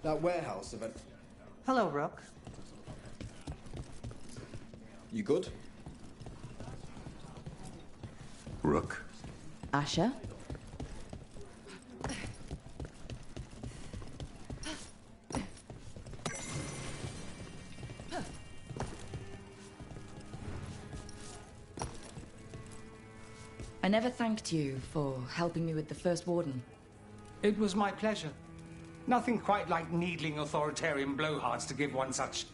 That warehouse event. Hello, Rook. You good? Rook. Asher? I never thanked you for helping me with the First Warden. It was my pleasure. Nothing quite like needling authoritarian blowhards to give one such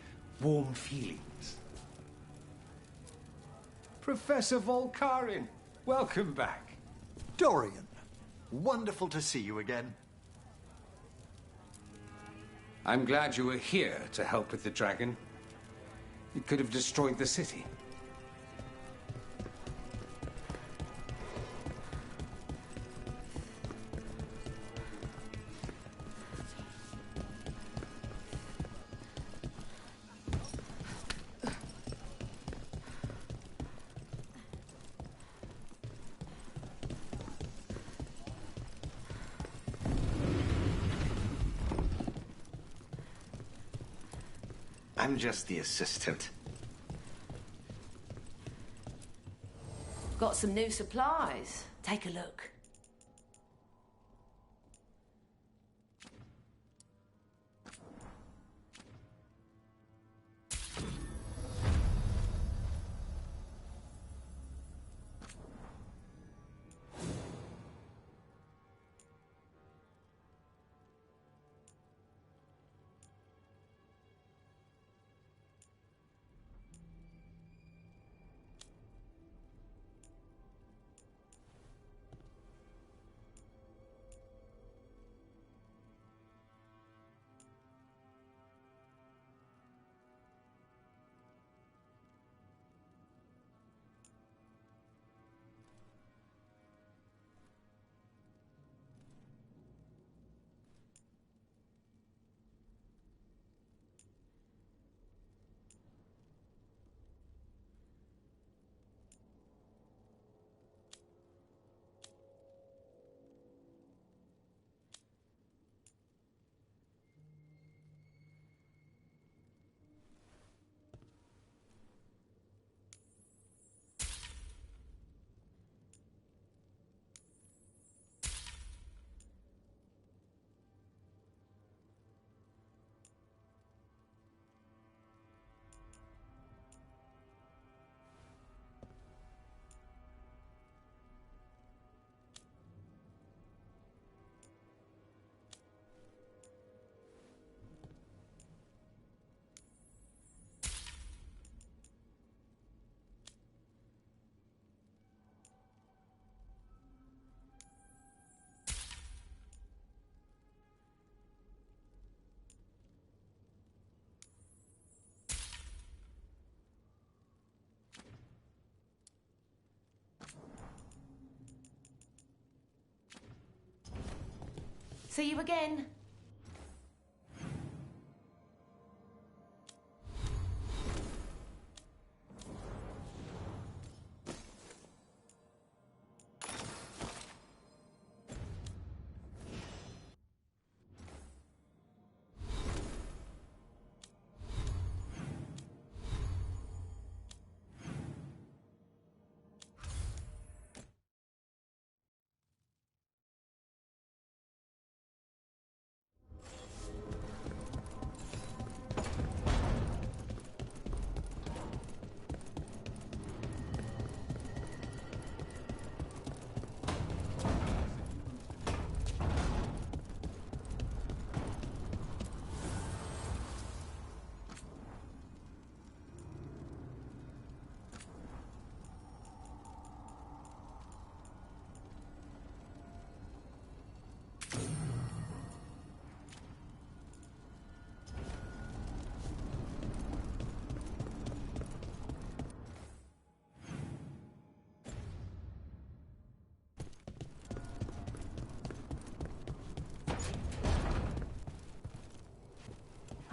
warm feelings. Professor Volkarin, welcome back. Dorian, wonderful to see you again. I'm glad you were here to help with the dragon. It could have destroyed the city. I'm just the assistant. Got some new supplies. Take a look. See you again.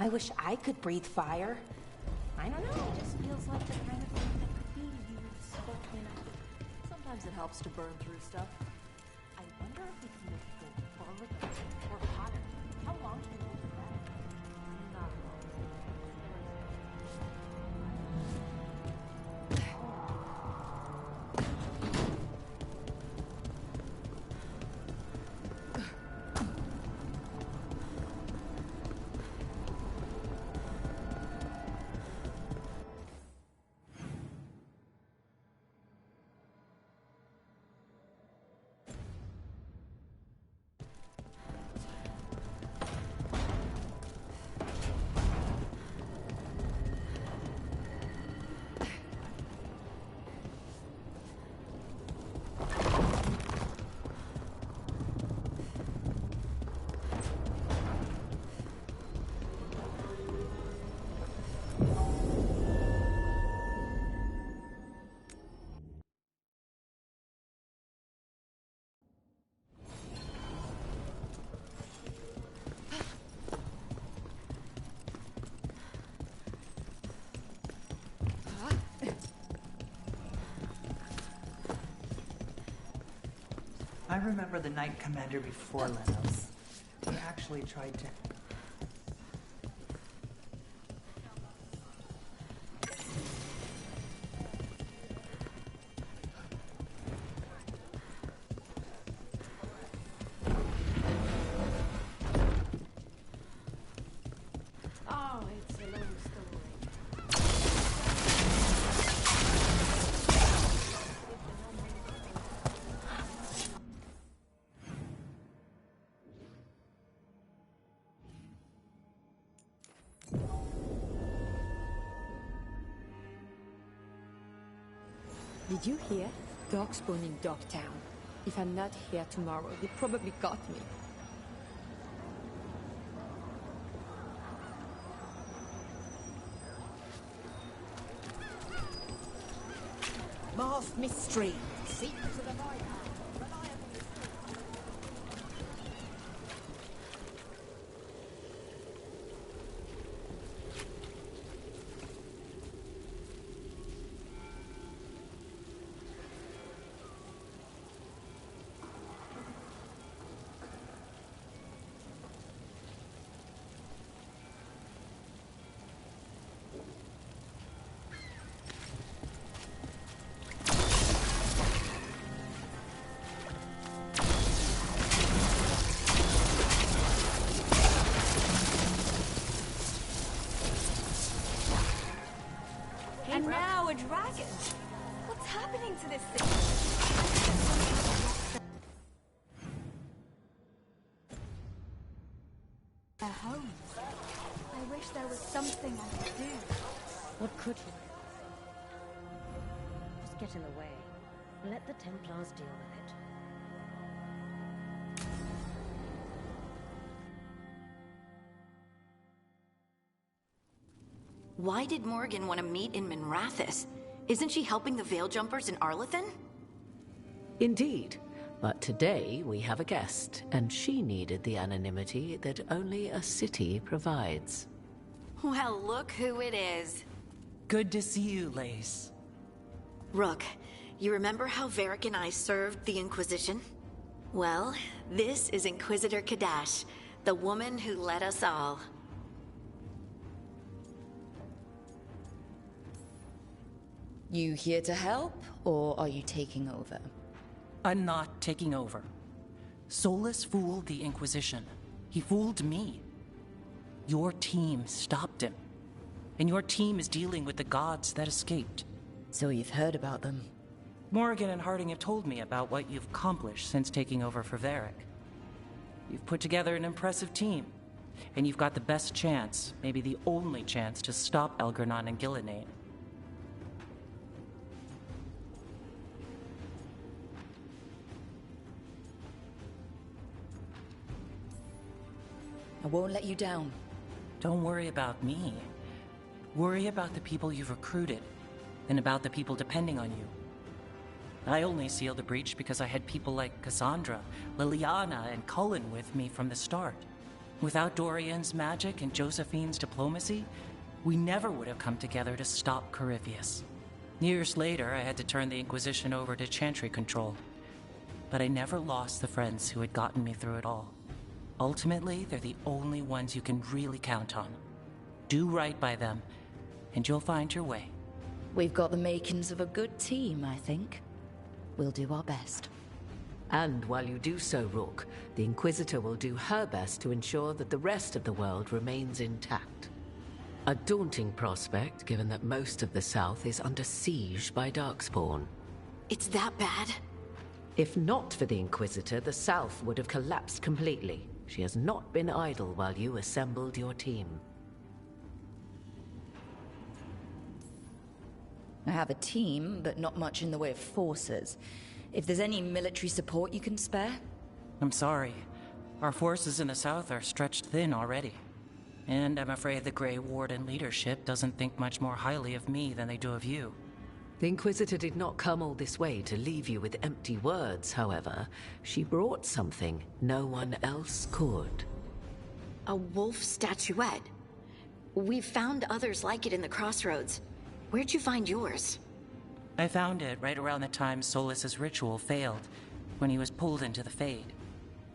I wish I could breathe fire. I don't know, it just feels like the kind of thing that could be used, sometimes it helps to burn through stuff. I wonder if we can make it go further or hotter. How long do you hold it? remember the Knight Commander before Lenos. He actually tried to... Oh, it's a long story. Did you hear? Darkspawn in Darktown. If I'm not here tomorrow, they probably got me. Masked mystery. Secrets of the Void. And now a dragon. What's happening to this thing? Their homes. I wish there was something I could do. What could you? Just get in the way. Let the Templars deal with it. Why did Morgan want to meet in Minrathous? Isn't she helping the Veil Jumpers in Arlathan? Indeed. But today we have a guest, and she needed the anonymity that only a city provides. Well, look who it is. Good to see you, Lace. Rook, you remember how Varric and I served the Inquisition? Well, this is Inquisitor Kadash, the woman who led us all. You here to help, or are you taking over? I'm not taking over. Solus fooled the Inquisition. He fooled me. Your team stopped him. And your team is dealing with the gods that escaped. So you've heard about them? Morgan and Harding have told me about what you've accomplished since taking over for Varric. You've put together an impressive team. And you've got the best chance, maybe the only chance, to stop Elgernon and Gillenane. I won't let you down. Don't worry about me. Worry about the people you've recruited, and about the people depending on you. I only sealed the breach because I had people like Cassandra, Liliana, and Cullen with me from the start. Without Dorian's magic and Josephine's diplomacy, we never would have come together to stop Corypheus. Years later, I had to turn the Inquisition over to Chantry control. But I never lost the friends who had gotten me through it all. Ultimately, they're the only ones you can really count on. Do right by them, and you'll find your way. We've got the makings of a good team, I think. We'll do our best. And while you do so, Rook, the Inquisitor will do her best to ensure that the rest of the world remains intact. A daunting prospect, given that most of the South is under siege by Darkspawn. It's that bad? If not for the Inquisitor, the South would have collapsed completely. She has not been idle while you assembled your team. I have a team, but not much in the way of forces. If there's any military support you can spare? I'm sorry. Our forces in the South are stretched thin already. And I'm afraid the Grey Warden leadership doesn't think much more highly of me than they do of you. The Inquisitor did not come all this way to leave you with empty words, however. She brought something no one else could. A wolf statuette. We've found others like it in the Crossroads. Where'd you find yours? I found it right around the time Solus's ritual failed. when he was pulled into the Fade.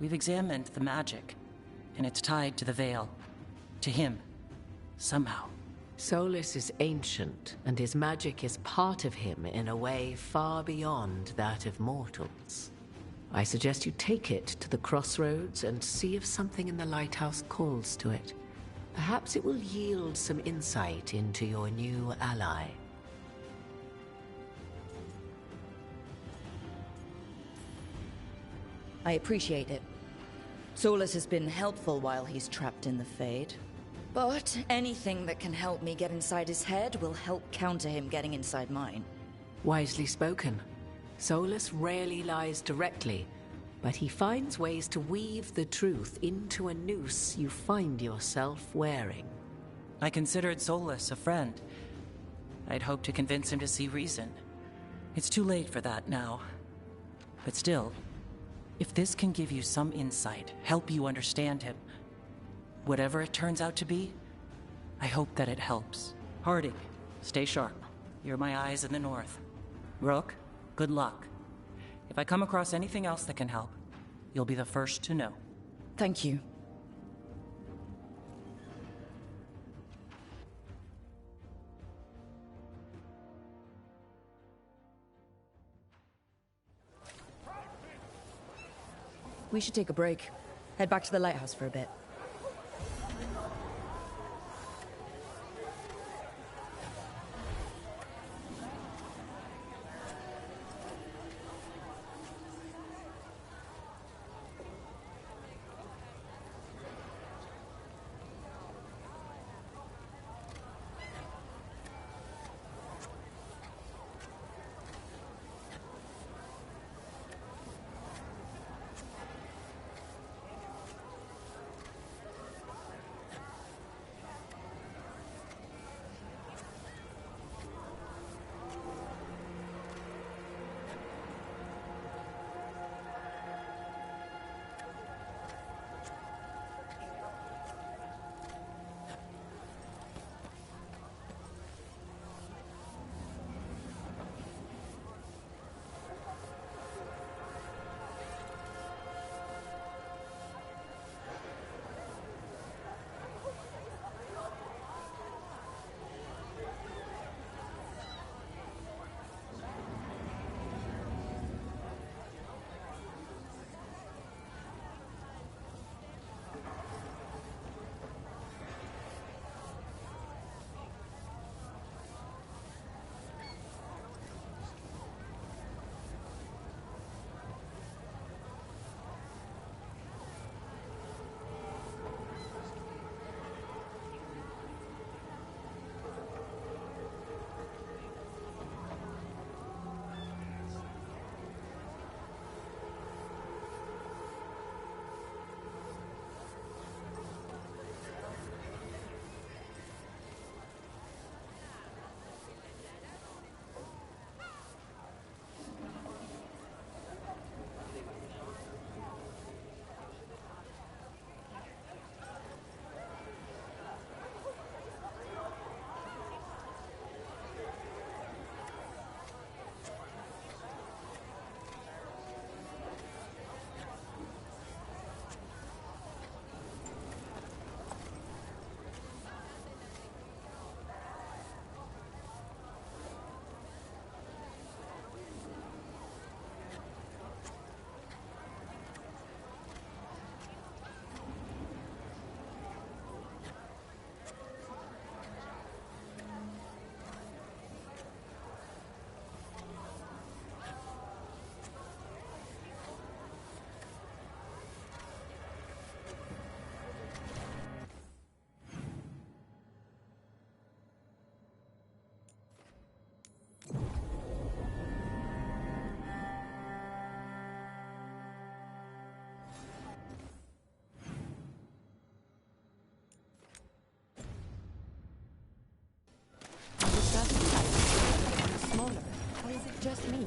We've examined the magic, and it's tied to the Veil. To him. Somehow. Solas is ancient, and his magic is part of him in a way far beyond that of mortals. I suggest you take it to the crossroads and see if something in the lighthouse calls to it. Perhaps it will yield some insight into your new ally. I appreciate it. Solas has been helpful while he's trapped in the Fade. But anything that can help me get inside his head will help counter him getting inside mine. Wisely spoken. Solas rarely lies directly, but he finds ways to weave the truth into a noose you find yourself wearing. I considered Solas a friend. I'd hoped to convince him to see reason. It's too late for that now. But still, if this can give you some insight, help you understand him, whatever it turns out to be, I hope that it helps. Harding, stay sharp. You're my eyes in the north. Rook, good luck. If I come across anything else that can help, you'll be the first to know. Thank you. We should take a break. Head back to the lighthouse for a bit. Just me?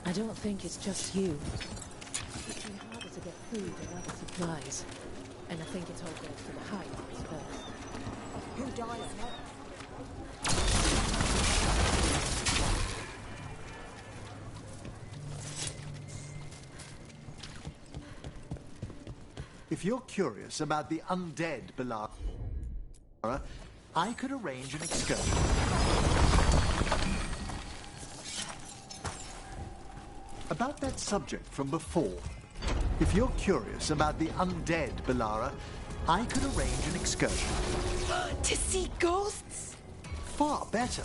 I don't think it's just you. It's been harder to get food and other supplies. And I think it's all going to the highways first. Who dies next? If you're curious about the undead Bellara, I could arrange an excursion. About that subject from before. If you're curious about the undead Bellara, I could arrange an excursion. To see ghosts? Far better.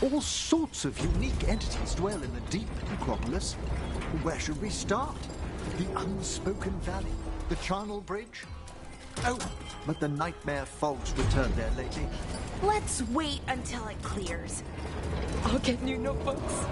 All sorts of unique entities dwell in the deep necropolis. Where should we start? The Unspoken Valley? The Charnel Bridge? Oh, but the nightmare fog's returned there lately. Let's wait until it clears. I'll get new notebooks.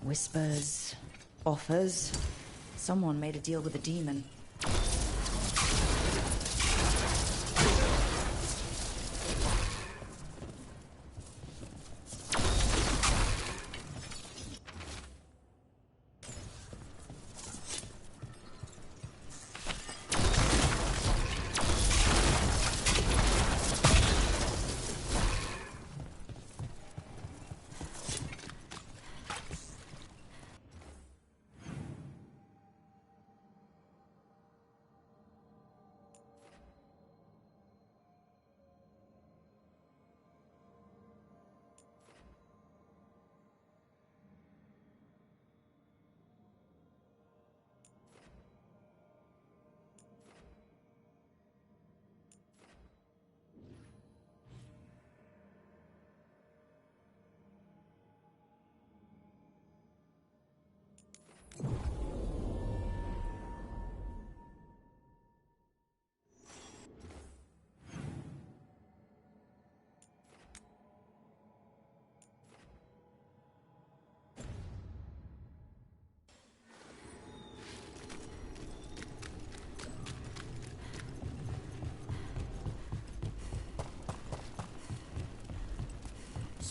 Whispers, offers. Someone made a deal with a demon.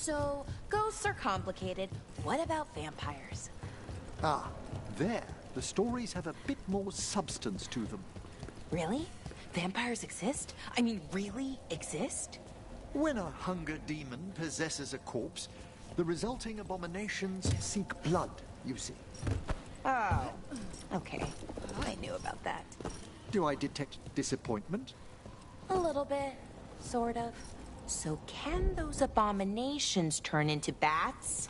So, ghosts are complicated. What about vampires? Ah, there. The stories have a bit more substance to them. Really? Vampires exist? I mean, really exist? When a hunger demon possesses a corpse, the resulting abominations seek blood, you see. Oh, okay. I knew about that. Do I detect disappointment? A little bit, sort of. So can those abominations turn into bats?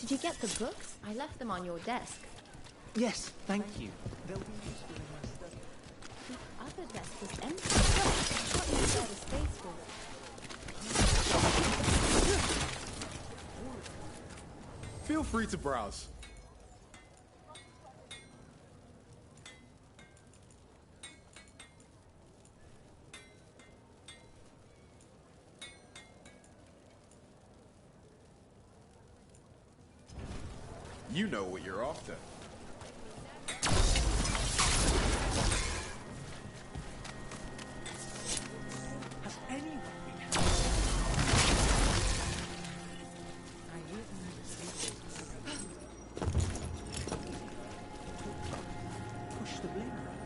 Did you get the books? I left them on your desk. Yes, thank you. The other desk was empty. What is there the space for? Feel free to browse. You know what you're after. Has anyone been push the blade around?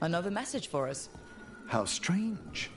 Another message for us. How strange.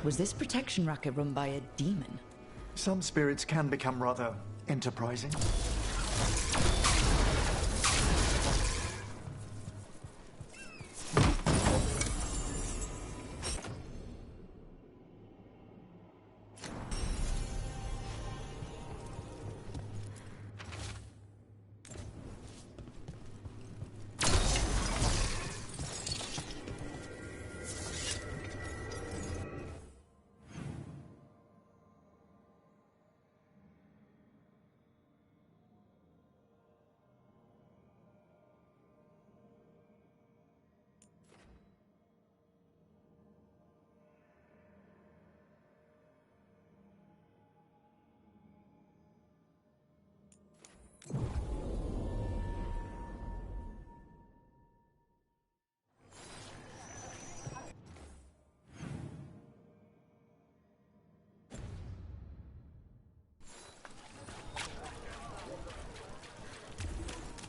Was this protection racket run by a demon? Some spirits can become rather enterprising.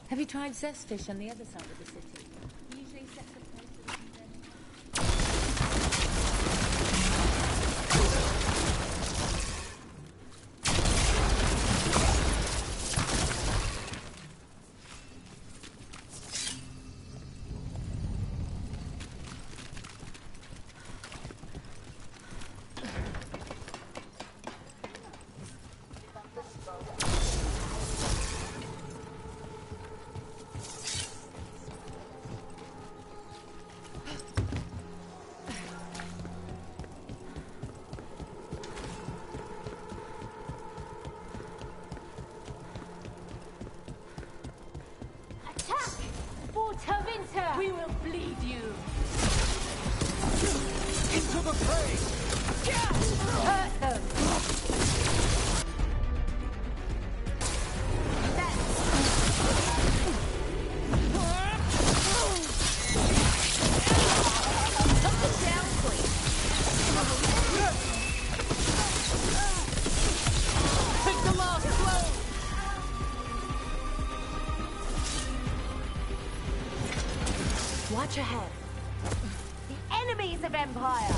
Have you tried Zestfish on the other side of the city? He usually sets up places and then... We will bleed you. Into the fray! Hurt them. Take the last blow. Watch ahead. The enemies of Empire!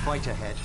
fight ahead.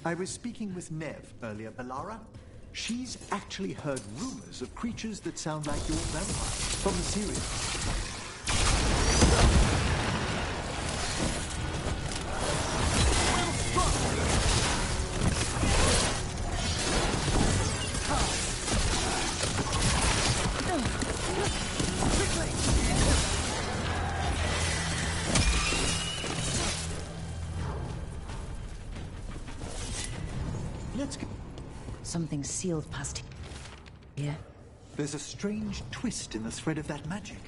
I was speaking with Nev earlier, Balara. She's actually heard rumors of creatures that sound like your vampires from the series. Something sealed past here. There's a strange twist in the thread of that magic.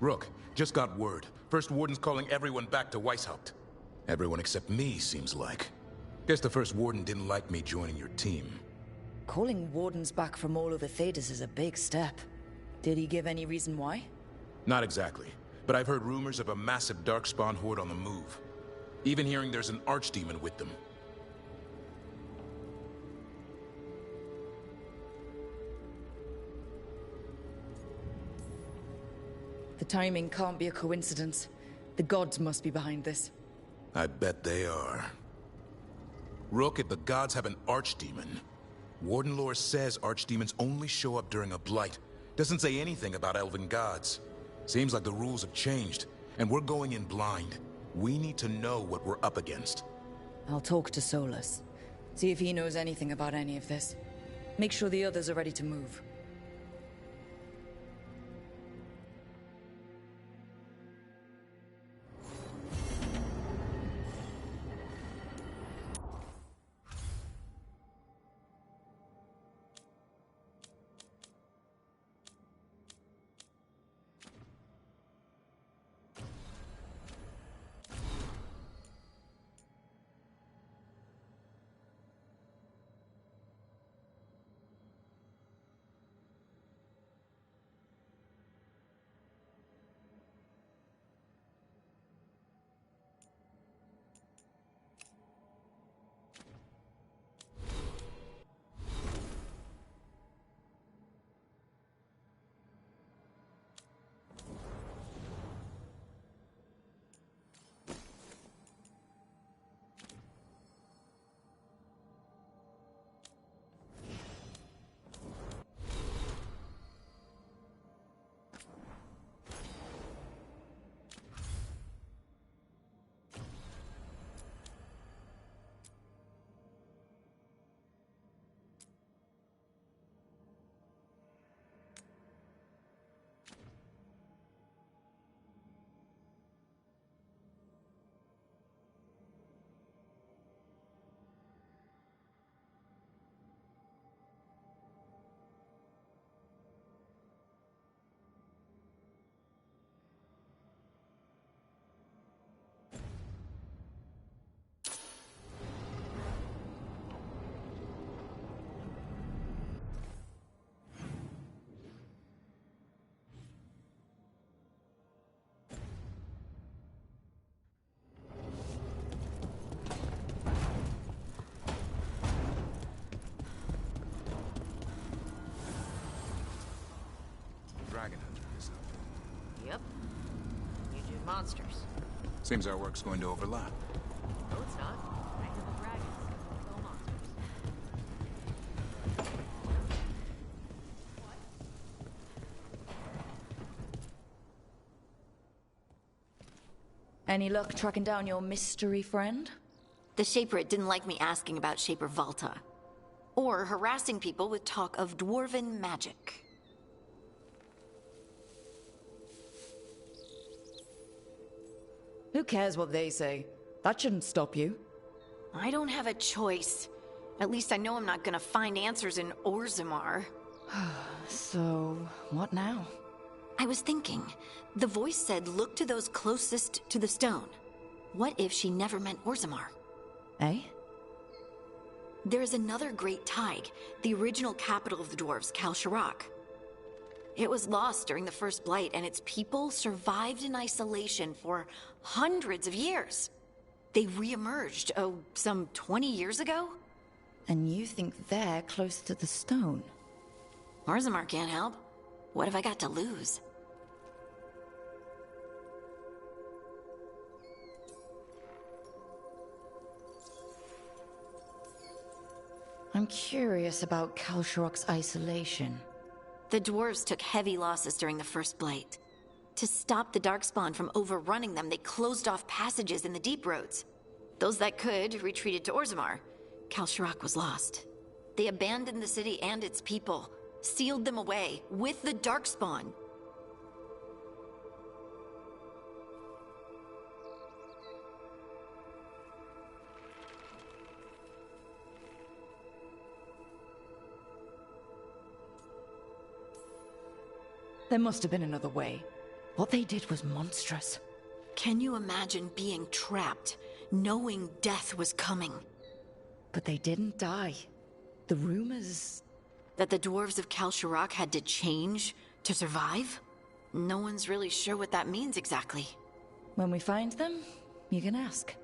Rook, just got word. First Warden's calling everyone back to Weishaupt. Everyone except me, seems like. Guess the First Warden didn't like me joining your team. Calling Wardens back from all over Thedas is a big step. Did he give any reason why? Not exactly, but I've heard rumors of a massive Darkspawn horde on the move. Even hearing there's an Archdemon with them. The timing can't be a coincidence. The gods must be behind this. I bet they are. Rook, if the gods have an Archdemon, Warden lore says Archdemons only show up during a blight. Doesn't say anything about elven gods. Seems like the rules have changed, and we're going in blind. We need to know what we're up against. I'll talk to Solus. See if he knows anything about any of this. Make sure the others are ready to move. Dragon hunter or something. Yep. You do monsters. Seems our work's going to overlap. No, it's not. I handle dragons. Kill monsters. Any luck tracking down your mystery friend? The Shaper didn't like me asking about Shaper Valta. Or harassing people with talk of dwarven magic. Who cares what they say? That shouldn't stop you. I don't have a choice. At least I know I'm not gonna find answers in Orzammar. So, what now? I was thinking. The voice said look to those closest to the stone. What if she never meant Orzammar? Eh? There is another great Tig, the original capital of the dwarves, Kalsharak. It was lost during the First Blight, and its people survived in isolation for hundreds of years. They re-emerged, some 20 years ago? And you think they're close to the stone? Orzammar can't help. What have I got to lose? I'm curious about Kalsharak's isolation. The dwarves took heavy losses during the First Blight. To stop the Darkspawn from overrunning them, they closed off passages in the deep roads. Those that could retreated to Orzammar. Kalsharak was lost. They abandoned the city and its people, sealed them away with the Darkspawn. There must have been another way. What they did was monstrous. Can you imagine being trapped, knowing death was coming? But they didn't die. The rumors... That the dwarves of Kalsharak had to change to survive? No one's really sure what that means exactly. When we find them, you can ask.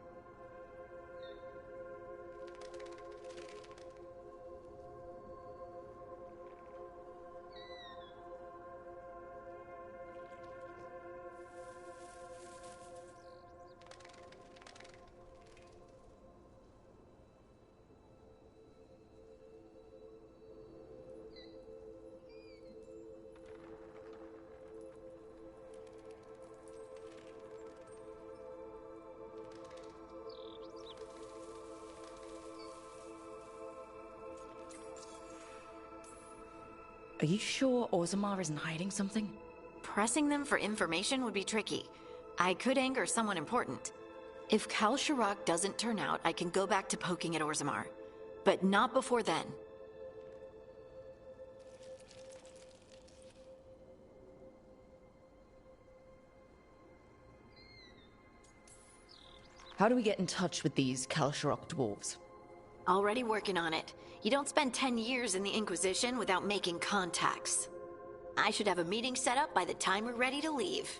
Are you sure Orzammar isn't hiding something? Pressing them for information would be tricky. I could anger someone important. If Kalsharak doesn't turn out, I can go back to poking at Orzammar. But not before then. How do we get in touch with these Kalsharak dwarves? Already working on it. You don't spend 10 years in the Inquisition without making contacts. I should have a meeting set up by the time we're ready to leave.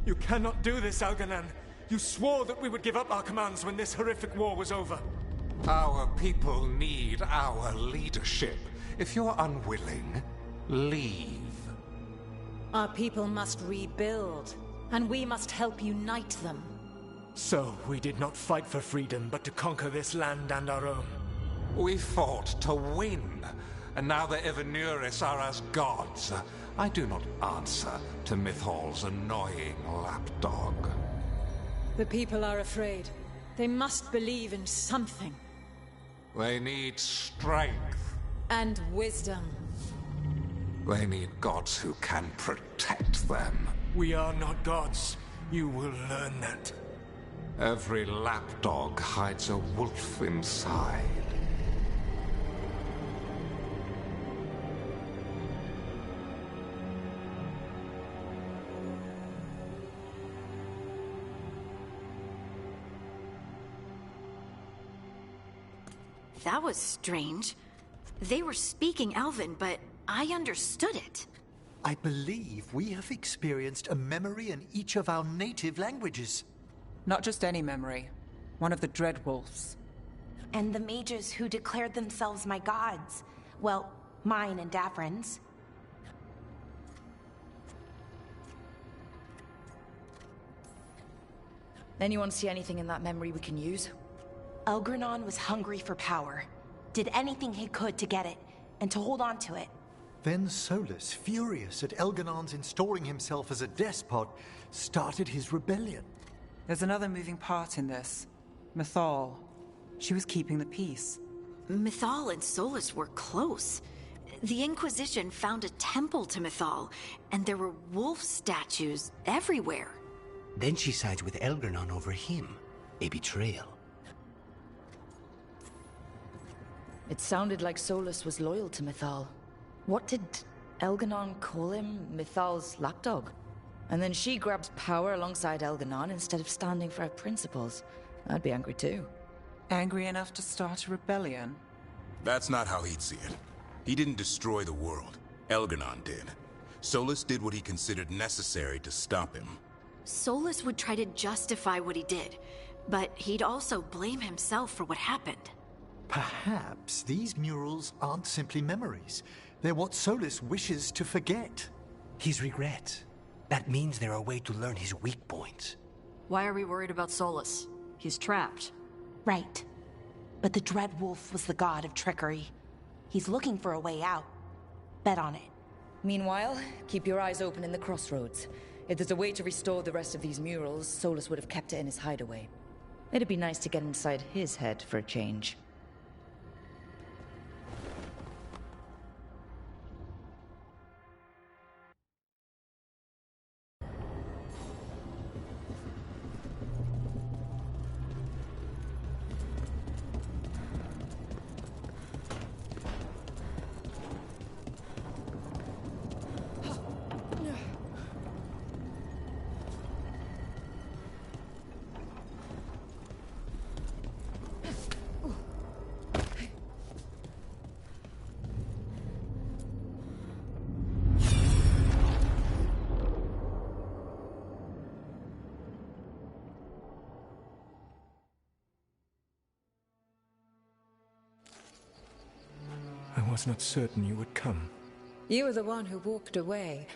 You cannot do this, Algernon. You swore that we would give up our commands when this horrific war was over. Our people need our leadership. If you're unwilling, leave. Our people must rebuild, and we must help unite them. So, we did not fight for freedom, but to conquer this land and our own. We fought to win, and now the Evanuris are as gods. I do not answer to Mythal's annoying lapdog. The people are afraid. They must believe in something. They need strength. And wisdom. They need gods who can protect them. We are not gods. You will learn that. Every lapdog hides a wolf inside. That was strange. They were speaking Elven, but I understood it. I believe we have experienced a memory in each of our native languages. Not just any memory. One of the Dreadwolves. And the mages who declared themselves my gods. Well, mine and Davrin's. Anyone see anything in that memory we can use? Elgranon was hungry for power. Did anything he could to get it, and to hold on to it. Then Solus, furious at Elganon's installing himself as a despot, started his rebellion. There's another moving part in this. Mythal. She was keeping the peace. Mythal and Solus were close. The Inquisition found a temple to Mythal, and there were wolf statues everywhere. Then she sides with Elgernon over him. A betrayal. It sounded like Solus was loyal to Mythal. What did Elgernon call him? Mythal's lapdog? And then she grabs power alongside Elgernon instead of standing for her principles. I'd be angry too. Angry enough to start a rebellion? That's not how he'd see it. He didn't destroy the world. Elgernon did. Solus did what he considered necessary to stop him. Solus would try to justify what he did, but he'd also blame himself for what happened. Perhaps these murals aren't simply memories. They're what Solus wishes to forget. His regret. That means they're a way to learn his weak points. Why are we worried about Solus? He's trapped. Right. But the Dread Wolf was the god of trickery. He's looking for a way out. Bet on it. Meanwhile, keep your eyes open in the crossroads. If there's a way to restore the rest of these murals, Solus would have kept it in his hideaway. It'd be nice to get inside his head for a change. I was not certain you would come. You were the one who walked away.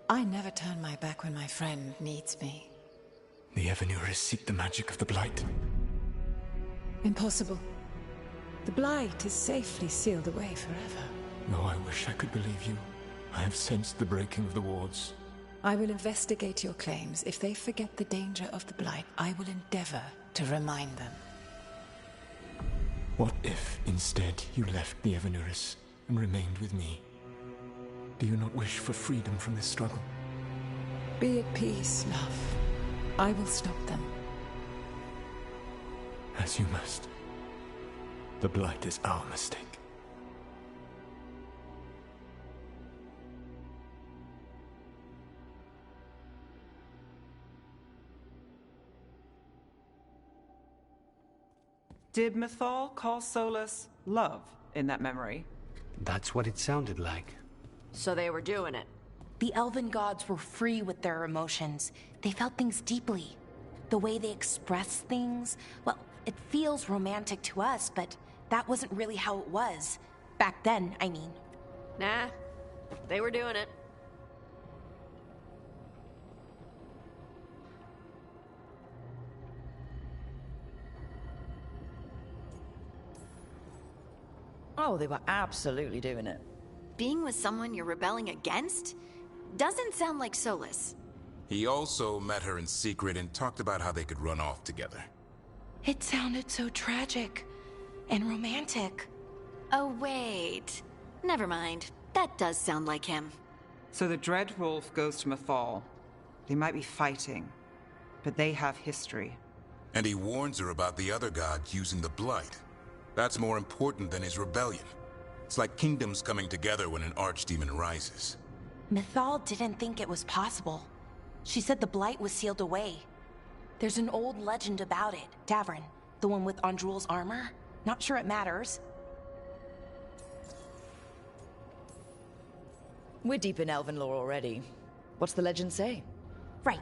I never turn my back when my friend needs me. The Evanuris seek the magic of the Blight. Impossible. The Blight is safely sealed away forever. Though I wish I could believe you. I have sensed the breaking of the wards. I will investigate your claims. If they forget the danger of the Blight, I will endeavor to remind them. What if, instead, you left the Evanuris and remained with me? Do you not wish for freedom from this struggle? Be at peace, love. I will stop them. As you must. The Blight is our mistake. Did Mythal call Solus love in that memory? That's what it sounded like. So they were doing it. The elven gods were free with their emotions. They felt things deeply. The way they express things, well, it feels romantic to us, but that wasn't really how it was. Back then, I mean. Nah, they were doing it. Oh, they were absolutely doing it. Being with someone you're rebelling against? Doesn't sound like Solus. He also met her in secret and talked about how they could run off together. It sounded so tragic and romantic. Oh, wait. Never mind. That does sound like him. So the Dread Wolf goes to Mythal. They might be fighting, but they have history. And he warns her about the other gods using the Blight. That's more important than his rebellion. It's like kingdoms coming together when an archdemon rises. Mythal didn't think it was possible. She said the Blight was sealed away. There's an old legend about it. Davrin, the one with Andrul's armor. Not sure it matters. We're deep in elven lore already. What's the legend say? Right.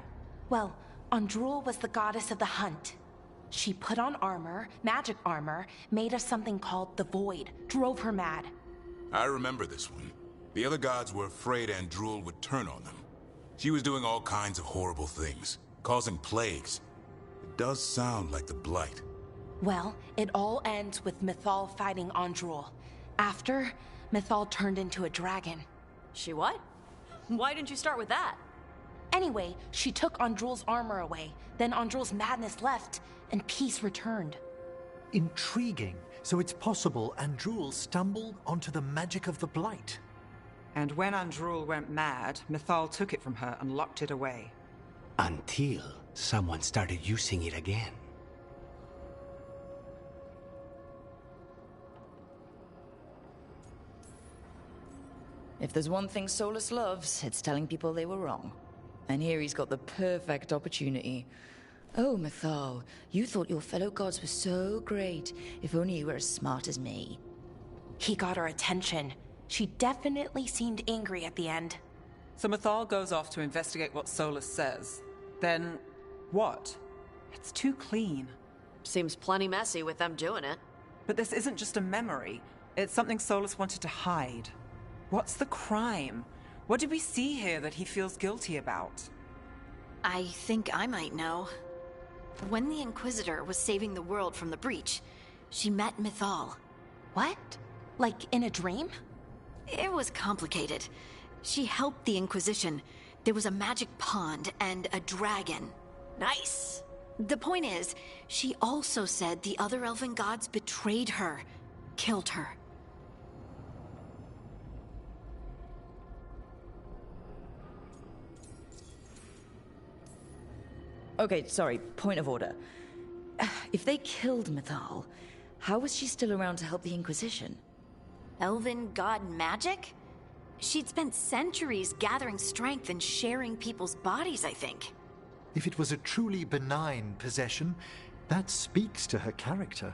Well, Andrul was the goddess of the hunt. She put on armor, magic armor, made of something called the Void, drove her mad. I remember this one. The other gods were afraid Andrul would turn on them. She was doing all kinds of horrible things, causing plagues. It does sound like the Blight. Well, it all ends with Mythal fighting Andrul. After, Mythal turned into a dragon. She what? Why didn't you start with that? Anyway, she took Andrul's armor away. Then Andrul's madness left, and peace returned. Intriguing. So it's possible Andrul stumbled onto the magic of the Blight. And when Andrul went mad, Mythal took it from her and locked it away. Until someone started using it again. If there's one thing Solus loves, it's telling people they were wrong. And here he's got the perfect opportunity. Oh, Mythal, you thought your fellow gods were so great. If only you were as smart as me. He got her attention. She definitely seemed angry at the end. So Mythal goes off to investigate what Solus says. Then, what? It's too clean. Seems plenty messy with them doing it. But this isn't just a memory. It's something Solus wanted to hide. What's the crime? What did we see here that he feels guilty about? I think I might know. When the Inquisitor was saving the world from the breach, she met Mythal. What? Like in a dream? It was complicated. She helped the Inquisition. There was a magic pond and a dragon. Nice! The point is, she also said the other elven gods betrayed her, killed her. Okay, sorry, point of order. If they killed Mythal, how was she still around to help the Inquisition? Elven god magic? She'd spent centuries gathering strength and sharing people's bodies, I think. If it was a truly benign possession, that speaks to her character.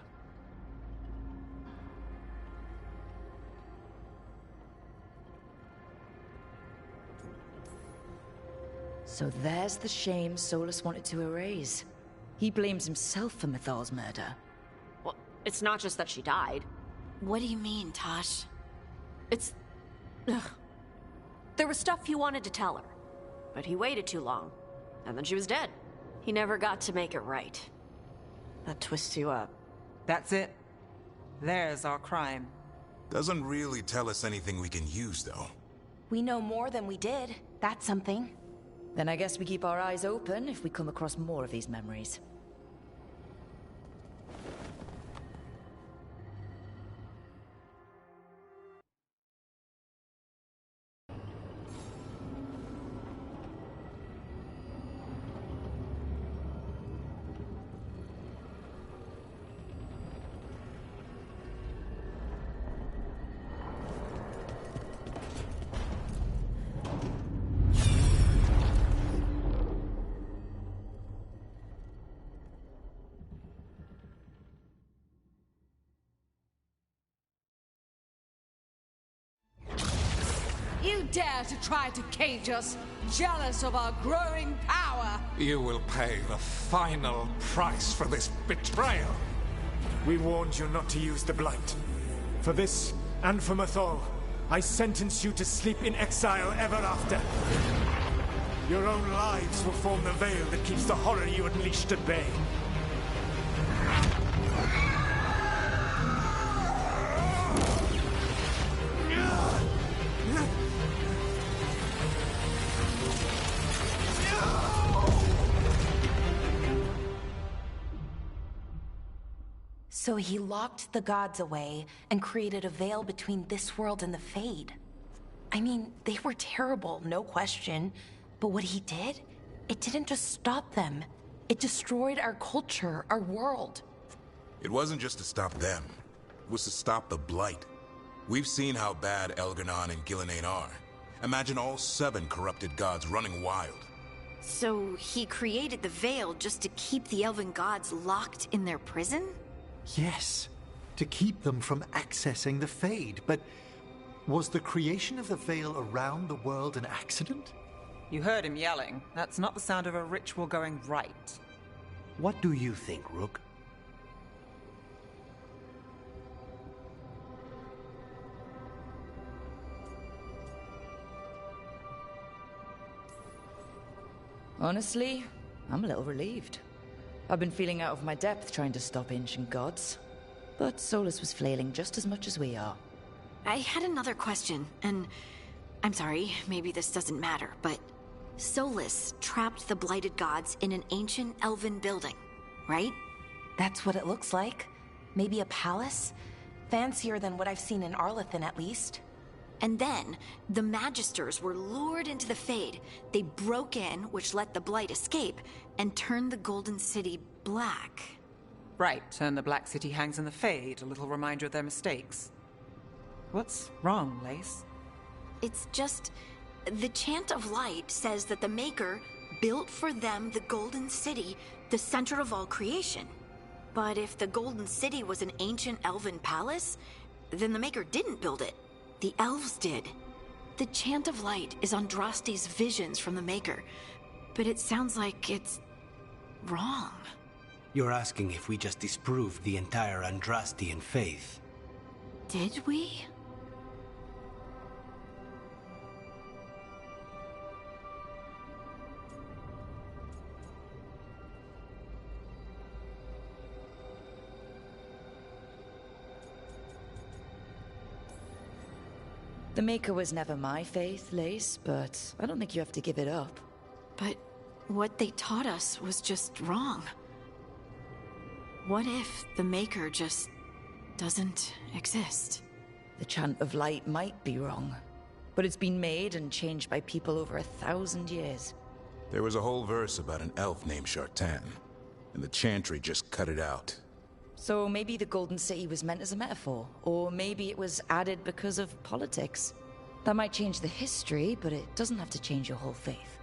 So there's the shame Solus wanted to erase. He blames himself for Mythal's murder. Well, it's not just that she died. What do you mean, Tosh? It's... Ugh. There was stuff he wanted to tell her, but he waited too long, and then she was dead. He never got to make it right. That twists you up. That's it. There's our crime. Doesn't really tell us anything we can use, though. We know more than we did. That's something. Then I guess we keep our eyes open if we come across more of these memories. You dare to try to cage us, jealous of our growing power! You will pay the final price for this betrayal. We warned you not to use the Blight. For this, and for Mythal, I sentence you to sleep in exile ever after. Your own lives will form the veil that keeps the horror you unleashed at bay. So he locked the gods away and created a veil between this world and the Fade. I mean, they were terrible, no question. But what he did, it didn't just stop them. It destroyed our culture, our world. It wasn't just to stop them. It was to stop the Blight. We've seen how bad Elgar'nan and Gillenane are. Imagine all 7 corrupted gods running wild. So he created the veil just to keep the elven gods locked in their prison? Yes, to keep them from accessing the Fade. But was the creation of the veil around the world an accident? You heard him yelling. That's not the sound of a ritual going right. What do you think, Rook? Honestly, I'm a little relieved. I've been feeling out of my depth trying to stop ancient gods. But Solus was flailing just as much as we are. I had another question, and I'm sorry, maybe this doesn't matter, but Solus trapped the blighted gods in an ancient elven building, right? That's what it looks like. Maybe a palace? Fancier than what I've seen in Arlathan, at least. And then, the Magisters were lured into the Fade. They broke in, which let the Blight escape, and turned the Golden City black. Right, and the Black City hangs in the Fade, a little reminder of their mistakes. What's wrong, Lace? It's just... the Chant of Light says that the Maker built for them the Golden City, the center of all creation. But if the Golden City was an ancient elven palace, then the Maker didn't build it. The elves did. The Chant of Light is Andraste's visions from the Maker, but it sounds like it's wrong. You're asking if we just disproved the entire Andrastian faith. Did we? The Maker was never my faith, Lace, but I don't think you have to give it up. But what they taught us was just wrong. What if the Maker just doesn't exist? The Chant of Light might be wrong, but it's been made and changed by people over 1,000 years. There was a whole verse about an elf named Shartan, and the Chantry just cut it out. So maybe the Golden City was meant as a metaphor, or maybe it was added because of politics. That might change the history, but it doesn't have to change your whole faith.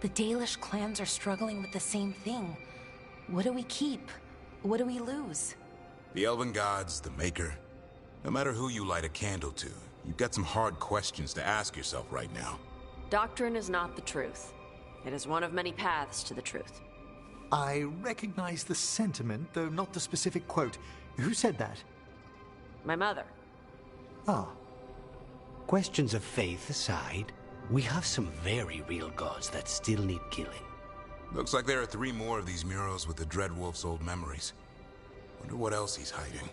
The Dalish clans are struggling with the same thing. What do we keep? What do we lose? The Elven Gods, the Maker. No matter who you light a candle to, you've got some hard questions to ask yourself right now. Doctrine is not the truth. It is one of many paths to the truth. I recognize the sentiment, though not the specific quote. Who said that? My mother. Ah. Questions of faith aside, we have some very real gods that still need killing. Looks like there are 3 more of these murals with the Dreadwolf's old memories. Wonder what else he's hiding.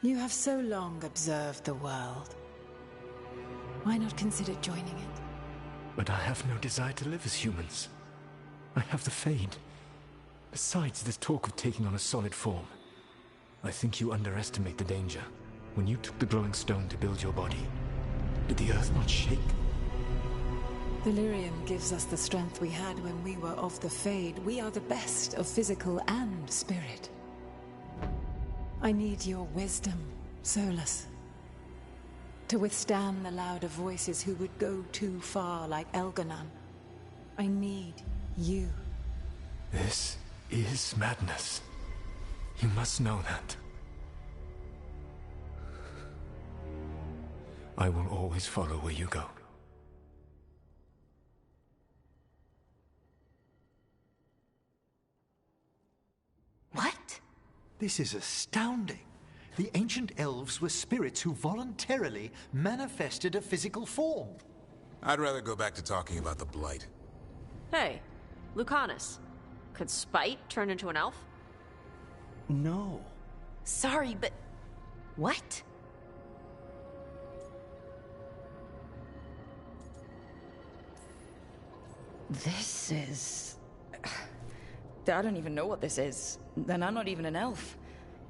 You have so long observed the world. Why not consider joining it? But I have no desire to live as humans. I have the Fade. Besides, this talk of taking on a solid form. I think you underestimate the danger. When you took the glowing stone to build your body, did the earth not shake? Delirium gives us the strength we had when we were of the Fade. We are the best of physical and spirit. I need your wisdom, Solus. To withstand the louder voices who would go too far like Elganon. I need you. This is madness. You must know that. I will always follow where you go. What? This is astounding. The ancient elves were spirits who voluntarily manifested a physical form. I'd rather go back to talking about the Blight. Hey, Lucanus. Could Spite turn into an elf? No. Sorry, but... what? This is... I don't even know what this is. Then I'm not even an elf.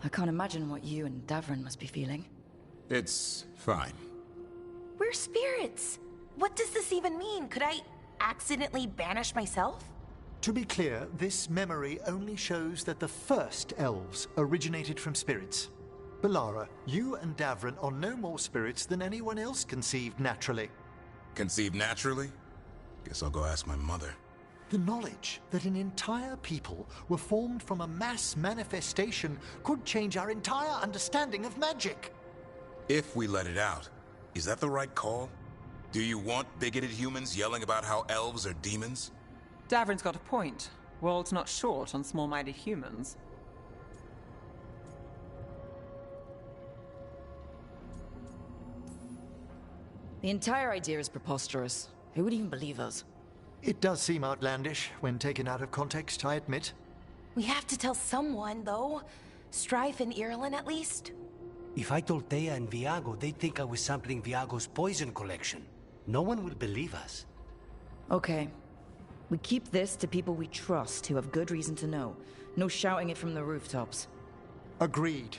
I can't imagine what you and Davrin must be feeling. It's fine. We're spirits. What does this even mean? Could I accidentally banish myself? To be clear, this memory only shows that the first elves originated from spirits. Balara, you and Davrin are no more spirits than anyone else conceived naturally. Conceived naturally? Guess I'll go ask my mother. The knowledge that an entire people were formed from a mass manifestation could change our entire understanding of magic. If we let it out, is that the right call? Do you want bigoted humans yelling about how elves are demons? Davrin's got a point. World's not short on small-minded humans. The entire idea is preposterous. Who would even believe us? It does seem outlandish when taken out of context, I admit. We have to tell someone, though. Strife and Irulan, at least. If I told Thea and Viago, they'd think I was sampling Viago's poison collection. No one will believe us. Okay. We keep this to people we trust who have good reason to know. No shouting it from the rooftops. Agreed.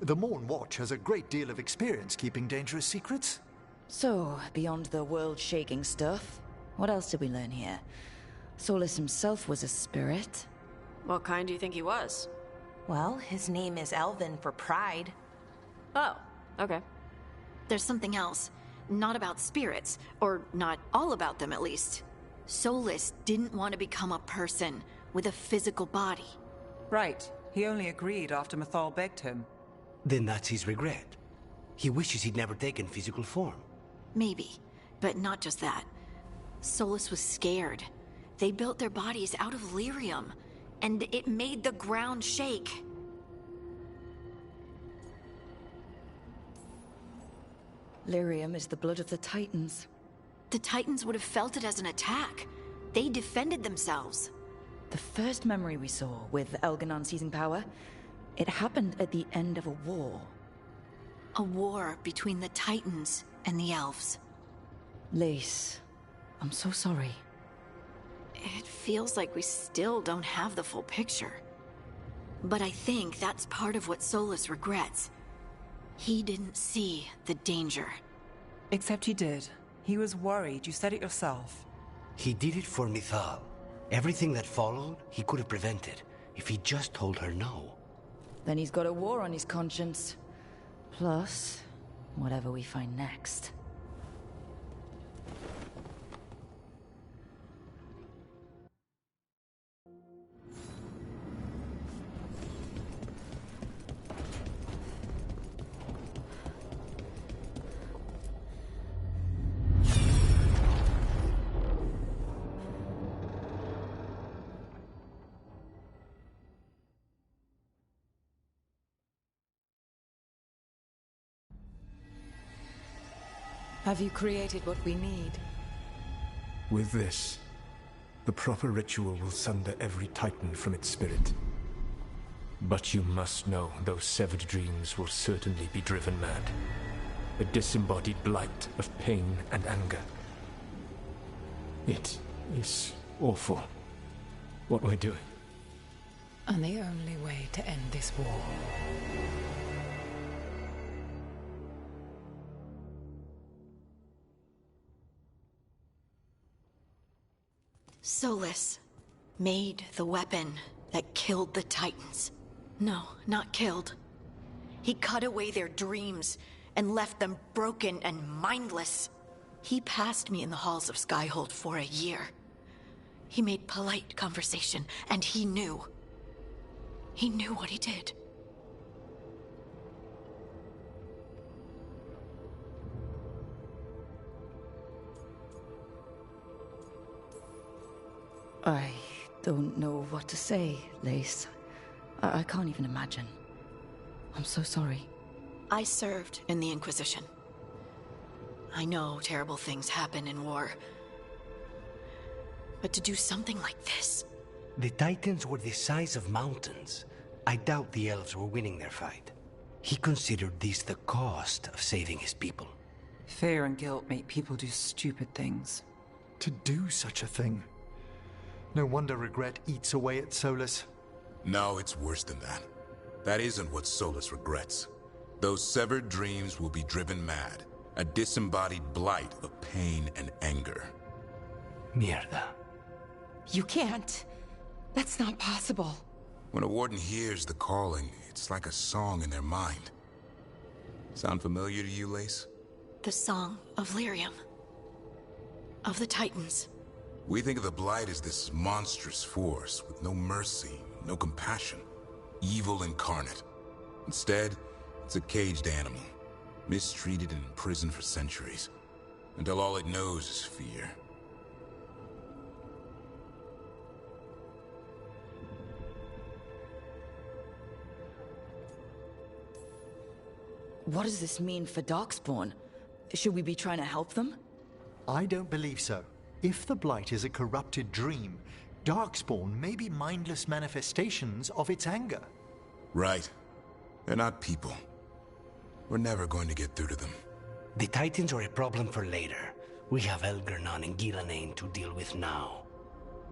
The Morn Watch has a great deal of experience keeping dangerous secrets. So, beyond the world-shaking stuff, what else did we learn here? Solus himself was a spirit. What kind do you think he was? Well, his name is Elven for pride. Oh, okay. There's something else. Not about spirits, or not all about them at least. Solus didn't want to become a person with a physical body. Right. He only agreed after Mythal begged him. Then that's his regret. He wishes he'd never taken physical form. Maybe, but not just that. Solus was scared. They built their bodies out of lyrium, and it made the ground shake. Lyrium is the blood of the Titans. The Titans would have felt it as an attack. They defended themselves. The first memory we saw with Elganon seizing power, it happened at the end of a war. A war between the Titans and the Elves. Lace, I'm so sorry. It feels like we still don't have the full picture. But I think that's part of what Solus regrets. He didn't see the danger. Except he did. He was worried. You said it yourself. He did it for Mythal. Everything that followed, he could have prevented, if he just told her no. Then he's got a war on his conscience. Plus, whatever we find next. Have you created what we need? With this, the proper ritual will sunder every Titan from its spirit. But you must know those severed dreams will certainly be driven mad. A disembodied blight of pain and anger. It is awful what we're doing. And the only way to end this war. Solus made the weapon that killed the Titans. No, not killed. He cut away their dreams and left them broken and mindless. He passed me in the halls of Skyhold for a year. He made polite conversation, and he knew. He knew what he did. I don't know what to say, Lace. I can't even imagine. I'm so sorry. I served in the Inquisition. I know terrible things happen in war. But to do something like this... The Titans were the size of mountains. I doubt the elves were winning their fight. He considered this the cost of saving his people. Fear and guilt make people do stupid things. To do such a thing. No wonder regret eats away at Solus. No, it's worse than that. That isn't what Solus regrets. Those severed dreams will be driven mad. A disembodied blight of pain and anger. Mierda. You can't. That's not possible. When a warden hears the calling, it's like a song in their mind. Sound familiar to you, Lace? The song of Lyrium. Of the Titans. We think of the Blight as this monstrous force with no mercy, no compassion. Evil incarnate. Instead, it's a caged animal. Mistreated and imprisoned for centuries. Until all it knows is fear. what does this mean for Darkspawn? Should we be trying to help them? I don't believe so. If the Blight is a corrupted dream, Darkspawn may be mindless manifestations of its anger. Right. They're not people. We're never going to get through to them. The Titans are a problem for later. We have Elgernon and Ghilanane to deal with now.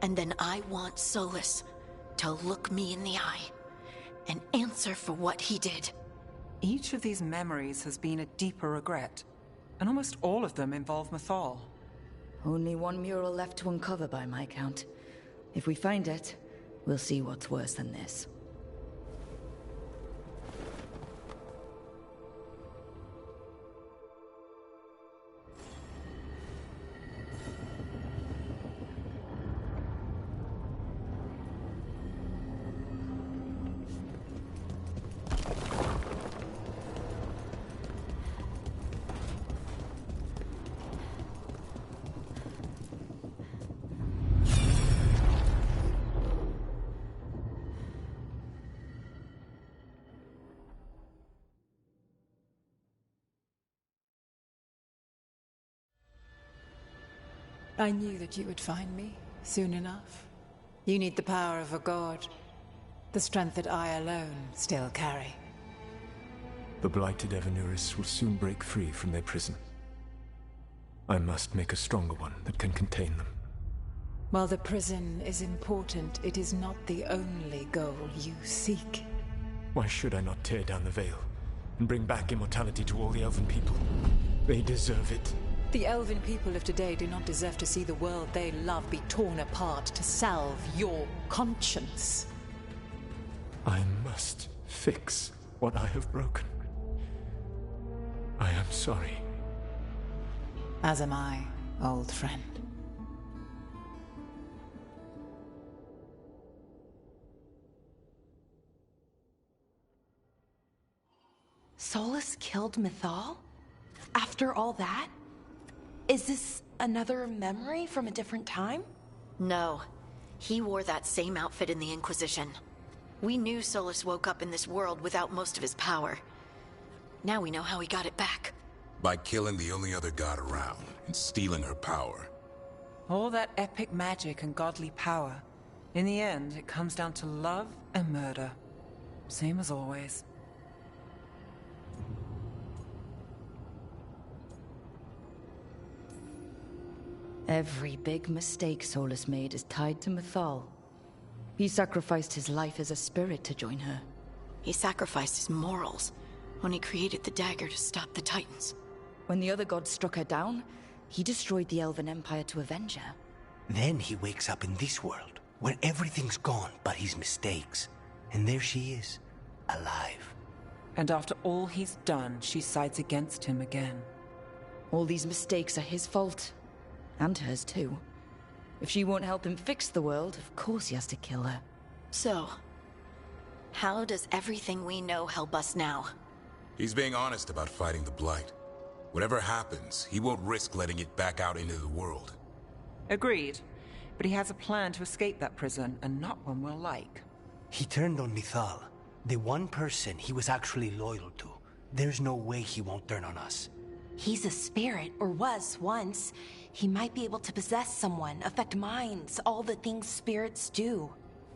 And then I want Solus to look me in the eye and answer for what he did. Each of these memories has been a deeper regret, and almost all of them involve Mythal. Only one mural left to uncover by my count. If we find it, we'll see what's worse than this. I knew that you would find me soon enough. You need the power of a god, the strength that I alone still carry. The blighted Evanuris will soon break free from their prison. I must make a stronger one that can contain them. While the prison is important, it is not the only goal you seek. Why should I not tear down the veil and bring back immortality to all the Elven people? They deserve it. The Elven people of today do not deserve to see the world they love be torn apart to salve your conscience. I must fix what I have broken. I am sorry. As am I, old friend. Solus killed Mythal? After all that? Is this another memory from a different time? No. He wore that same outfit in the Inquisition. We knew Solus woke up in this world without most of his power. Now we know how he got it back. By killing the only other god around and stealing her power. All that epic magic and godly power. In the end, it comes down to love and murder. Same as always. Every big mistake Solus made is tied to Mythal. He sacrificed his life as a spirit to join her. He sacrificed his morals when he created the dagger to stop the Titans. When the other gods struck her down, he destroyed the Elven Empire to avenge her. Then he wakes up in this world, where everything's gone but his mistakes. And there she is, alive. And after all he's done, she sides against him again. All these mistakes are his fault. And hers too. If she won't help him fix the world, of course he has to kill her. So, how does everything we know help us now? He's being honest about fighting the Blight. Whatever happens, he won't risk letting it back out into the world. Agreed. But he has a plan to escape that prison, and not one we'll like. He turned on Mythal, the one person he was actually loyal to. There's no way he won't turn on us. He's a spirit, or was once. He might be able to possess someone, affect minds, all the things spirits do.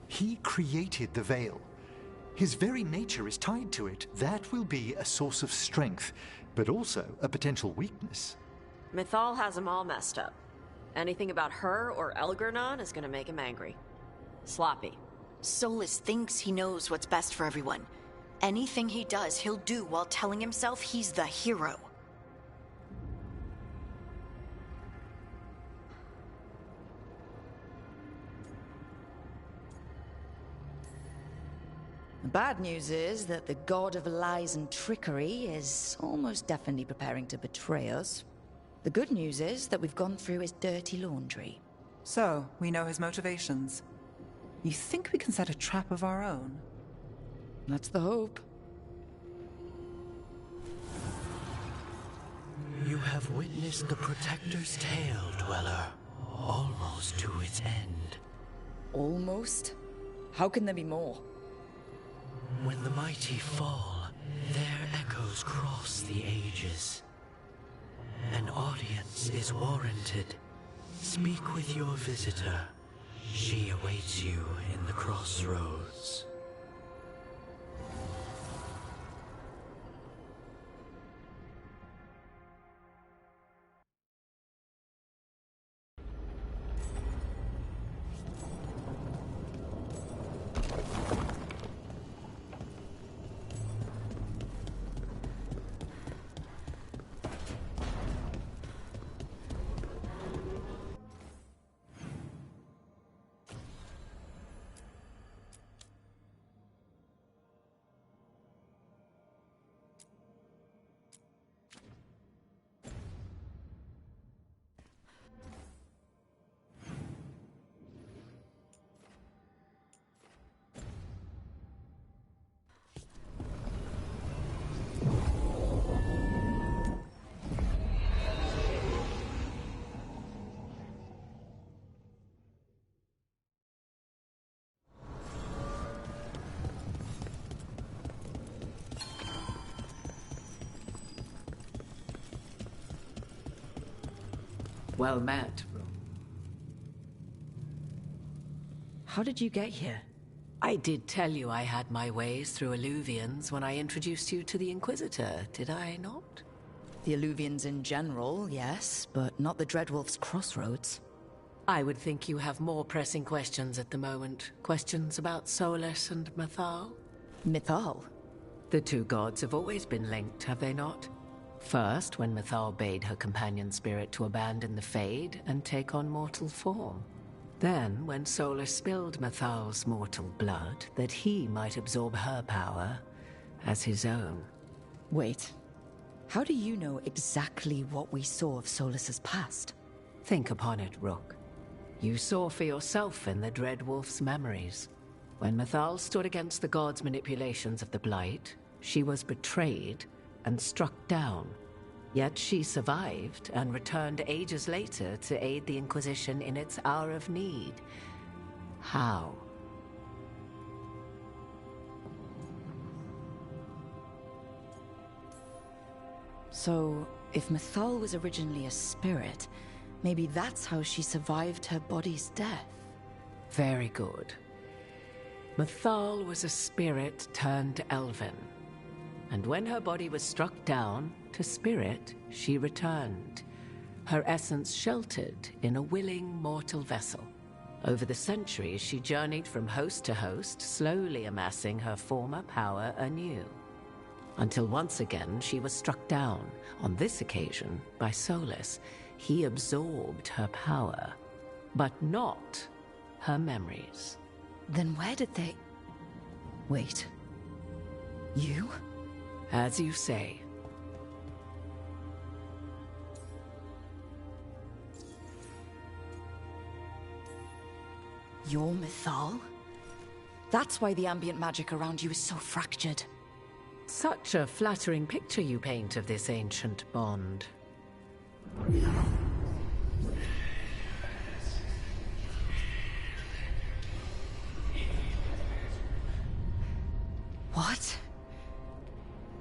He created the Veil. His very nature is tied to it. That will be a source of strength, but also a potential weakness. Mythal has him all messed up. Anything about her or Elgernon is gonna make him angry. Sloppy. Solus thinks he knows what's best for everyone. Anything he does, he'll do while telling himself he's the hero. The bad news is that the god of lies and trickery is almost definitely preparing to betray us. The good news is that we've gone through his dirty laundry. So, we know his motivations. You think we can set a trap of our own? That's the hope. You have witnessed the Protector's tale, Dweller, almost to its end. Almost? How can there be more? When the mighty fall, their echoes shadows cross the ages. An audience is warranted. Speak with your visitor. She awaits you in the crossroads. Well met. How did you get here? I did tell you I had my ways through Illuvians when I introduced you to the Inquisitor, did I not? The Illuvians in general, yes, but not the Dreadwolf's crossroads. I would think you have more pressing questions at the moment. Questions about Solus and Mythal? Mythal? The two gods have always been linked, have they not? First, when Mythal bade her companion spirit to abandon the Fade and take on mortal form. Then, when Solus spilled Mythal's mortal blood, that he might absorb her power as his own. Wait. How do you know exactly what we saw of Solus's past? Think upon it, Rook. You saw for yourself in the Dreadwolf's memories. When Mythal stood against the gods' manipulations of the Blight, she was betrayed and struck down. Yet she survived and returned ages later to aid the Inquisition in its hour of need. How? So, if Mythal was originally a spirit, maybe that's how she survived her body's death. Very good. Mythal was a spirit turned elven. And when her body was struck down, to spirit, she returned. Her essence sheltered in a willing mortal vessel. Over the centuries, she journeyed from host to host, slowly amassing her former power anew. Until once again, she was struck down, on this occasion, by Solus. He absorbed her power, but not her memories. Then where did they... Wait. You? As you say. You're Mythal? That's why the ambient magic around you is so fractured. Such a flattering picture you paint of this ancient bond. What?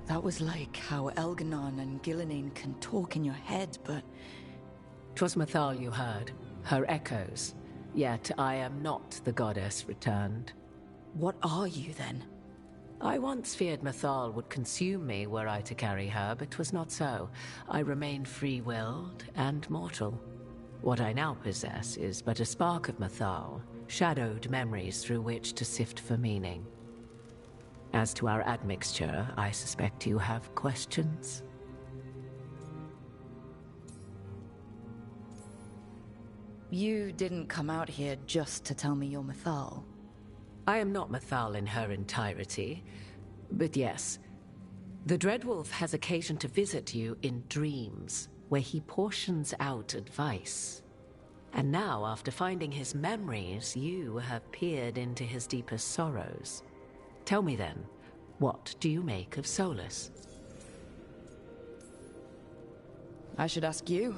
That was like how Elganon and Gillenane can talk in your head, but... 'Twas Mythal you heard, her echoes. Yet I am not the goddess returned. What are you, then? I once feared Mythal would consume me were I to carry her, but 'twas not so. I remain free-willed and mortal. What I now possess is but a spark of Mythal, shadowed memories through which to sift for meaning. As to our admixture, I suspect you have questions. You didn't come out here just to tell me you're Mythal. I am not Mythal in her entirety, but yes. The Dreadwolf has occasion to visit you in dreams, where he portions out advice. And now, after finding his memories, you have peered into his deepest sorrows. Tell me then, what do you make of Solus? I should ask you.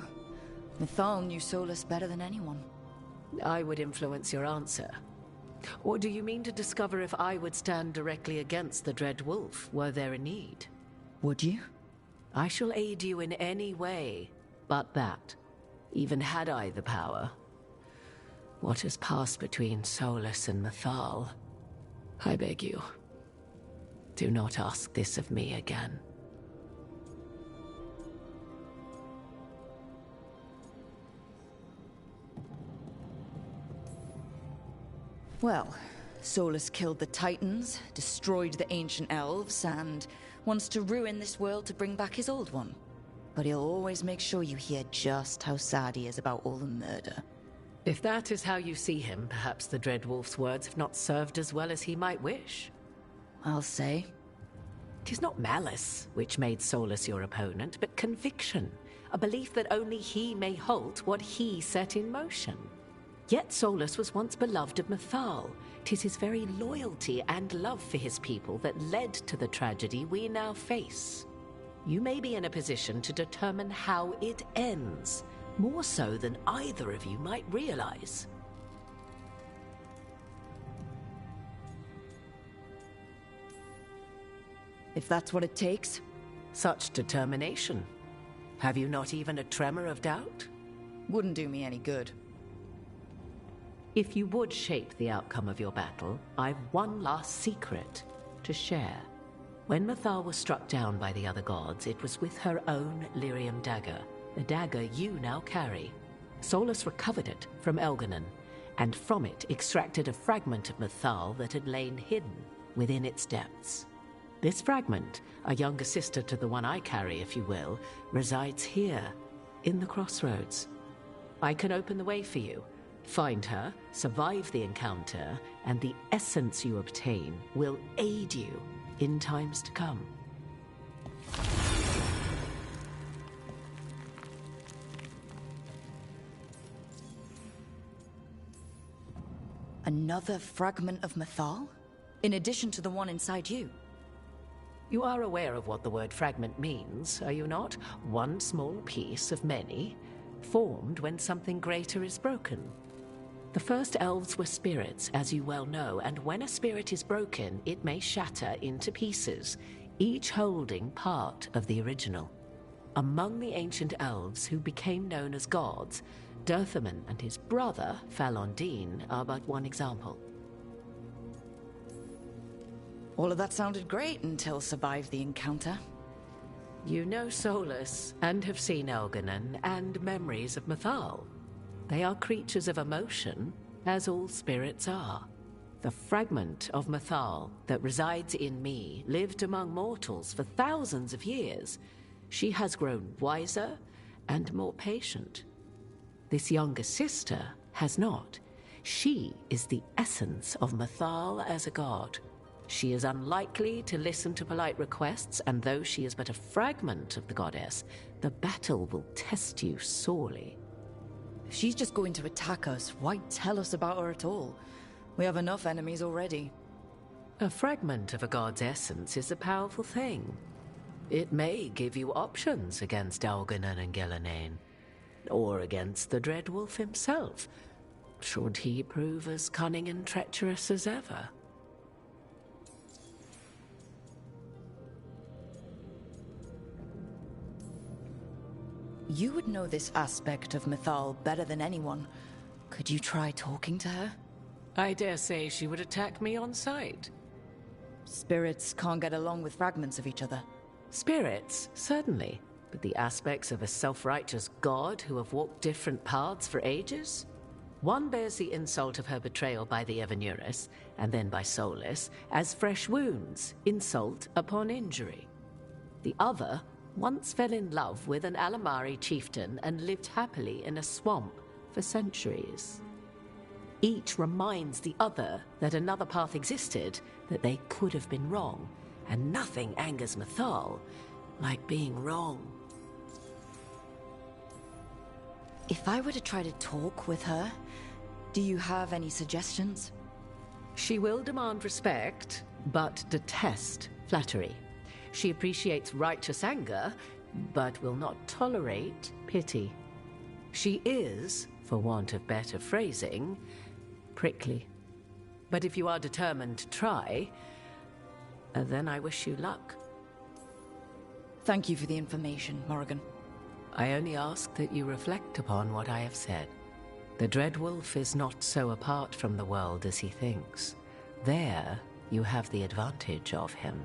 Mythal knew Solus better than anyone. I would influence your answer. Or do you mean to discover if I would stand directly against the Dread Wolf, were there a need? Would you? I shall aid you in any way but that, even had I the power. What has passed between Solus and Mythal, I beg you, do not ask this of me again. Well, Solus killed the Titans, destroyed the ancient elves, and wants to ruin this world to bring back his old one. But he'll always make sure you hear just how sad he is about all the murder. If that is how you see him, perhaps the Dreadwolf's words have not served as well as he might wish. I'll say. 'Tis not malice which made Solus your opponent, but conviction, a belief that only he may halt what he set in motion. Yet Solus was once beloved of Mythal. 'Tis his very loyalty and love for his people that led to the tragedy we now face. You may be in a position to determine how it ends, more so than either of you might realize. If that's what it takes. Such determination. Have you not even a tremor of doubt? Wouldn't do me any good. If you would shape the outcome of your battle, I've one last secret to share. When Mythal was struck down by the other gods, it was with her own Lyrium dagger, the dagger you now carry. Solus recovered it from Elganon, and from it extracted a fragment of Mythal that had lain hidden within its depths. This fragment, a younger sister to the one I carry, if you will, resides here, in the crossroads. I can open the way for you. Find her, survive the encounter, and the essence you obtain will aid you in times to come. Another fragment of Mythal? In addition to the one inside you? You are aware of what the word fragment means, are you not? One small piece of many, formed when something greater is broken. The first elves were spirits, as you well know, and when a spirit is broken, it may shatter into pieces, each holding part of the original. Among the ancient elves who became known as gods, Dirthaman and his brother, Falondine, are but one example. All of that sounded great until survived the encounter. You know Solus, and have seen Elganon, and memories of Mythal. They are creatures of emotion, as all spirits are. The fragment of Mythal that resides in me lived among mortals for thousands of years. She has grown wiser and more patient. This younger sister has not. She is the essence of Mythal as a god. She is unlikely to listen to polite requests, and though she is but a fragment of the goddess, the battle will test you sorely. If she's just going to attack us, why tell us about her at all? We have enough enemies already. A fragment of a god's essence is a powerful thing. It may give you options against Elganon and Ghilanane, or against the Dreadwolf himself, should he prove as cunning and treacherous as ever. You would know this aspect of Mythal better than anyone. Could you try talking to her? I dare say she would attack me on sight. Spirits can't get along with fragments of each other. Spirits, certainly. But the aspects of a self-righteous god who have walked different paths for ages? One bears the insult of her betrayal by the Evanuris, and then by Solus, as fresh wounds, insult upon injury. The other once fell in love with an Alamari chieftain and lived happily in a swamp for centuries. Each reminds the other that another path existed, that they could have been wrong, and nothing angers Mythal like being wrong. If I were to try to talk with her, do you have any suggestions? She will demand respect, but detest flattery. She appreciates righteous anger, but will not tolerate pity. She is, for want of better phrasing, prickly. But if you are determined to try, then I wish you luck. Thank you for the information, Morrigan. I only ask that you reflect upon what I have said. The Dread Wolf is not so apart from the world as he thinks. There, you have the advantage of him.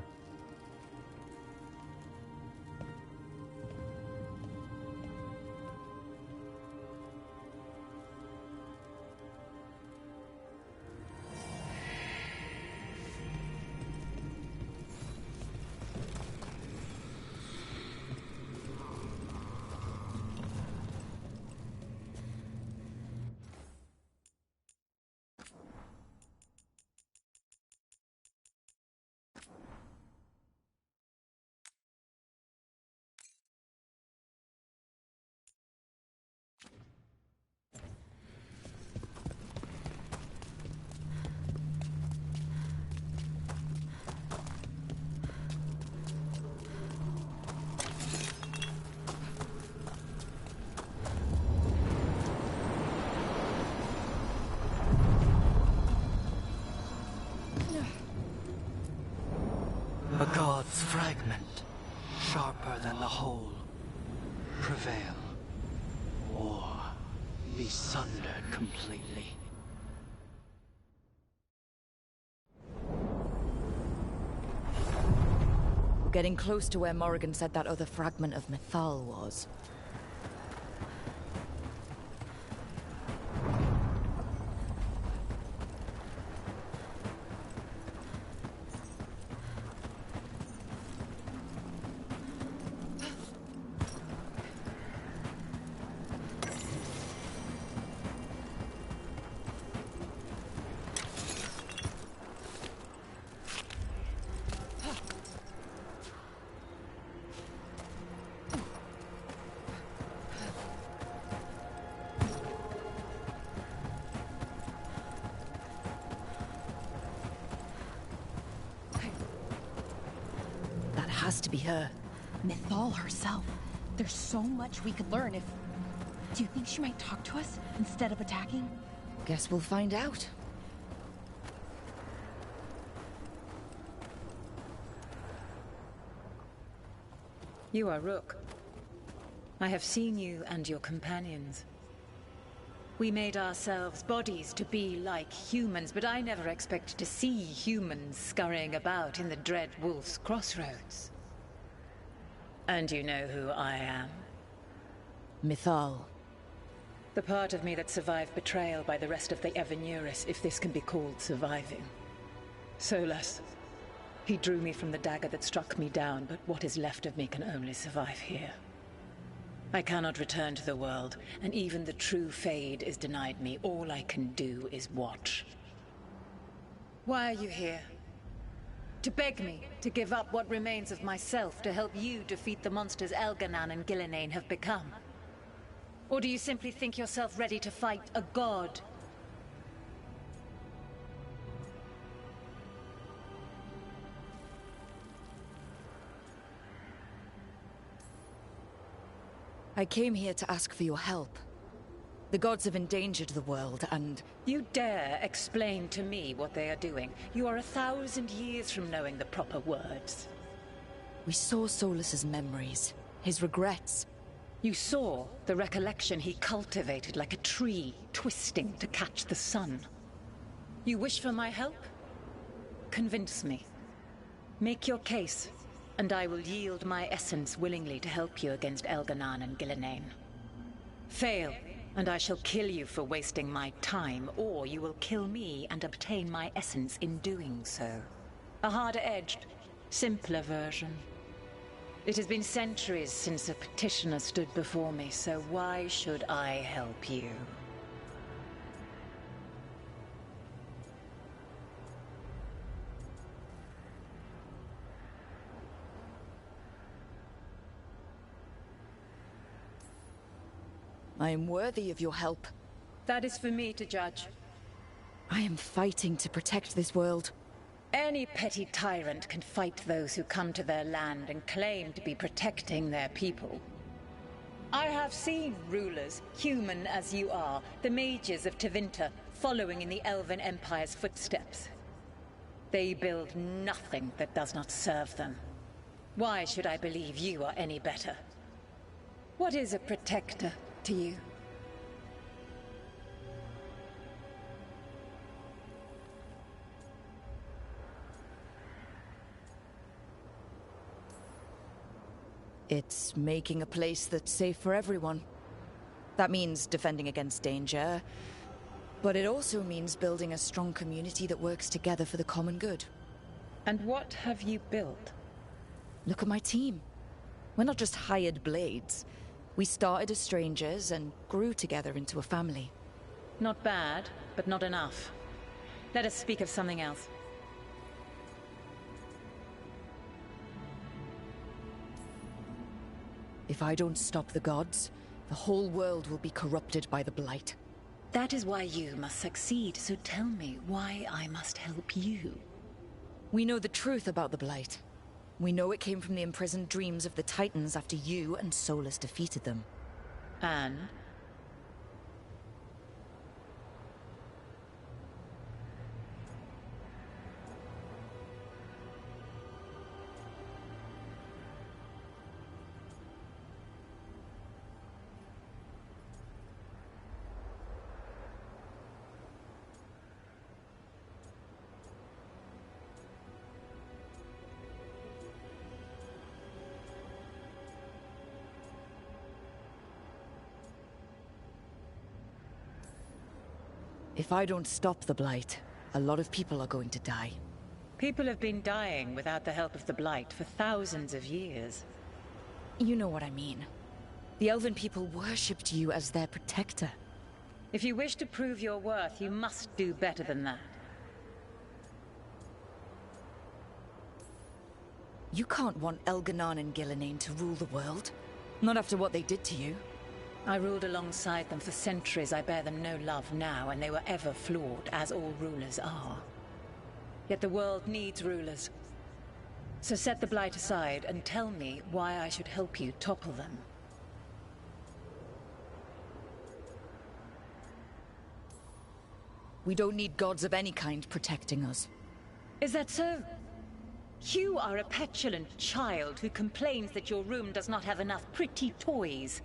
A god's fragment, sharper than the whole. Prevail, or be sundered completely. We're getting close to where Morrigan said that other fragment of Mythal was. Has to be her. Mythal herself. There's so much we could learn if... Do you think she might talk to us instead of attacking? Guess we'll find out. You are Rook. I have seen you and your companions. We made ourselves bodies to be like humans, but I never expected to see humans scurrying about in the Dread Wolf's crossroads. And you know who I am? Mythal. The part of me that survived betrayal by the rest of the Evanuris, if this can be called surviving. Solas. He drew me from the dagger that struck me down, but what is left of me can only survive here. I cannot return to the world, and even the true Fade is denied me. All I can do is watch. Why are you here? To beg me to give up what remains of myself to help you defeat the monsters Elganan and Gillenane have become? Or do you simply think yourself ready to fight a god? I came here to ask for your help. The gods have endangered the world, and... You dare explain to me what they are doing? You are 1,000 years from knowing the proper words. We saw Solas's memories, his regrets. You saw the recollection he cultivated like a tree, twisting to catch the sun. You wish for my help? Convince me. Make your case, and I will yield my essence willingly to help you against Elganan and Gillenane. Fail, and I shall kill you for wasting my time, or you will kill me and obtain my essence in doing so. A harder-edged, simpler version. It has been centuries since a petitioner stood before me, so why should I help you? I am worthy of your help. That is for me to judge. I am fighting to protect this world. Any petty tyrant can fight those who come to their land and claim to be protecting their people. I have seen rulers, human as you are, the mages of Tevinter, following in the Elven Empire's footsteps. They build nothing that does not serve them. Why should I believe you are any better? What is a protector to you? It's making a place that's safe for everyone. That means defending against danger, but it also means building a strong community that works together for the common good. And what have you built? Look at my team. We're not just hired blades. We started as strangers and grew together into a family. Not bad, but not enough. Let us speak of something else. If I don't stop the gods, the whole world will be corrupted by the Blight. That is why you must succeed, so tell me why I must help you. We know the truth about the Blight. We know it came from the imprisoned dreams of the Titans after you and Solus defeated them. And? If I don't stop the Blight, a lot of people are going to die. People have been dying without the help of the Blight for thousands of years. You know what I mean. The Elven people worshipped you as their protector. If you wish to prove your worth, you must do better than that. You can't want Elganon and Gillenane to rule the world. Not after what they did to you. I ruled alongside them for centuries. I bear them no love now, and they were ever flawed, as all rulers are. Yet the world needs rulers. So set the Blight aside and tell me why I should help you topple them. We don't need gods of any kind protecting us. Is that so? You are a petulant child who complains that your room does not have enough pretty toys.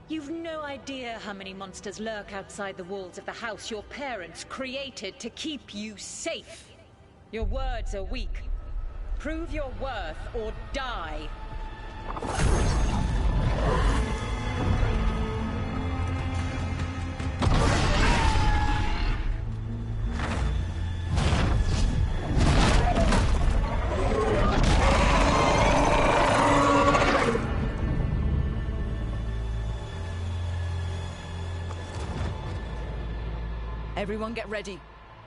You've no idea how many monsters lurk outside the walls of the house your parents created to keep you safe. Your words are weak. Prove your worth or die. Everyone get ready.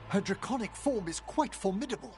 Her draconic form is quite formidable.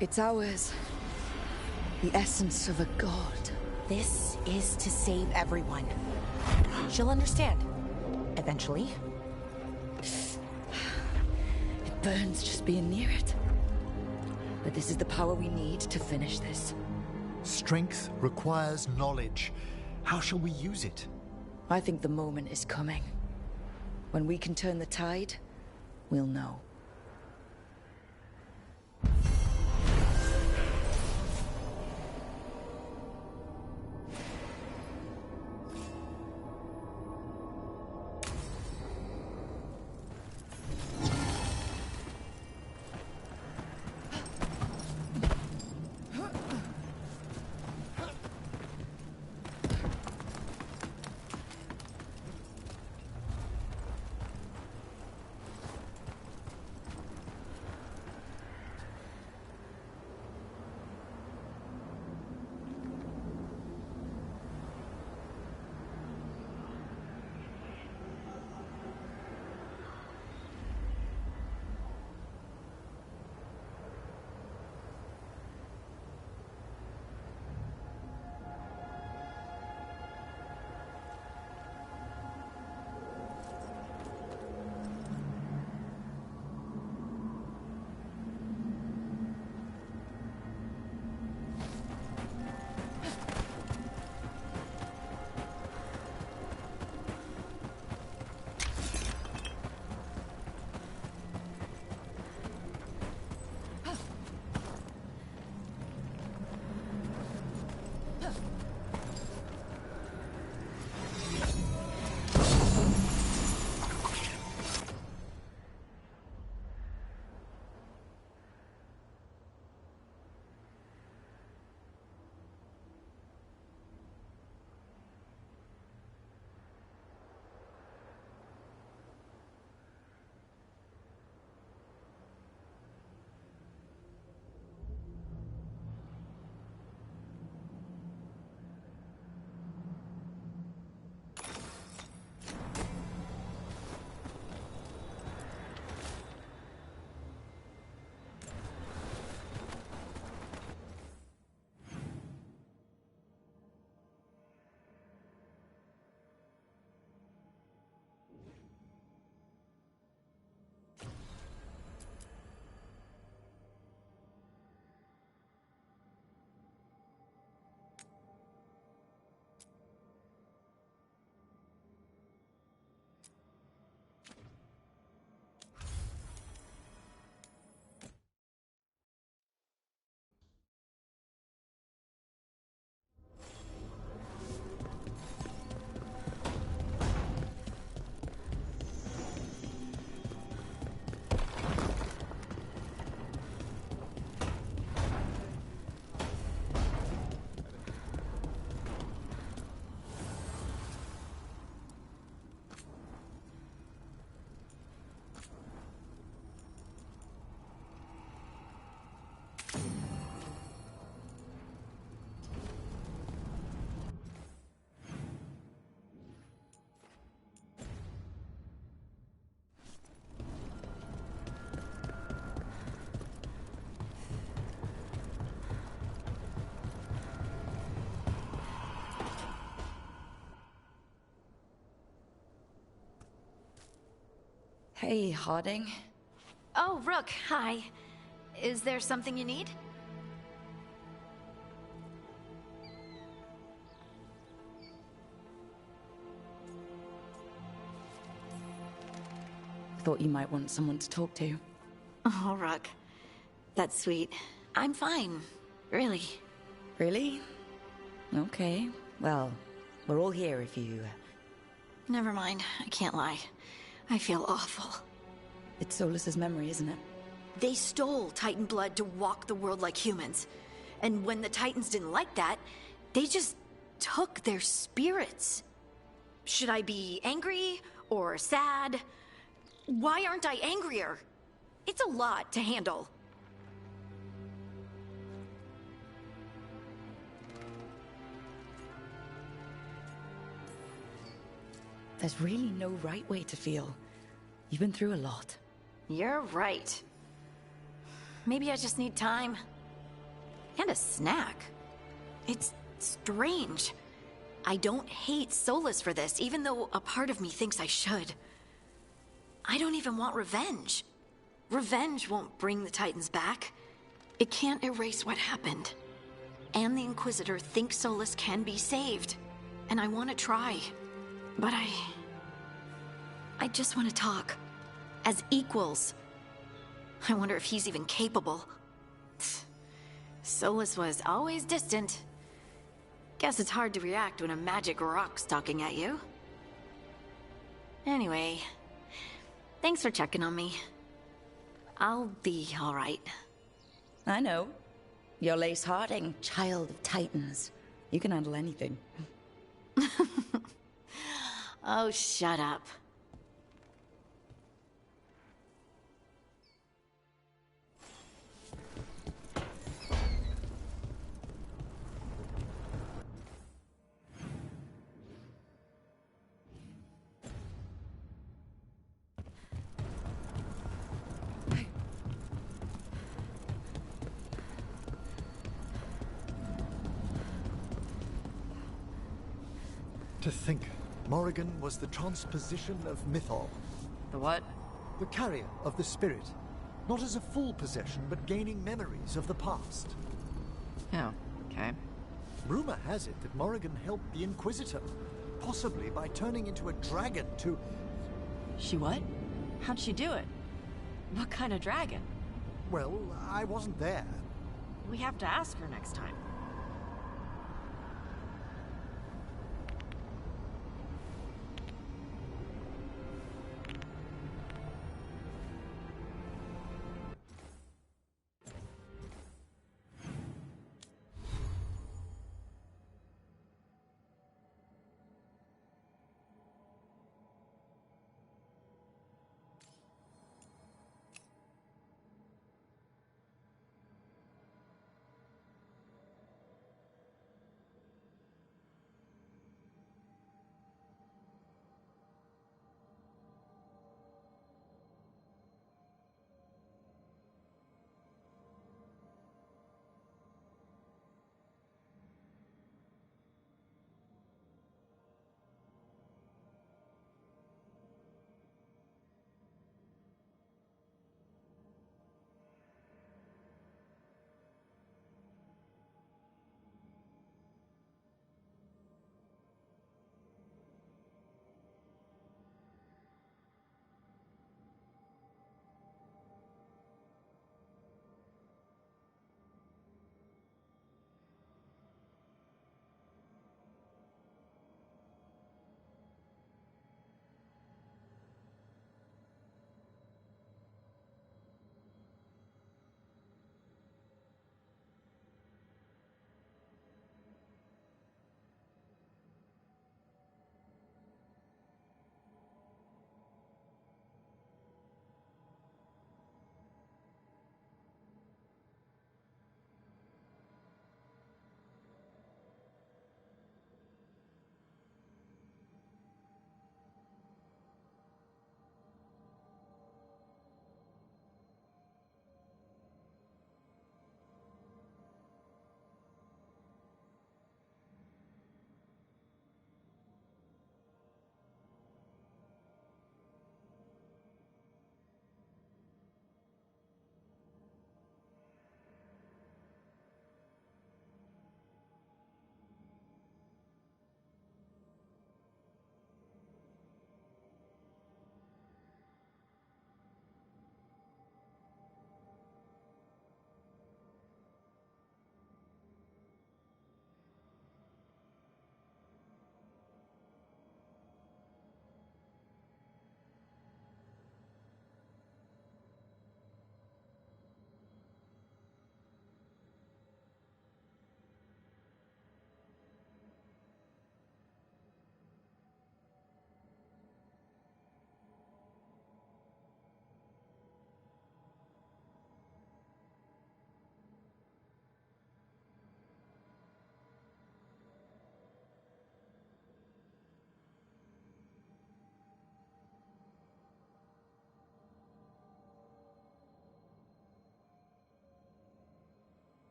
It's ours. The essence of a god. This is to save everyone. She'll understand. Eventually. It burns just being near it. But this is the power we need to finish this. Strength requires knowledge. How shall we use it? I think the moment is coming. When we can turn the tide, we'll know. Hey, Harding. Oh, Rook, hi. Is there something you need? Thought you might want someone to talk to. Oh, Rook. That's sweet. I'm fine. Really. Really? Okay. Well, we're all here if you... Never mind. I can't lie. I feel awful. It's Solus's memory, isn't it? They stole Titan blood to walk the world like humans. And when the Titans didn't like that, they just took their spirits. Should I be angry or sad? Why aren't I angrier? It's a lot to handle. There's really no right way to feel. You've been through a lot. You're right. Maybe I just need time. And a snack. It's strange. I don't hate Solus for this, even though a part of me thinks I should. I don't even want revenge. Revenge won't bring the Titans back. It can't erase what happened. And the Inquisitor thinks Solus can be saved. And I want to try. But I just want to talk. As equals. I wonder if he's even capable. Solus was always distant. Guess it's hard to react when a magic rock's talking at you. Anyway, thanks for checking on me. I'll be all right. I know. You're Lace Harding, child of Titans. You can handle anything. Oh, shut up. To think, Morrigan was the transposition of Mythol. The what? The carrier of the spirit. Not as a full possession, but gaining memories of the past. Oh, okay. Rumor has it that Morrigan helped the Inquisitor, possibly by turning into a dragon to... She what? How'd she do it? What kind of dragon? Well, I wasn't there. We have to ask her next time.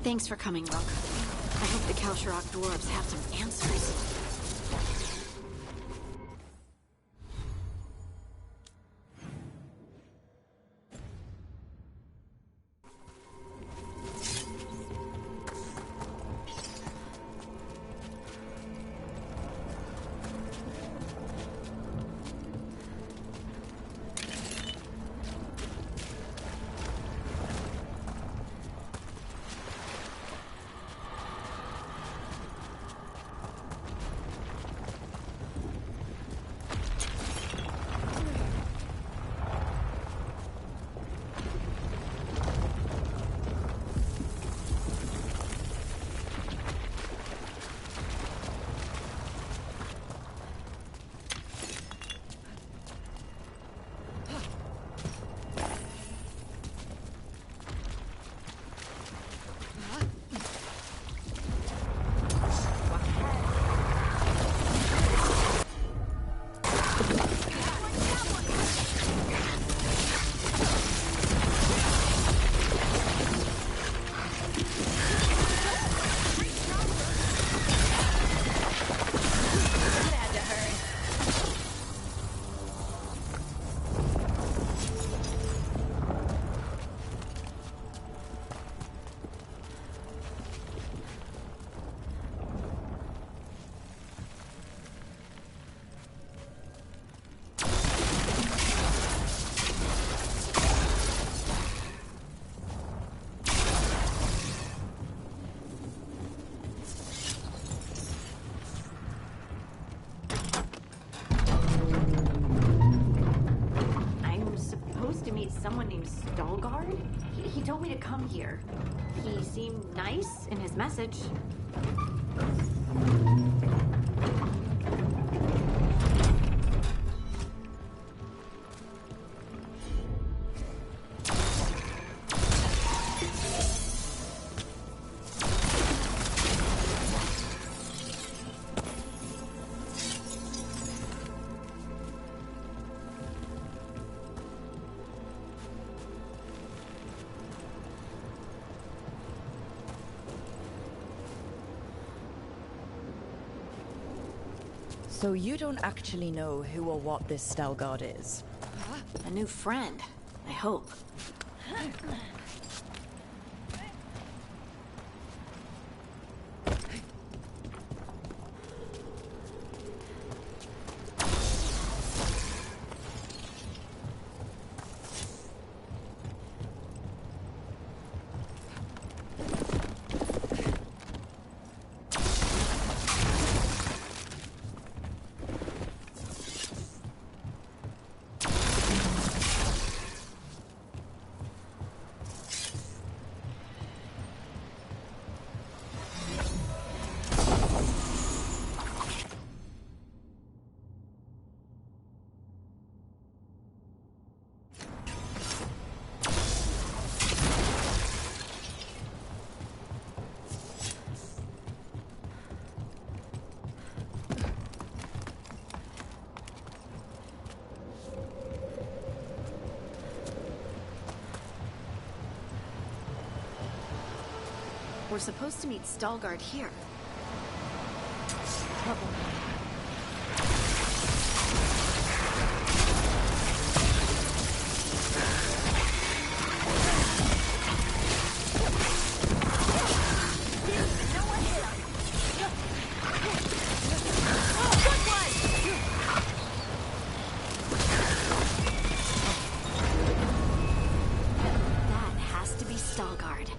Thanks for coming, Rook. I hope the Kalsharok dwarves have some answers. Someone named Stalgard? He told me to come here. He seemed nice in his message. So you don't actually know who or what this Stalgard is? A new friend, I hope. We're supposed to meet Stalgard here. That has to be Stalgard.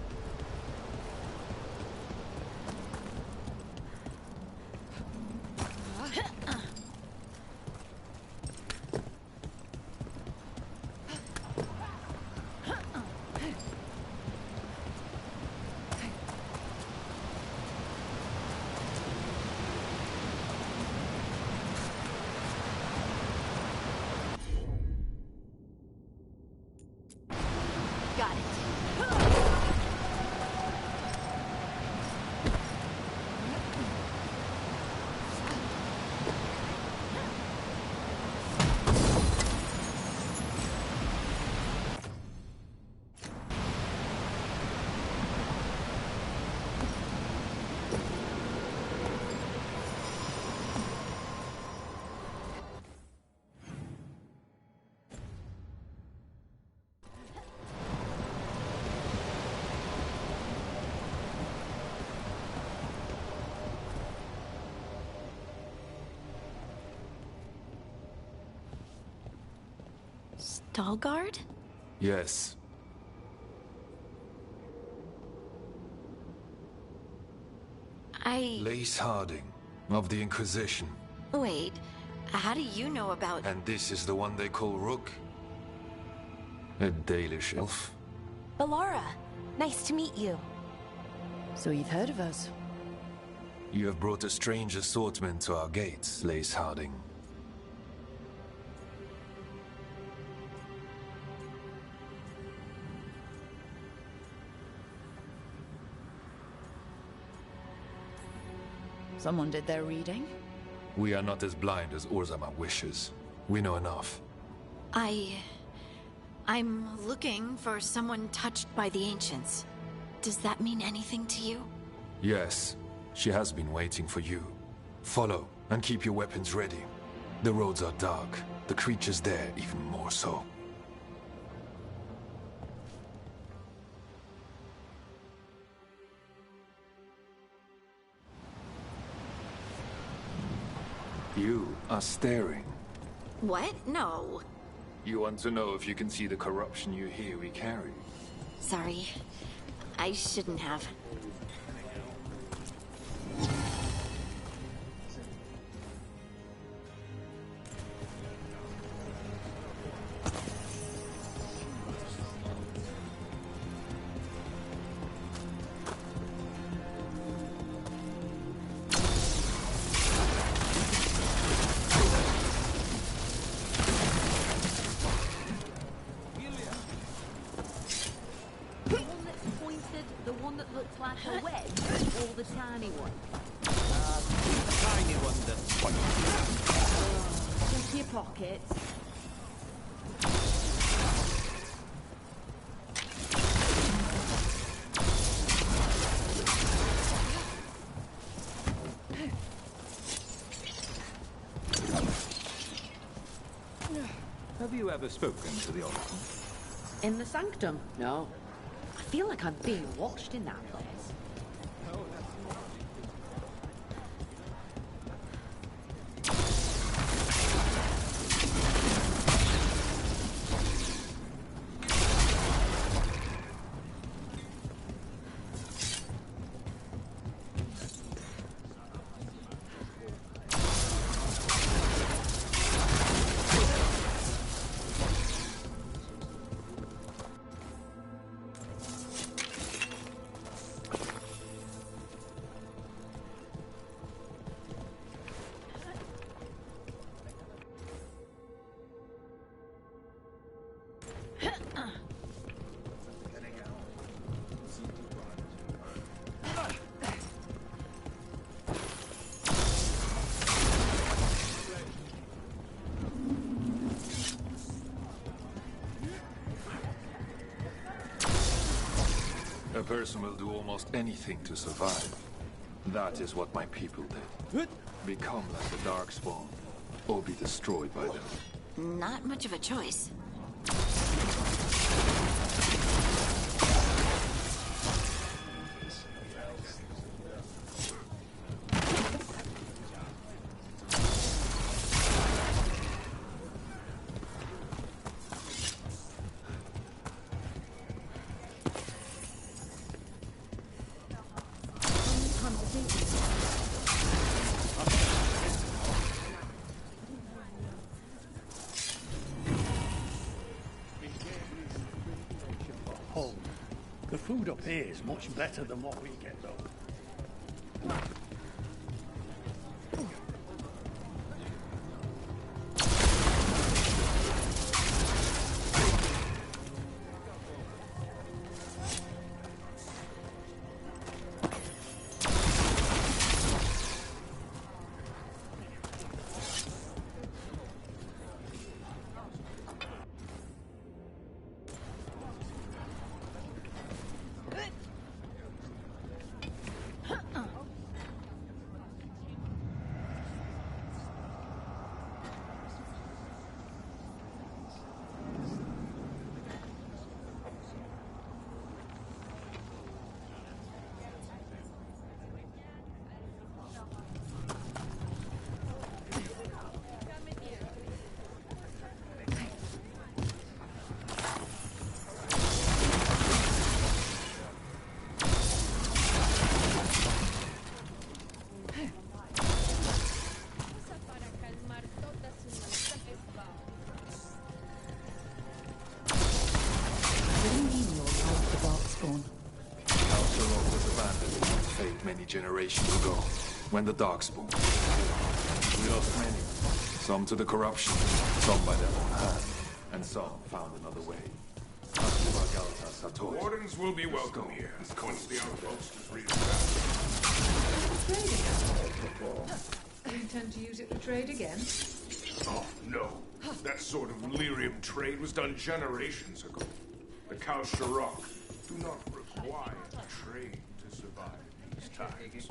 Dalgard? Yes. Lace Harding, of the Inquisition. Wait, how do you know about... And this is the one they call Rook? A Dalish elf? Balara, nice to meet you. So you've heard of us? You have brought a strange assortment to our gates, Lace Harding. Someone did their reading? We are not as blind as Orzammar wishes. We know enough. I'm looking for someone touched by the Ancients. Does that mean anything to you? Yes. She has been waiting for you. Follow, and keep your weapons ready. The roads are dark. The creatures there even more so. You are staring. What? No. You want to know if you can see the corruption you hear we carry? Sorry. I shouldn't have. Have you ever spoken to the Oracle? In the Sanctum? No. I feel like I'm being watched in that place. A person will do almost anything to survive. That is what my people did. Become like the Darkspawn, or be destroyed by them. Not much of a choice. The food up here is much better than what we get, though. many generations ago, when the Darkspawn. We lost many. Some to the corruption, some by their own hand, and some found another way. The Wardens will be welcome here, once the outpost is reestablished. You intend to use it for trade again? Oh, no. That sort of lyrium trade was done generations ago. The Khal Sharok do not require trade to survive these times.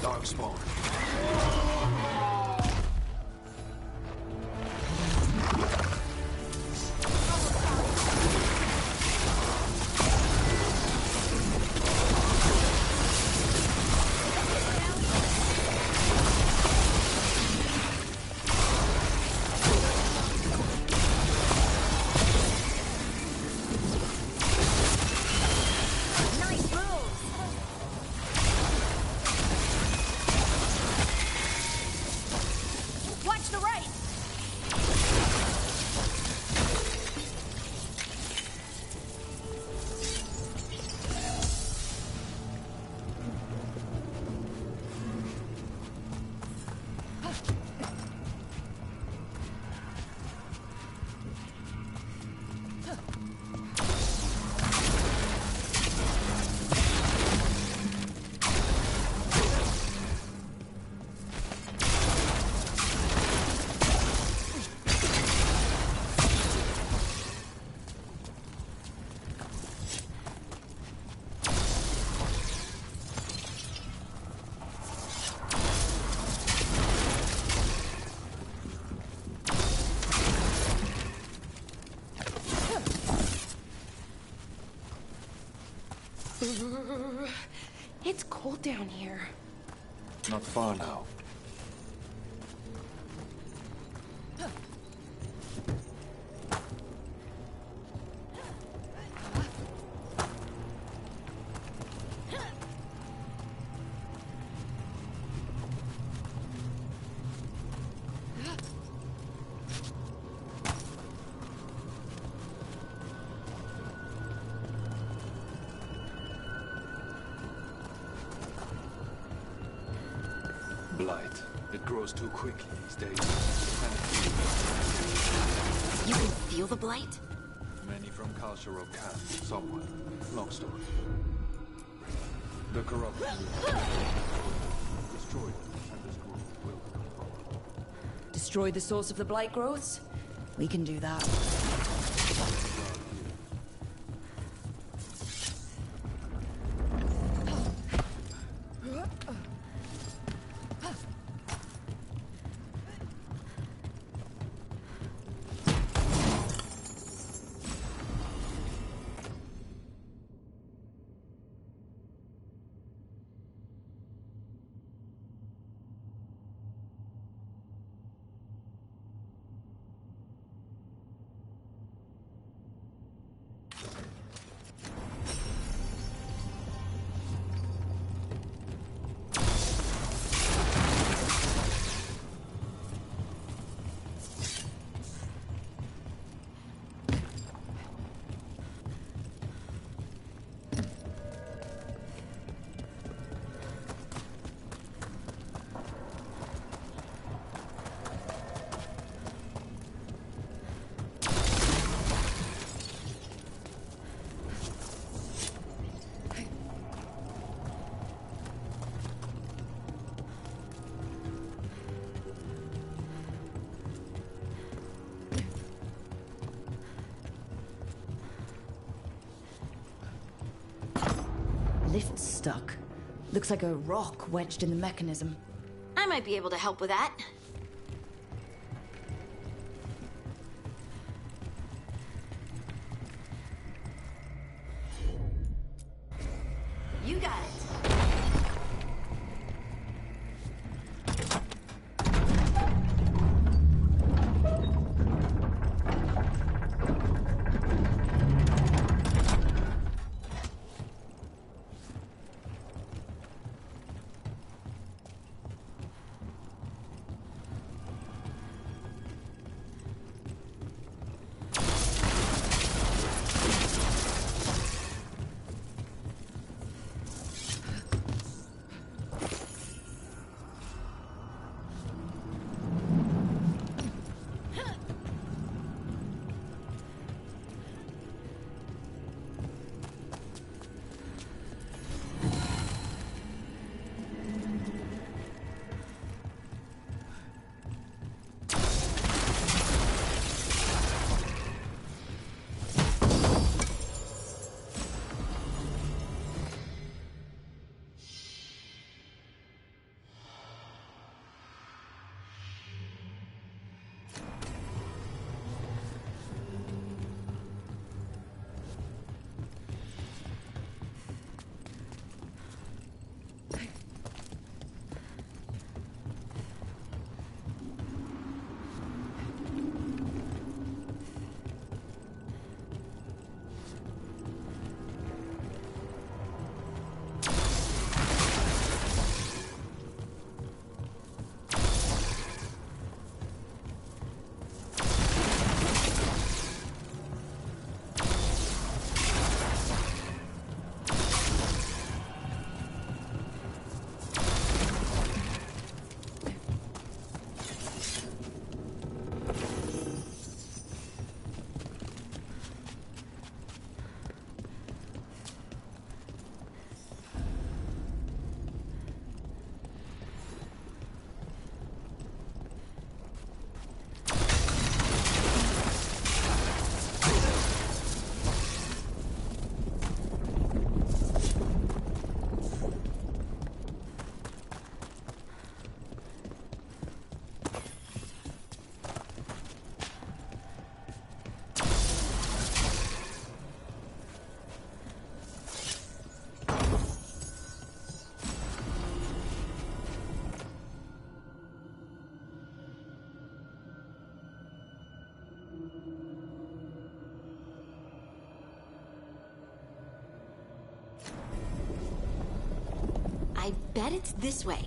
Darkspawn. It's cold down here. Not far now. Blight. It grows too quickly these days. You can feel the blight? Many from Khal Sharok camp, somewhere. Long story. The corruption destroy them, and this group will become. Destroy the source of the blight growths? We can do that. Lift's stuck. Looks like a rock wedged in the mechanism. might be able to help with that. You got it. I bet it's this way.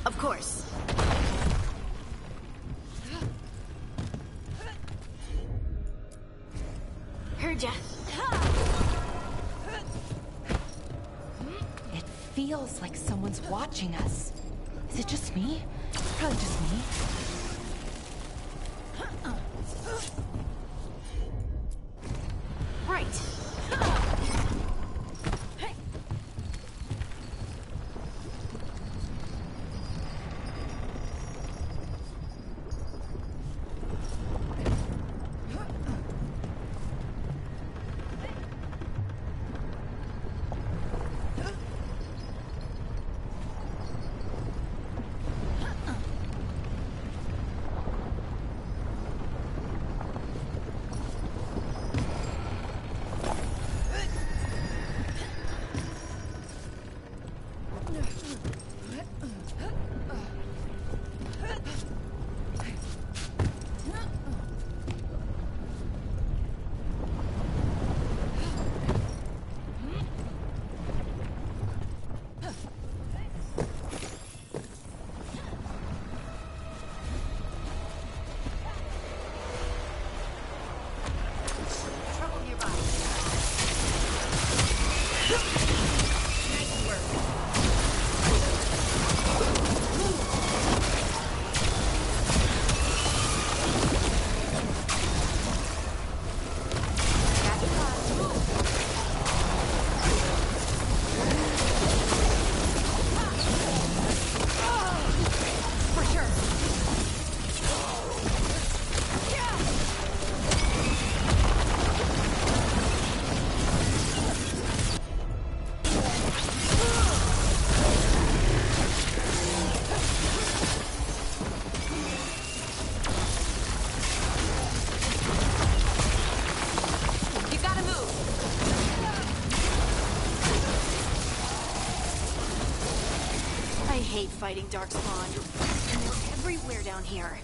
Of course. Found ya. It feels like someone's watching us. Is it just me? Probably just me. Right. Fighting Darkspawn. And they're everywhere down here.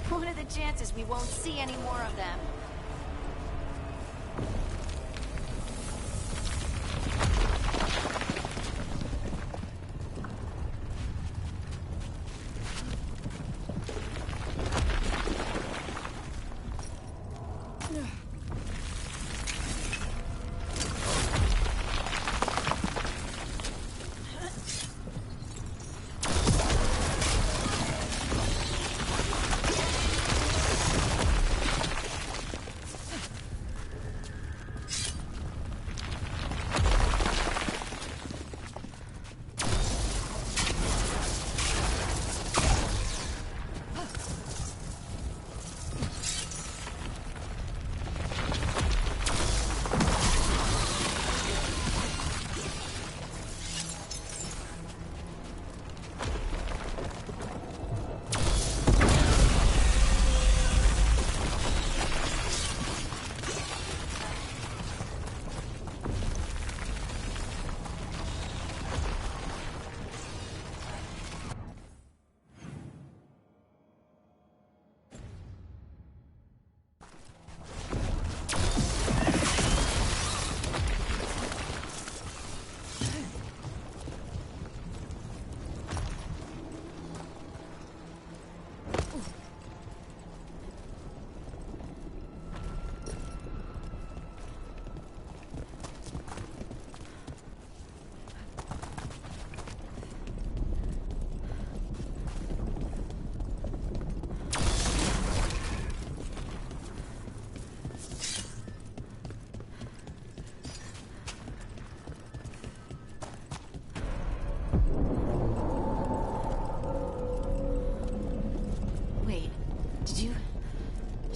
What are the chances we won't see any more of them?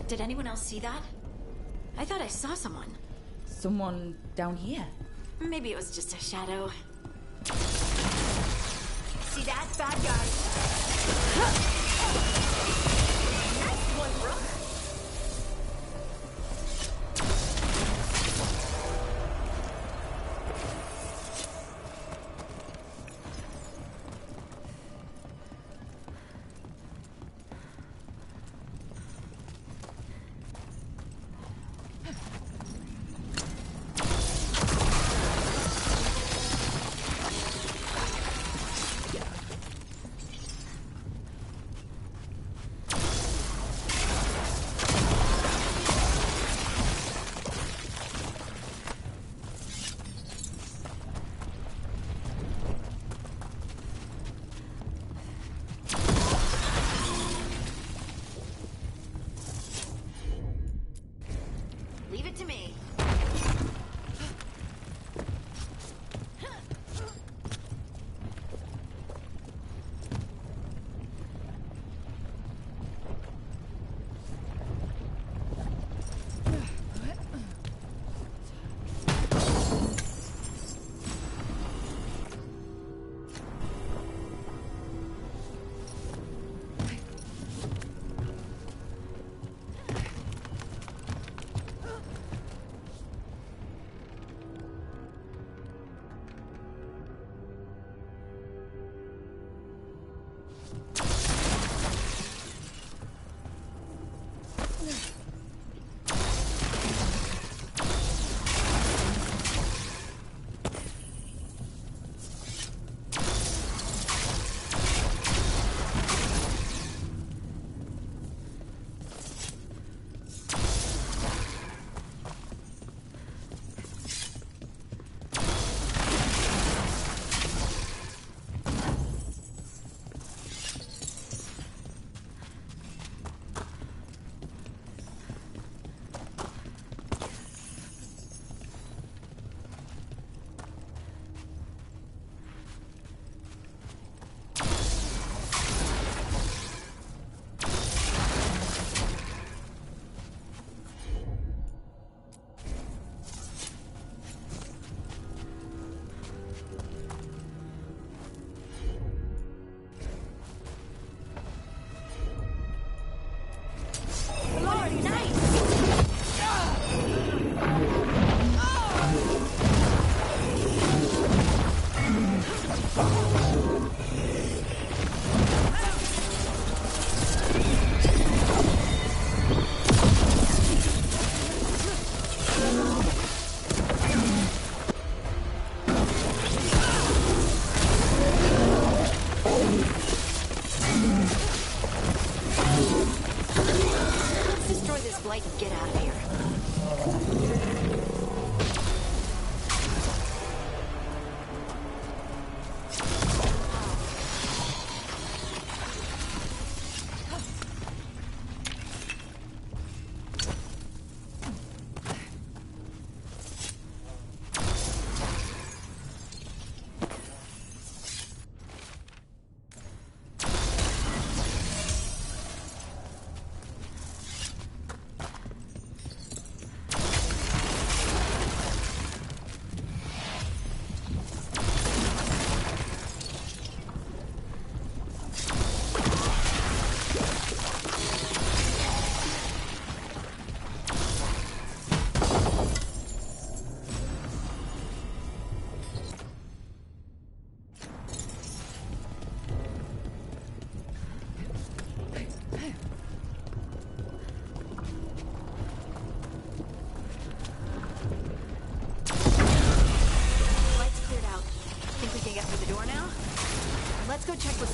Did anyone else see that? I thought I saw someone. Someone down here? Maybe it was just a shadow. See that? Bad guy. Nice one, Rook.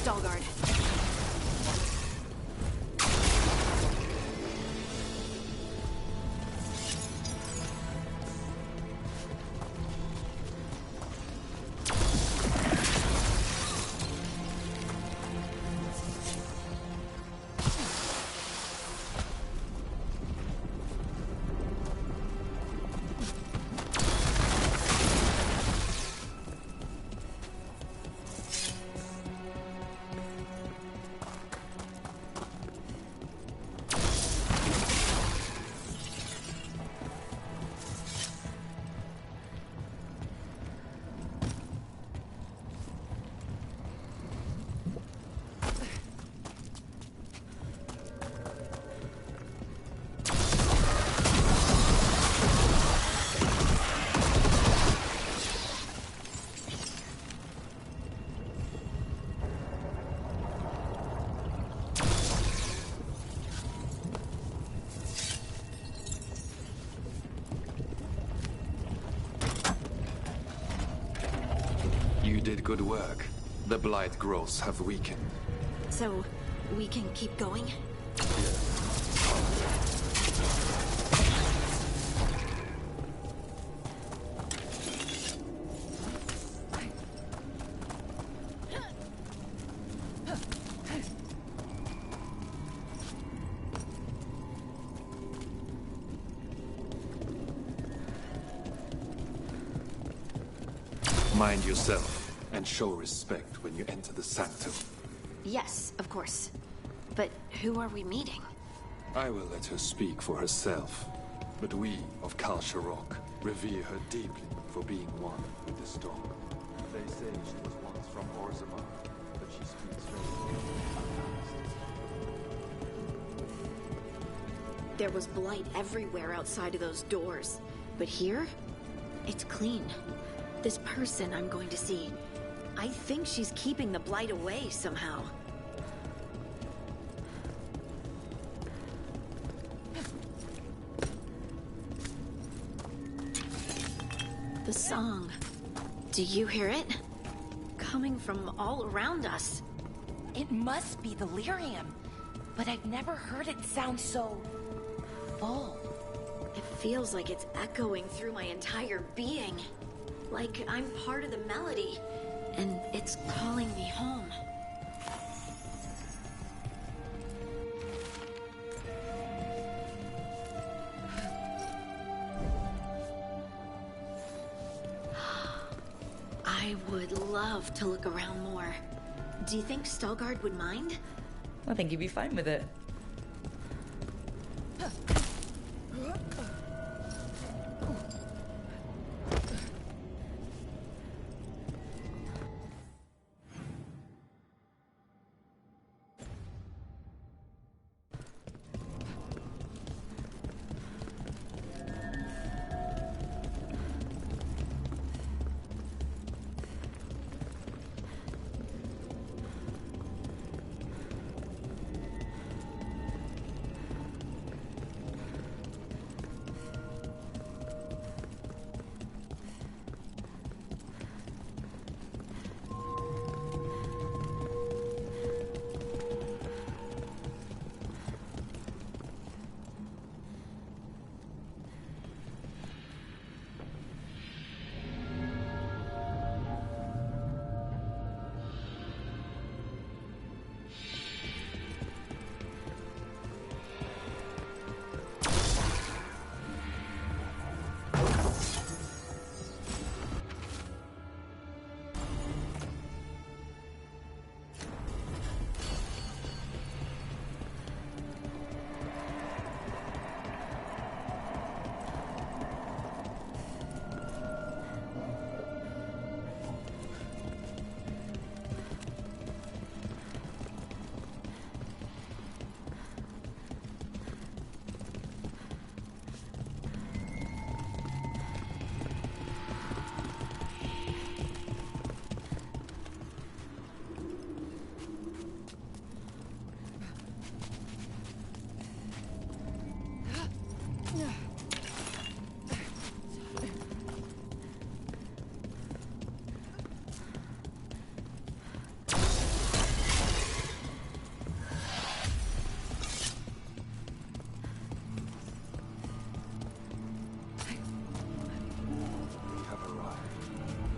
Stalgard. You did good work. The Blight growths have weakened. So, we can keep going? Mind yourself, and show respect when you enter the Sanctum. Yes, of course. But who are we meeting? I will let her speak for herself. But we of Kal Sharok revere her deeply for being one with the storm. They say she was once from Orzammar, but she speaks very fast. There was blight everywhere outside of those doors. But here, it's clean. This person I'm going to see, I think she's keeping the blight away somehow. The song. Do you hear it? Coming from all around us. It must be the lyrium, but I've never heard it sound so full. It feels like it's echoing through my entire being. Like I'm part of the melody, and it's calling me home. I would love to look around more. Do you think Stalgard would mind? I think he'd be fine with it.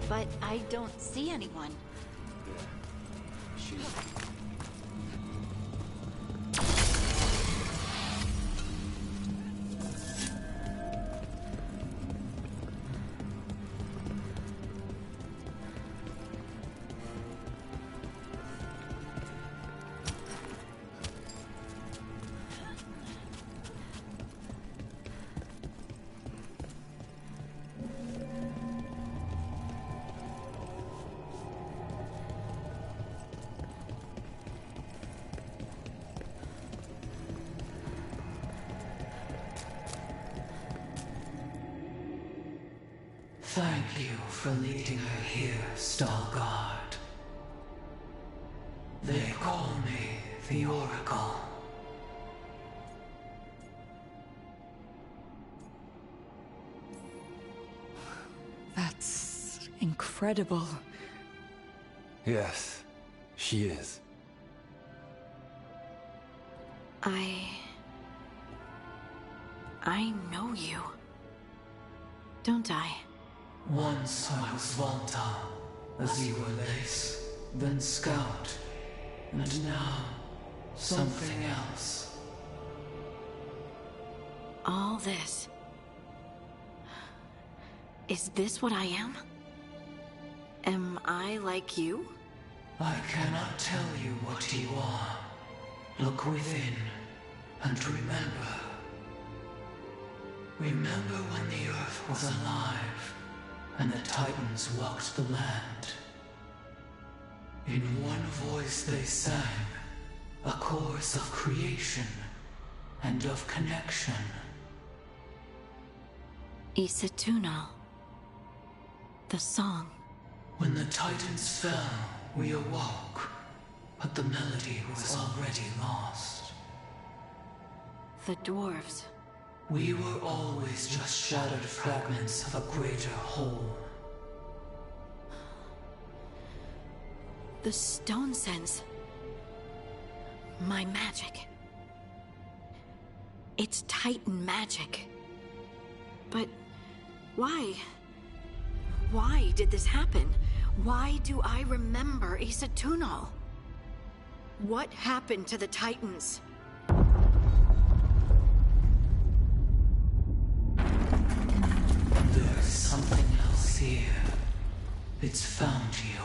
But I don't see anyone. Thank you for leading her here, Stalgard. They call me the Oracle. That's incredible. Yes, she is. I know you. Don't I? Once I was Volta, as you were Lace, then Scout, and now something else. All this. Is this what I am? Am I like you? I cannot tell you what you are. Look within, and remember. Remember when the Earth was alive, and the Titans walked the land. In one voice they sang, a chorus of creation and of connection. Isatuno. The song. When the Titans fell, we awoke, but the melody was already lost. The dwarves. We were always just shattered fragments of a greater whole. The stone sense my magic. It's Titan magic. But why? Why did this happen? Why do I remember Asa Tunal? What happened to the Titans? There's something else here. It's found you.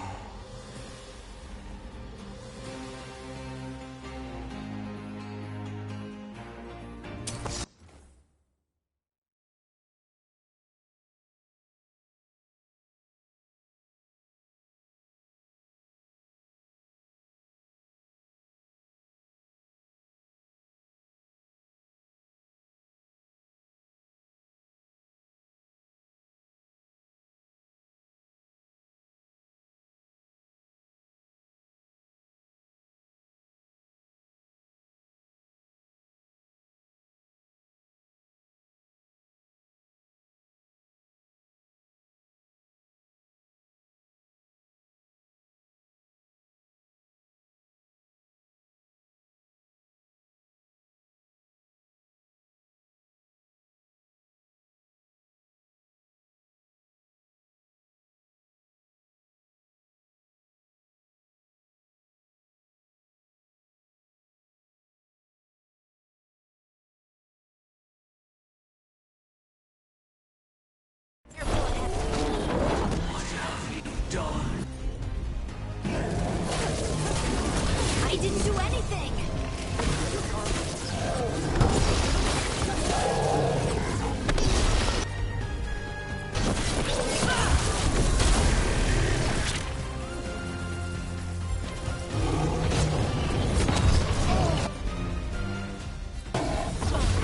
I didn't do anything!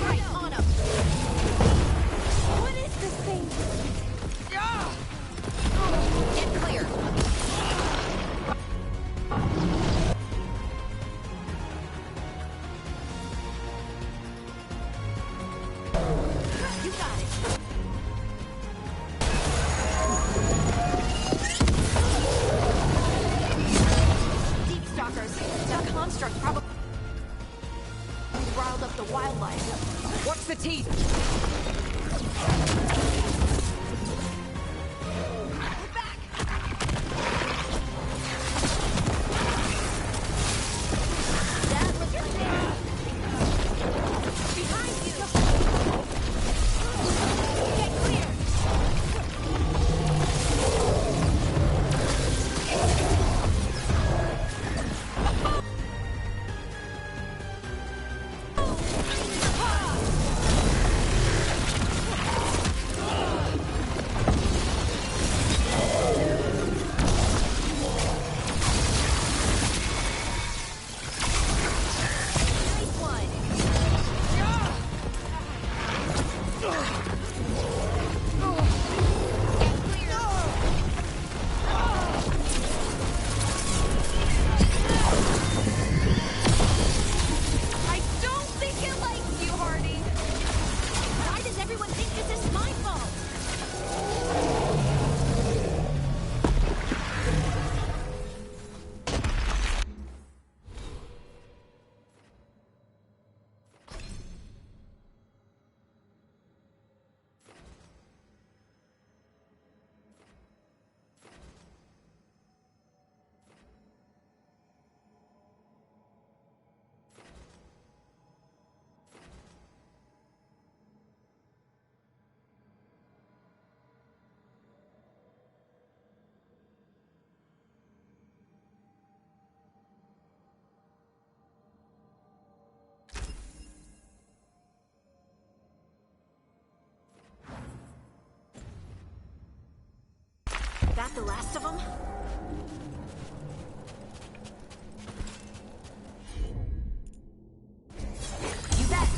Right on him! What is this thing? Get clear! You got it. Deep stalkers. That construct probably riled up the wildlife. Watch the teeth! That was your thing. Behind you. Get clear. Nice one. I don't think it likes you, Hardy. Why does everyone think this is my fault? That the last of them? You bet.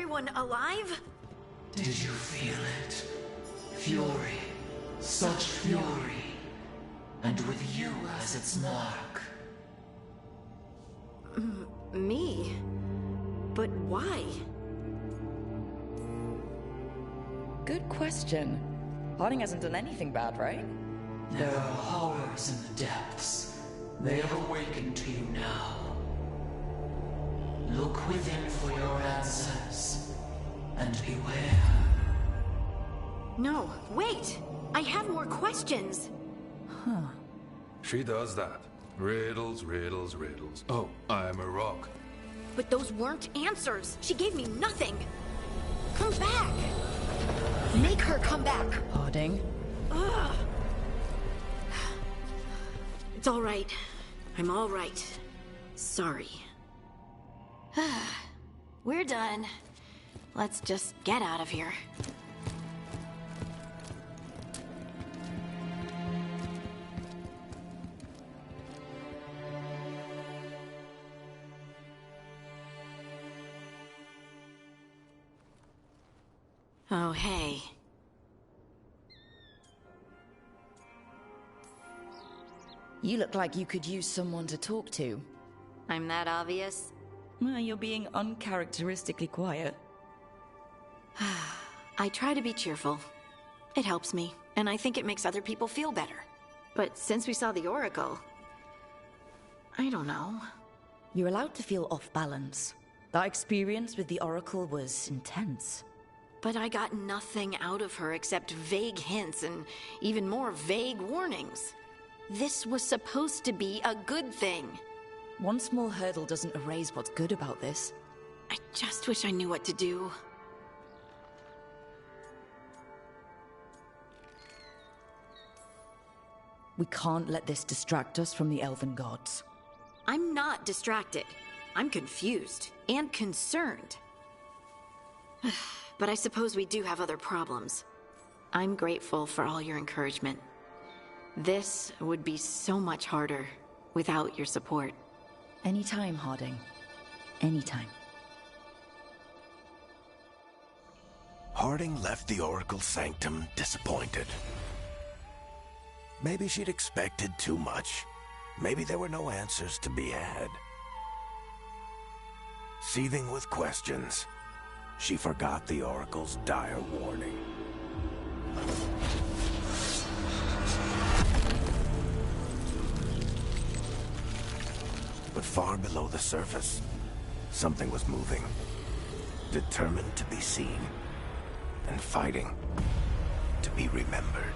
everyone alive? Did you feel it? Fury. Such fury. And with you as its mark. Me? But why? Good question. Harding hasn't done anything bad, right? There are horrors in the depths. They have awakened to you now. Look within for your answers. And beware. No, wait! I have more questions! Huh. She does that. Riddles, riddles, riddles. Oh, I'm a rock. But those weren't answers! She gave me nothing! Come back! Make her come back! Harding? Ugh. It's all right. I'm all right. Sorry. We're done. Let's just get out of here. Oh, hey. You look like you could use someone to talk to. I'm that obvious? Well, you're being uncharacteristically quiet. I try to be cheerful. It helps me, and I think it makes other people feel better. But since we saw the Oracle... I don't know. You're allowed to feel off balance. That experience with the Oracle was intense. But I got nothing out of her except vague hints and even more vague warnings. This was supposed to be a good thing. One small hurdle doesn't erase what's good about this. I just wish I knew what to do. We can't let this distract us from the Elven Gods. I'm not distracted. I'm confused and concerned. But I suppose we do have other problems. I'm grateful for all your encouragement. This would be so much harder without your support. Anytime, Harding. Anytime. Harding left the Oracle Sanctum disappointed. Maybe she'd expected too much. Maybe there were no answers to be had. Seething with questions, she forgot the Oracle's dire warning. But far below the surface, something was moving. Determined to be seen, and fighting to be remembered.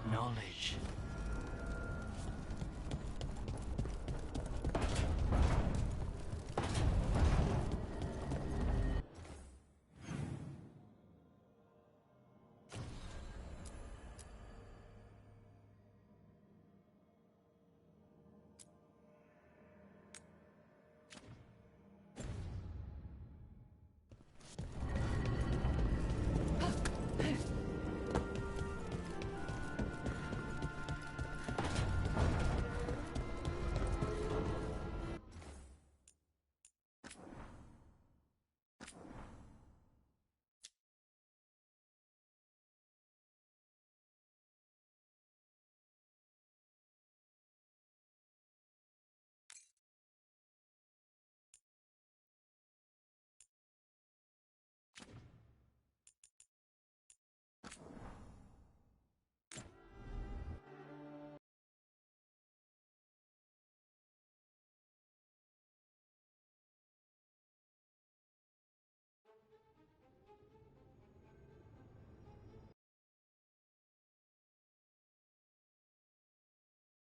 and knowledge.